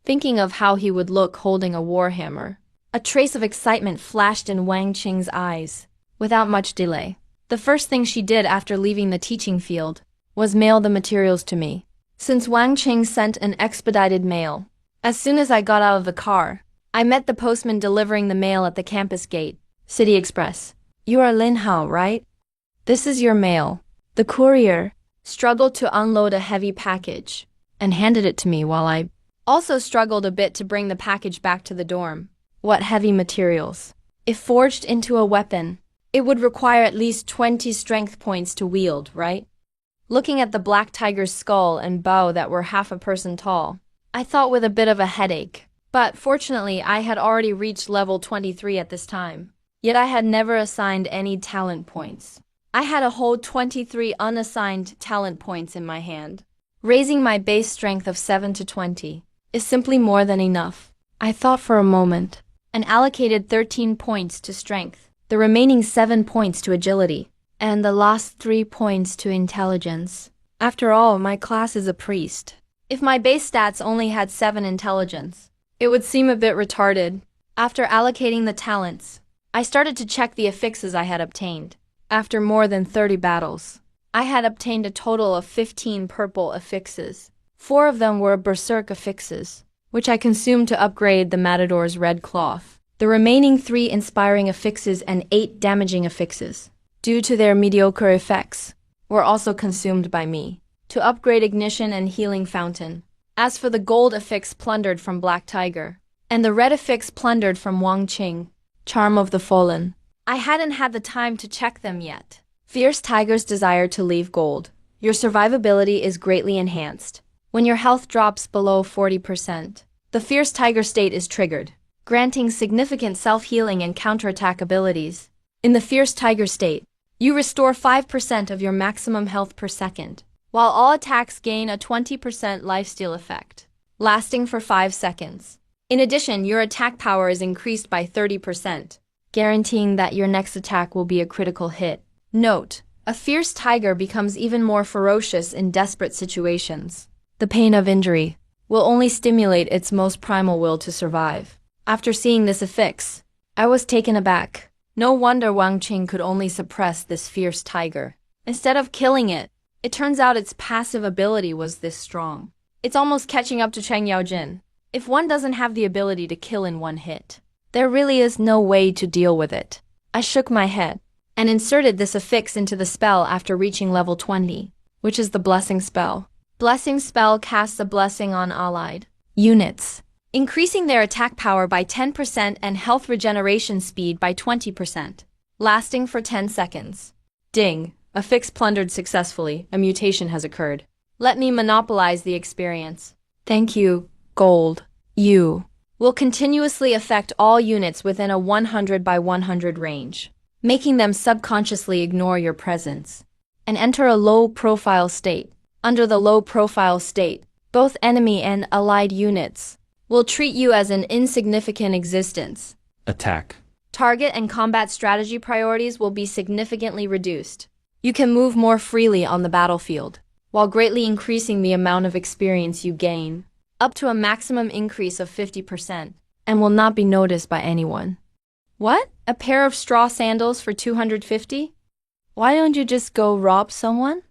Thinking of how he would look holding a warhammer, a trace of excitement flashed in Wang Qing's eyes. Without much delay, the first thing she did after leaving the teaching field was mail the materials to me. Since Wang Qing sent an expedited mail, as soon as I got out of the car, I met the postman delivering the mail at the campus gate. City Express. You are Lin Hao, right? This is your mail. The courier struggled to unload a heavy package and handed it to me while I also struggled a bit to bring the package back to the dorm. What heavy materials. If forged into a weapon, it would require at least 20 strength points to wield, right? looking at the black tiger's skull and bow that were half a person tall. I thought with a bit of a headache. But fortunately, I had already reached level 23 at this time. Yet I had never assigned any talent points. I had a whole 23 unassigned talent points in my hand. Raising my base strength of 7 to 20 is simply more than enough. I thought for a moment and allocated 13 points to strength, the remaining 7 points to agility, and the last 3 points to intelligence. After all, my class is a priest. If my base stats only had 7 intelligence, it would seem a bit retarded. After allocating the talents, I started to check the affixes I had obtained. After more than 30 battles, I had obtained a total of 15 purple affixes. 4 of them were berserk affixes, which I consumed to upgrade the matador's red cloth. The remaining 3 inspiring affixes and 8 damaging affixes, due to their mediocre effects, were also consumed by me to upgrade ignition and healing fountain. As for the gold affix plundered from Black Tiger, and the red affix plundered from Wang Qing, Charm of the Fallen, I hadn't had the time to check them yet. Fierce Tiger's desire to leave gold. Your survivability is greatly enhanced when your health drops below 40%. The Fierce Tiger state is triggered, granting significant self-healing and counterattack abilities. In the Fierce Tiger state, you restore 5% of your maximum health per second, while all attacks gain a 20% lifesteal effect, lasting for 5 seconds. In addition, your attack power is increased by 30%, guaranteeing that your next attack will be a critical hit. Note: a fierce tiger becomes even more ferocious in desperate situations. The pain of injury will only stimulate its most primal will to survive. After seeing this affix, I was taken aback. No wonder Wang Qing could only suppress this fierce tiger. Instead of killing it, it turns out its passive ability was this strong. It's almost catching up to Cheng Yaojin. If one doesn't have the ability to kill in one hit, there really is no way to deal with it. I shook my head and inserted this affix into the spell after reaching level 20, which is the Blessing spell. Blessing spell casts a blessing on allied units, increasing their attack power by 10% and health regeneration speed by 20%, lasting for 10 seconds. Ding! Affix plundered successfully. A mutation has occurred. Let me monopolize the experience. Thank you, Gold. You will continuously affect all units within a 100 by 100 range, making them subconsciously ignore your presence and enter a low-profile state. Under the low-profile state, both enemy and allied units will treat you as an insignificant existence. Attack. Target and combat strategy priorities will be significantly reduced. You can move more freely on the battlefield, while greatly increasing the amount of experience you gain, up to a maximum increase of 50%, and will not be noticed by anyone. What? A pair of straw sandals for 250? Why don't you just go rob someone?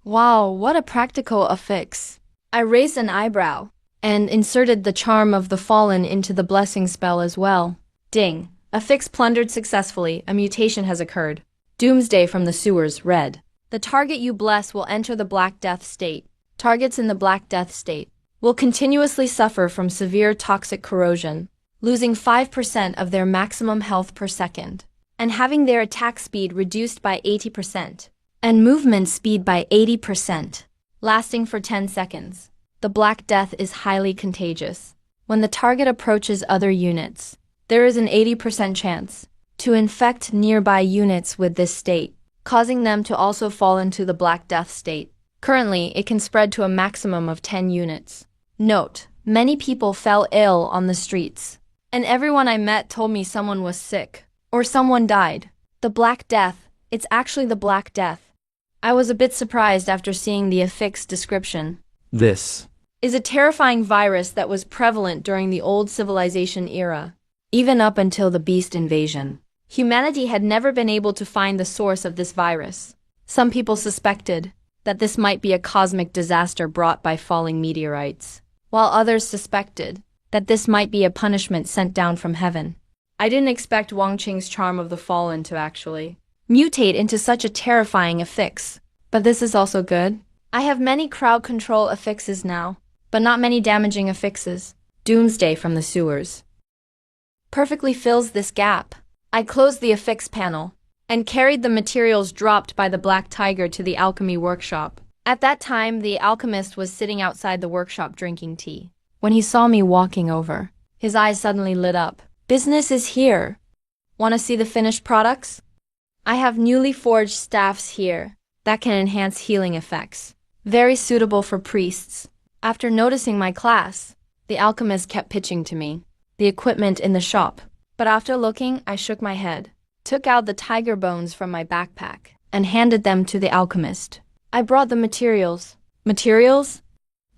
Wow, what a practical affix. I raised an eyebrow and inserted the Charm of the Fallen into the Blessing spell as well. Ding! Affix plundered successfully. A mutation has occurred. Doomsday from the Sewers, red. The target you bless will enter the Black Death state. Targets in the Black Death state will continuously suffer from severe toxic corrosion, losing 5% of their maximum health per second, and having their attack speed reduced by 80%, and movement speed by 80%, lasting for 10 seconds. The Black Death is highly contagious. When the target approaches other units, there is an 80% chance to infect nearby units with this state, causing them to also fall into the Black Death state. Currently, it can spread to a maximum of 10 units. Note: many people fell ill on the streets, and everyone I met told me someone was sick, or someone died. The Black Death, it's actually the Black Death. I was a bit surprised after seeing the affix description. This is a terrifying virus that was prevalent during the old civilization era, even up until the beast invasion. Humanity had never been able to find the source of this virus. Some people suspected that this might be a cosmic disaster brought by falling meteorites, while others suspected that this might be a punishment sent down from heaven. I didn't expect Wang Qing's Charm of the Fallen to actually mutate into such a terrifying affix, but this is also good. I have many crowd control affixes now, but not many damaging affixes. Doomsday from the Sewers perfectly fills this gap. I closed the affix panel and carried the materials dropped by the Black Tiger to the alchemy workshop. At that time, the alchemist was sitting outside the workshop drinking tea. When he saw me walking over, his eyes suddenly lit up. Business is here. Want to see the finished products? I have newly forged staffs here that can enhance healing effects. Very suitable for priests. After noticing my class, the alchemist kept pitching to me the equipment in the shop. But after looking, I shook my head, took out the tiger bones from my backpack, and handed them to the alchemist. I brought the materials. Materials?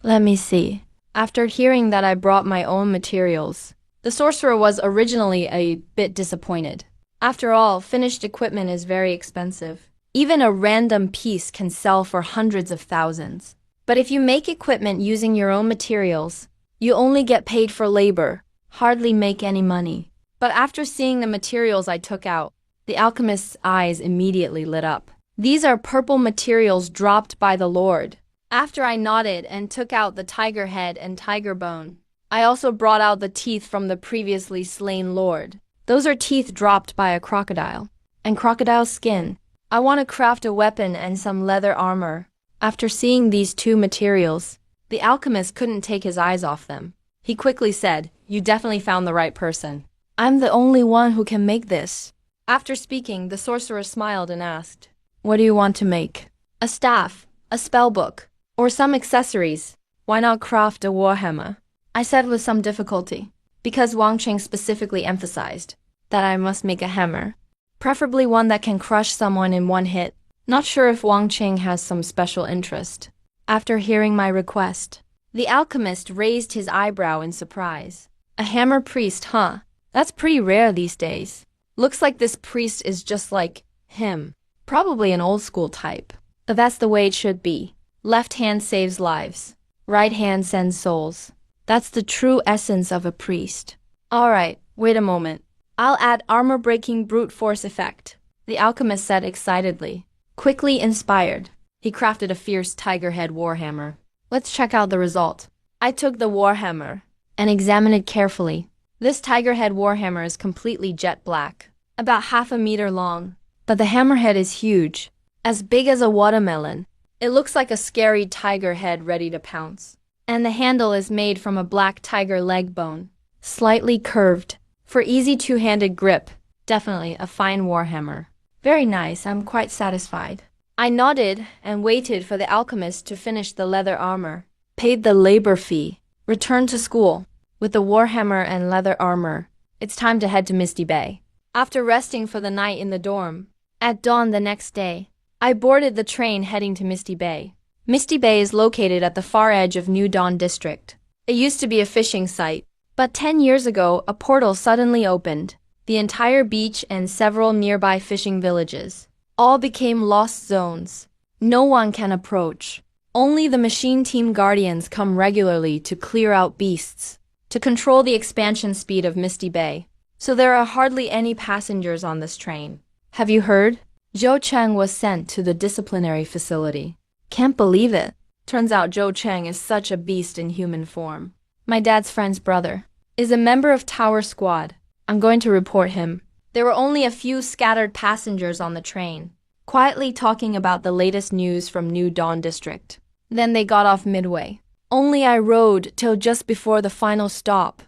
Let me see. After hearing that I brought my own materials, the sorcerer was originally a bit disappointed. After all, finished equipment is very expensive. Even a random piece can sell for hundreds of thousands. But if you make equipment using your own materials, you only get paid for labor, hardly make any money. But after seeing the materials I took out, the alchemist's eyes immediately lit up. These are purple materials dropped by the Lord. After I nodded and took out the tiger head and tiger bone, I also brought out the teeth from the previously slain Lord. Those are teeth dropped by a crocodile. And crocodile skin. I want to craft a weapon and some leather armor. After seeing these two materials, the alchemist couldn't take his eyes off them. He quickly said, "You definitely found the right person. I'm the only one who can make this." After speaking, the sorcerer smiled and asked, "What do you want to make?" "A staff, a spell book, or some accessories. Why not craft a warhammer?" I said with some difficulty, because Wang Qing specifically emphasized that I must make a hammer, preferably one that can crush someone in one hit. Not sure if Wang Qing has some special interest. After hearing my request, the alchemist raised his eyebrow in surprise. "A hammer priest, huh? That's pretty rare these days. Looks like this priest is just like him. Probably an old school type. But that's the way it should be. Left hand saves lives. Right hand sends souls. That's the true essence of a priest." "Alright, wait a moment. I'll add armor-breaking brute force effect," the alchemist said excitedly. Quickly inspired, he crafted a fierce tiger head warhammer. Let's check out the result. I took the warhammer and examined it carefully. This tiger head warhammer is completely jet black, about half a meter long. But the hammerhead is huge, as big as a watermelon. It looks like a scary tiger head ready to pounce. And the handle is made from a black tiger leg bone, slightly curved, for easy two-handed grip. Definitely a fine warhammer. Very nice, I'm quite satisfied. I nodded and waited for the alchemist to finish the leather armor, paid the labor fee, returned to school. With the warhammer and leather armor, it's time to head to Misty Bay. After resting for the night in the dorm, at dawn the next day, I boarded the train heading to Misty Bay. Misty Bay is located at the far edge of New Dawn District. It used to be a fishing site, but 10 years ago, a portal suddenly opened. The entire beach and several nearby fishing villages all became lost zones. No one can approach. Only the machine team guardians come regularly to clear out beasts, to control the expansion speed of Misty Bay. So there are hardly any passengers on this train. Have you heard? Zhou Cheng was sent to the disciplinary facility. Can't believe it. Turns out Zhou Cheng is such a beast in human form. My dad's friend's brother is a member of Tower Squad. I'm going to report him. There were only a few scattered passengers on the train, quietly talking about the latest news from New Dawn District. Then they got off midway. Only I rode till just before the final stop.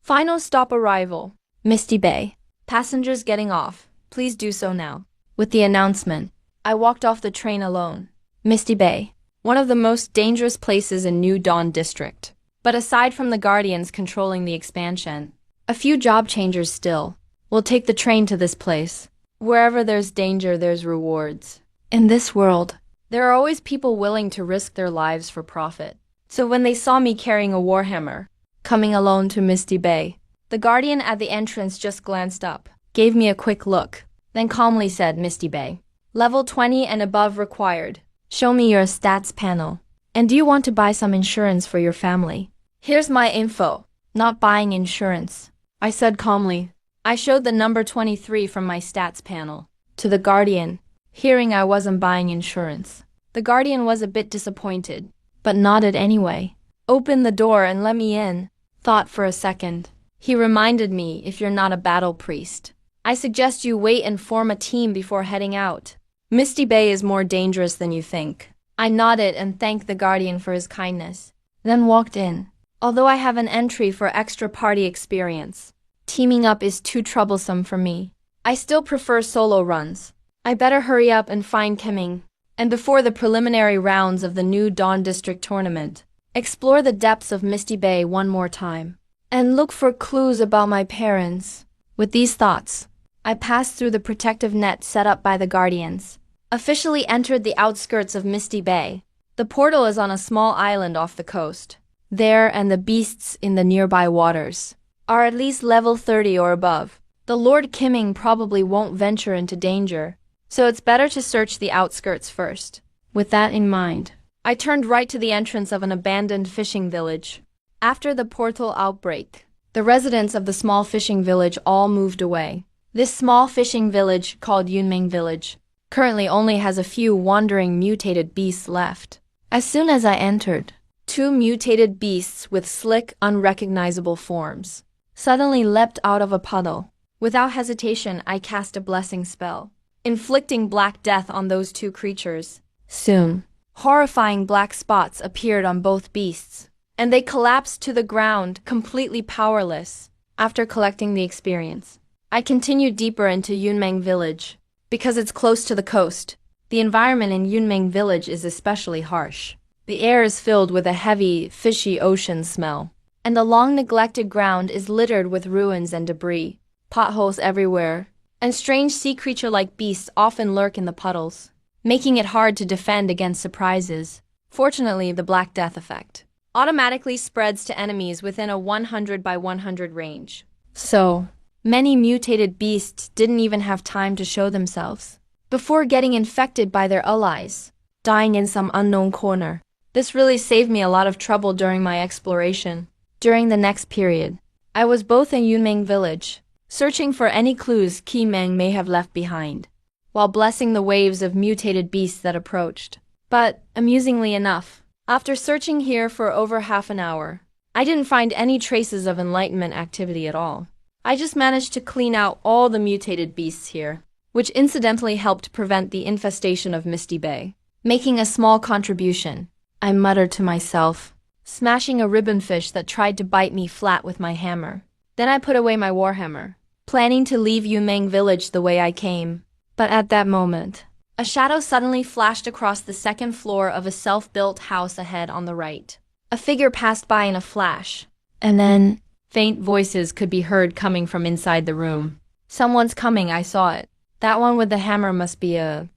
Final stop arrival. Misty Bay. Passengers getting off. Please do so now. With the announcement, I walked off the train alone. Misty Bay, one of the most dangerous places in New Dawn District. But aside from the guardians controlling the expansion, a few job changers still will take the train to this place. Wherever there's danger, there's rewards. In this world, there are always people willing to risk their lives for profit. So when they saw me carrying a warhammer, coming alone to Misty Bay, the guardian at the entrance just glanced up, gave me a quick look, then calmly said, "Misty Bay. Level 20 and above required. Show me your stats panel. And do you want to buy some insurance for your family?" "Here's my info. Not buying insurance," I said calmly. I showed the number 23 from my stats panel to the guardian, hearing I wasn't buying insurance. The guardian was a bit disappointed, but nodded anyway. "Open the door and let me in." Thought for a second. He reminded me, "If you're not a battle priest, I suggest you wait and form a team before heading out. Misty Bay is more dangerous than you think." I nodded and thanked the guardian for his kindness, then walked in. Although I have an entry for extra party experience, teaming up is too troublesome for me. I still prefer solo runs. I better hurry up and find Kimming. And before the preliminary rounds of the new Dawn District tournament, explore the depths of Misty Bay one more time. And look for clues about my parents. With these thoughts, I passed through the protective net set up by the guardians, officially entered the outskirts of Misty Bay. The portal is on a small island off the coast. There and the beasts in the nearby waters are at least level 30 or above. The Lord Kimming probably won't venture into danger, so it's better to search the outskirts first. With that in mind, I turned right to the entrance of an abandoned fishing village. After the portal outbreak, the residents of the small fishing village all moved away. This small fishing village, called Yunming Village, currently only has a few wandering mutated beasts left. As soon as I entered, two mutated beasts with slick, unrecognizable forms suddenly leapt out of a puddle. Without hesitation, I cast a blessing spell, inflicting black death on those two creatures. Soon, horrifying black spots appeared on both beasts, and they collapsed to the ground, completely powerless. After collecting the experience, I continued deeper into Yunmeng Village. Because it's close to the coast, the environment in Yunmeng Village is especially harsh. The air is filled with a heavy, fishy ocean smell, and the long-neglected ground is littered with ruins and debris, potholes everywhere, and strange sea creature-like beasts often lurk in the puddles, making it hard to defend against surprises. Fortunately, the Black Death effect automatically spreads to enemies within a 100 by 100 range. So, many mutated beasts didn't even have time to show themselves before getting infected by their allies, dying in some unknown corner. This really saved me a lot of trouble during my exploration. During the next period, I was both in Yunming Village, searching for any clues Qi Meng may have left behind, while blessing the waves of mutated beasts that approached. But, amusingly enough, after searching here for over half an hour, I didn't find any traces of enlightenment activity at all. I just managed to clean out all the mutated beasts here, which incidentally helped prevent the infestation of Misty Bay. Making a small contribution, I muttered to myself, smashing a ribbonfish that tried to bite me flat with my hammer. Then I put away my warhammer, planning to leave Yumeng Village the way I came. But at that moment, a shadow suddenly flashed across the second floor of a self-built house ahead on the right. A figure passed by in a flash, and then faint voices could be heard coming from inside the room. Someone's coming, I saw it. That one with the hammer must be a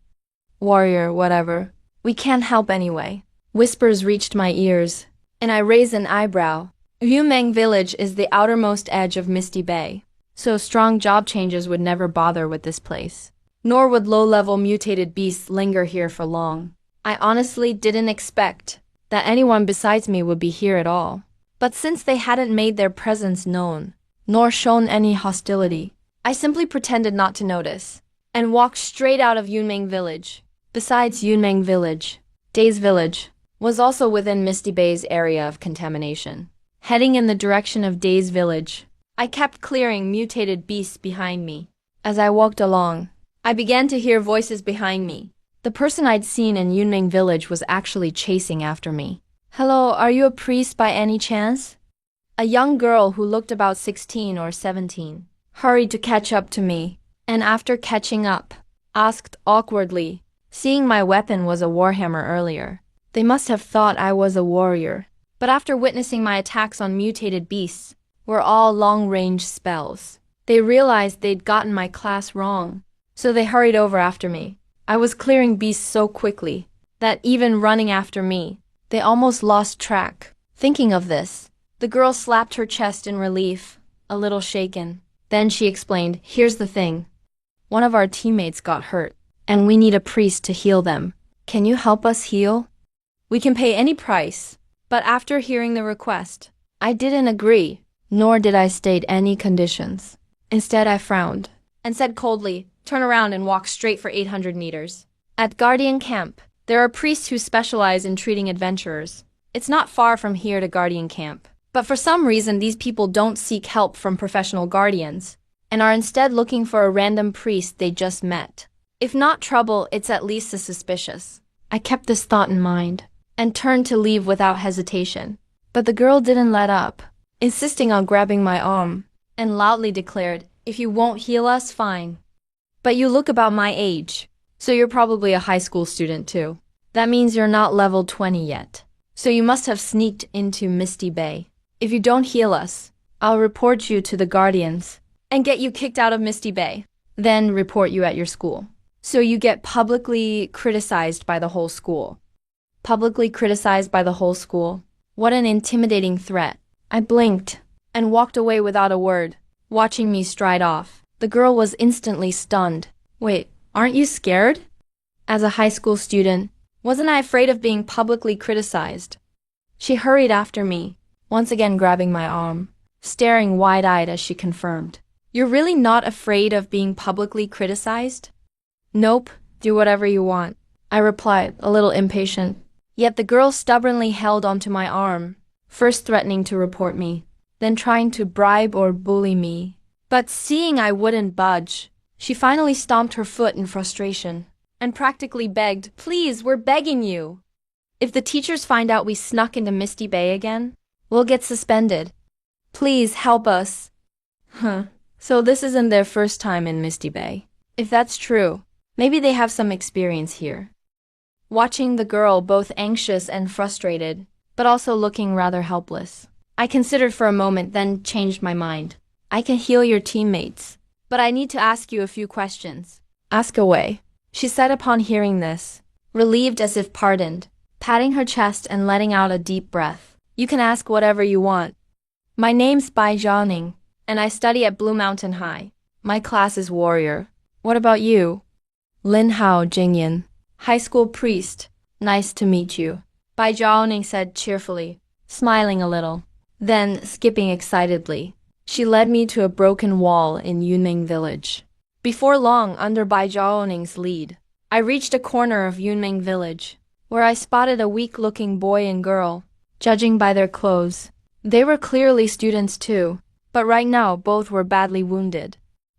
warrior, whatever. We can't help anyway. Whispers reached my ears, and I raised an eyebrow. Yumeng Village is the outermost edge of Misty Bay, so strong job changes would never bother with this place. Nor would low-level mutated beasts linger here for long. I honestly didn't expect that anyone besides me would be here at all. But since they hadn't made their presence known, nor shown any hostility, I simply pretended not to notice, and walked straight out of Yunmeng Village. Besides Yunmeng Village, Days Village was also within Misty Bay's area of contamination. Heading in the direction of Days Village, I kept clearing mutated beasts behind me. As I walked along, I began to hear voices behind me. The person I'd seen in Yunmeng Village was actually chasing after me. "Hello, are you a priest by any chance?" A young girl who looked about 16 or 17 hurried to catch up to me, and after catching up, asked awkwardly, seeing my weapon was a warhammer earlier. They must have thought I was a warrior, but after witnessing my attacks on mutated beasts were all long-range spells, they realized they'd gotten my class wrong, so they hurried over after me. I was clearing beasts so quickly that even running after me, they almost lost track. Thinking of this, the girl slapped her chest in relief, a little shaken. Then she explained, "Here's the thing. One of our teammates got hurt, and we need a priest to heal them. Can you help us heal? We can pay any price." But after hearing the request, I didn't agree, nor did I state any conditions. Instead, I frowned and said coldly, "Turn around and walk straight for 800 meters. At Guardian Camp, there are priests who specialize in treating adventurers. It's not far from here to Guardian Camp. But for some reason, these people don't seek help from professional guardians, and are instead looking for a random priest they just met. If not trouble, it's at least suspicious." I kept this thought in mind and turned to leave without hesitation. But the girl didn't let up, insisting on grabbing my arm, and loudly declared, "If you won't heal us, fine. But you look about my age, so you're probably a high school student too. That means you're not level 20 yet. So you must have sneaked into Misty Bay. If you don't heal us, I'll report you to the guardians and get you kicked out of Misty Bay, then report you at your school. So you get publicly criticized by the whole school." Publicly criticized by the whole school? What an intimidating threat. I blinked and walked away without a word, watching me stride off. The girl was instantly stunned. "Wait, aren't you scared?" As a high school student, wasn't I afraid of being publicly criticized? She hurried after me, once again grabbing my arm, staring wide-eyed as she confirmed, "You're really not afraid of being publicly criticized?" "Nope, do whatever you want," I replied, a little impatient. Yet the girl stubbornly held onto my arm, first threatening to report me, then trying to bribe or bully me. But seeing I wouldn't budge, she finally stomped her foot in frustration and practically begged, "Please, we're begging you. If the teachers find out we snuck into Misty Bay again, we'll get suspended. Please help us." So this isn't their first time in Misty Bay. If that's true, maybe they have some experience here. Watching the girl both anxious and frustrated, but also looking rather helpless, I considered for a moment, then changed my mind. "I can heal your teammates, but I need to ask you a few questions." "Ask away," she said upon hearing this, relieved as if pardoned, patting her chest and letting out a deep breath. "You can ask whatever you want. My name's Bai Jianing, and I study at Blue Mountain High. My class is Warrior. What about you?" "Lin Hao Jingyan, high school priest. Nice to meet you," Bai Jianing said cheerfully, smiling a little. Then, skipping excitedly, she led me to a broken wall in Yunming Village. Before long, under Bai Jianing's lead, I reached a corner of Yunming Village, where I spotted a weak-looking boy and girl. Judging by their clothes, they were clearly students too, but right now both were badly wounded.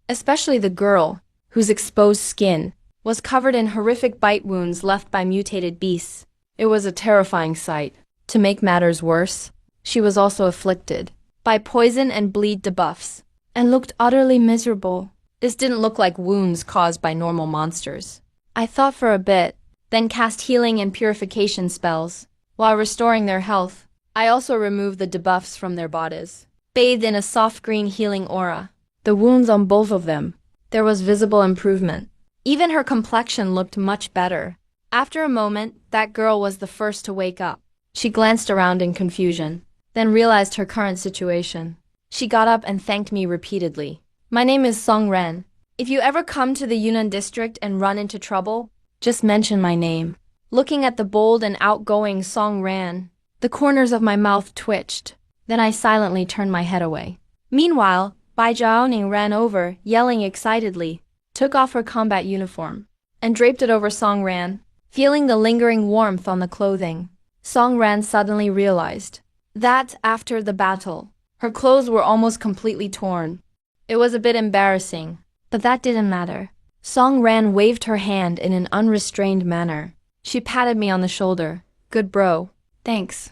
Especially the girl, whose exposed skin was covered in horrific bite wounds left by mutated beasts. It was a terrifying sight. To make matters worse, she was also afflicted by poison and bleed debuffs, and looked utterly miserable. This didn't look like wounds caused by normal monsters. I thought for a bit, then cast healing and purification spells. While restoring their health, I also removed the debuffs from their bodies, bathed in a soft green healing aura. The wounds on both of them, there was visible improvement. Even her complexion looked much better. After a moment, that girl was the first to wake up. She glanced around in confusion, then realized her current situation. She got up and thanked me repeatedly. "My name is Song Ren. If you ever come to the Yunnan district and run into trouble, just mention my name." Looking at the bold and outgoing Song Ren, the corners of my mouth twitched. Then I silently turned my head away. Meanwhile, Bai Jiaoning ran over, yelling excitedly, took off her combat uniform, and draped it over Song Ren. Feeling the lingering warmth on the clothing, Song Ren suddenly realized that, after the battle, her clothes were almost completely torn. It was a bit embarrassing, but that didn't matter. Song Ren waved her hand in an unrestrained manner. She patted me on the shoulder. "Good bro. Thanks.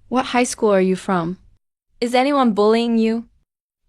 What high school are you from? Is anyone bullying you?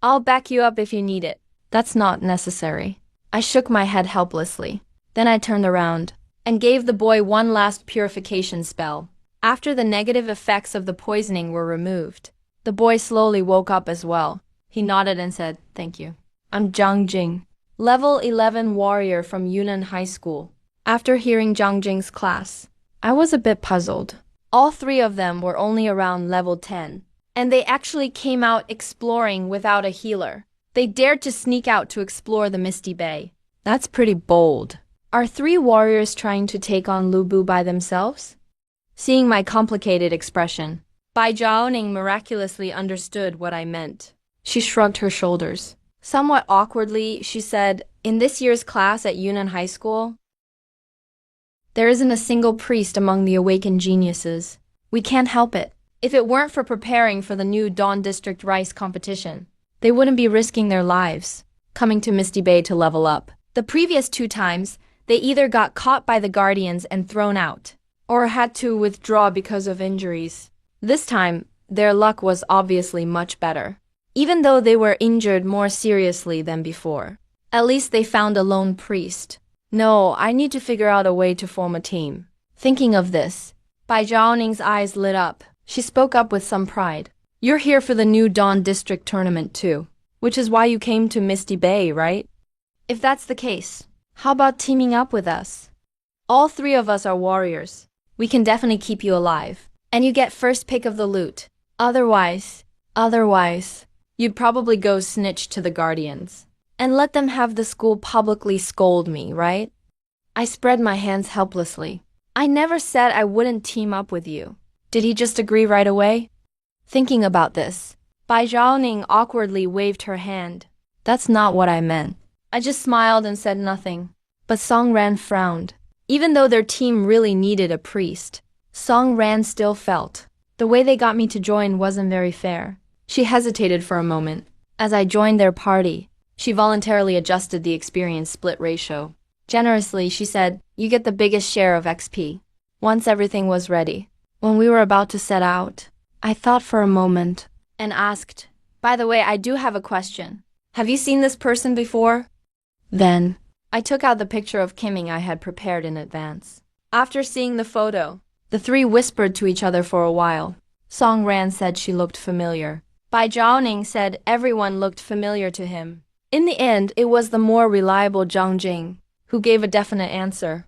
I'll back you up if you need it." "That's not necessary." I shook my head helplessly. Then I turned around and gave the boy one last purification spell. After the negative effects of the poisoning were removed, the boy slowly woke up as well. He nodded and said, "Thank you. I'm Zhang Jing, level 11 warrior from Yunnan High School." After hearing Zhang Jing's class, I was a bit puzzled. All three of them were only around level 10, and they actually came out exploring without a healer. They dared to sneak out to explore the Misty Bay. That's pretty bold. Are three warriors trying to take on Lubu by themselves? Seeing my complicated expression, Bai Jiaoning miraculously understood what I meant. She shrugged her shoulders. Somewhat awkwardly, she said, "In this year's class at Yunnan High School, there isn't a single priest among the awakened geniuses. We can't help it. If it weren't for preparing for the new Dawn District Rice competition, they wouldn't be risking their lives coming to Misty Bay to level up. The previous 2 times, they either got caught by the Guardians and thrown out, or had to withdraw because of injuries. This time, their luck was obviously much better. Even though they were injured more seriously than before, at least they found a lone priest. No, I need to figure out a way to form a team. Thinking of this, Bai Zhaoning's eyes lit up. She spoke up with some pride. You're here for the new Dawn District tournament too, which is why you came to Misty Bay, right? If that's the case, how about teaming up with us? All three of us are warriors. We can definitely keep you alive. And you get first pick of the loot. Otherwise, you'd probably go snitch to the guardians and let them have the school publicly scold me, right? I spread my hands helplessly. I never said I wouldn't team up with you. Did he just agree right away? Thinking about this, Bai Zhaoning awkwardly waved her hand. That's not what I meant. I just smiled and said nothing. But Song Ran frowned. Even though their team really needed a priest, Song Ran still felt the way they got me to join wasn't very fair. She hesitated for a moment. As I joined their party, she voluntarily adjusted the experience split ratio. Generously, she said, "You get the biggest share of XP." Once everything was ready, when we were about to set out, I thought for a moment and asked, "By the way, I do have a question. Have you seen this person before?" Then, I took out the picture of Kimming I had prepared in advance. After seeing the photo, the three whispered to each other for a while. Song Ran said she looked familiar. Bai Zhaoning said everyone looked familiar to him. In the end, it was the more reliable Zhang Jing who gave a definite answer.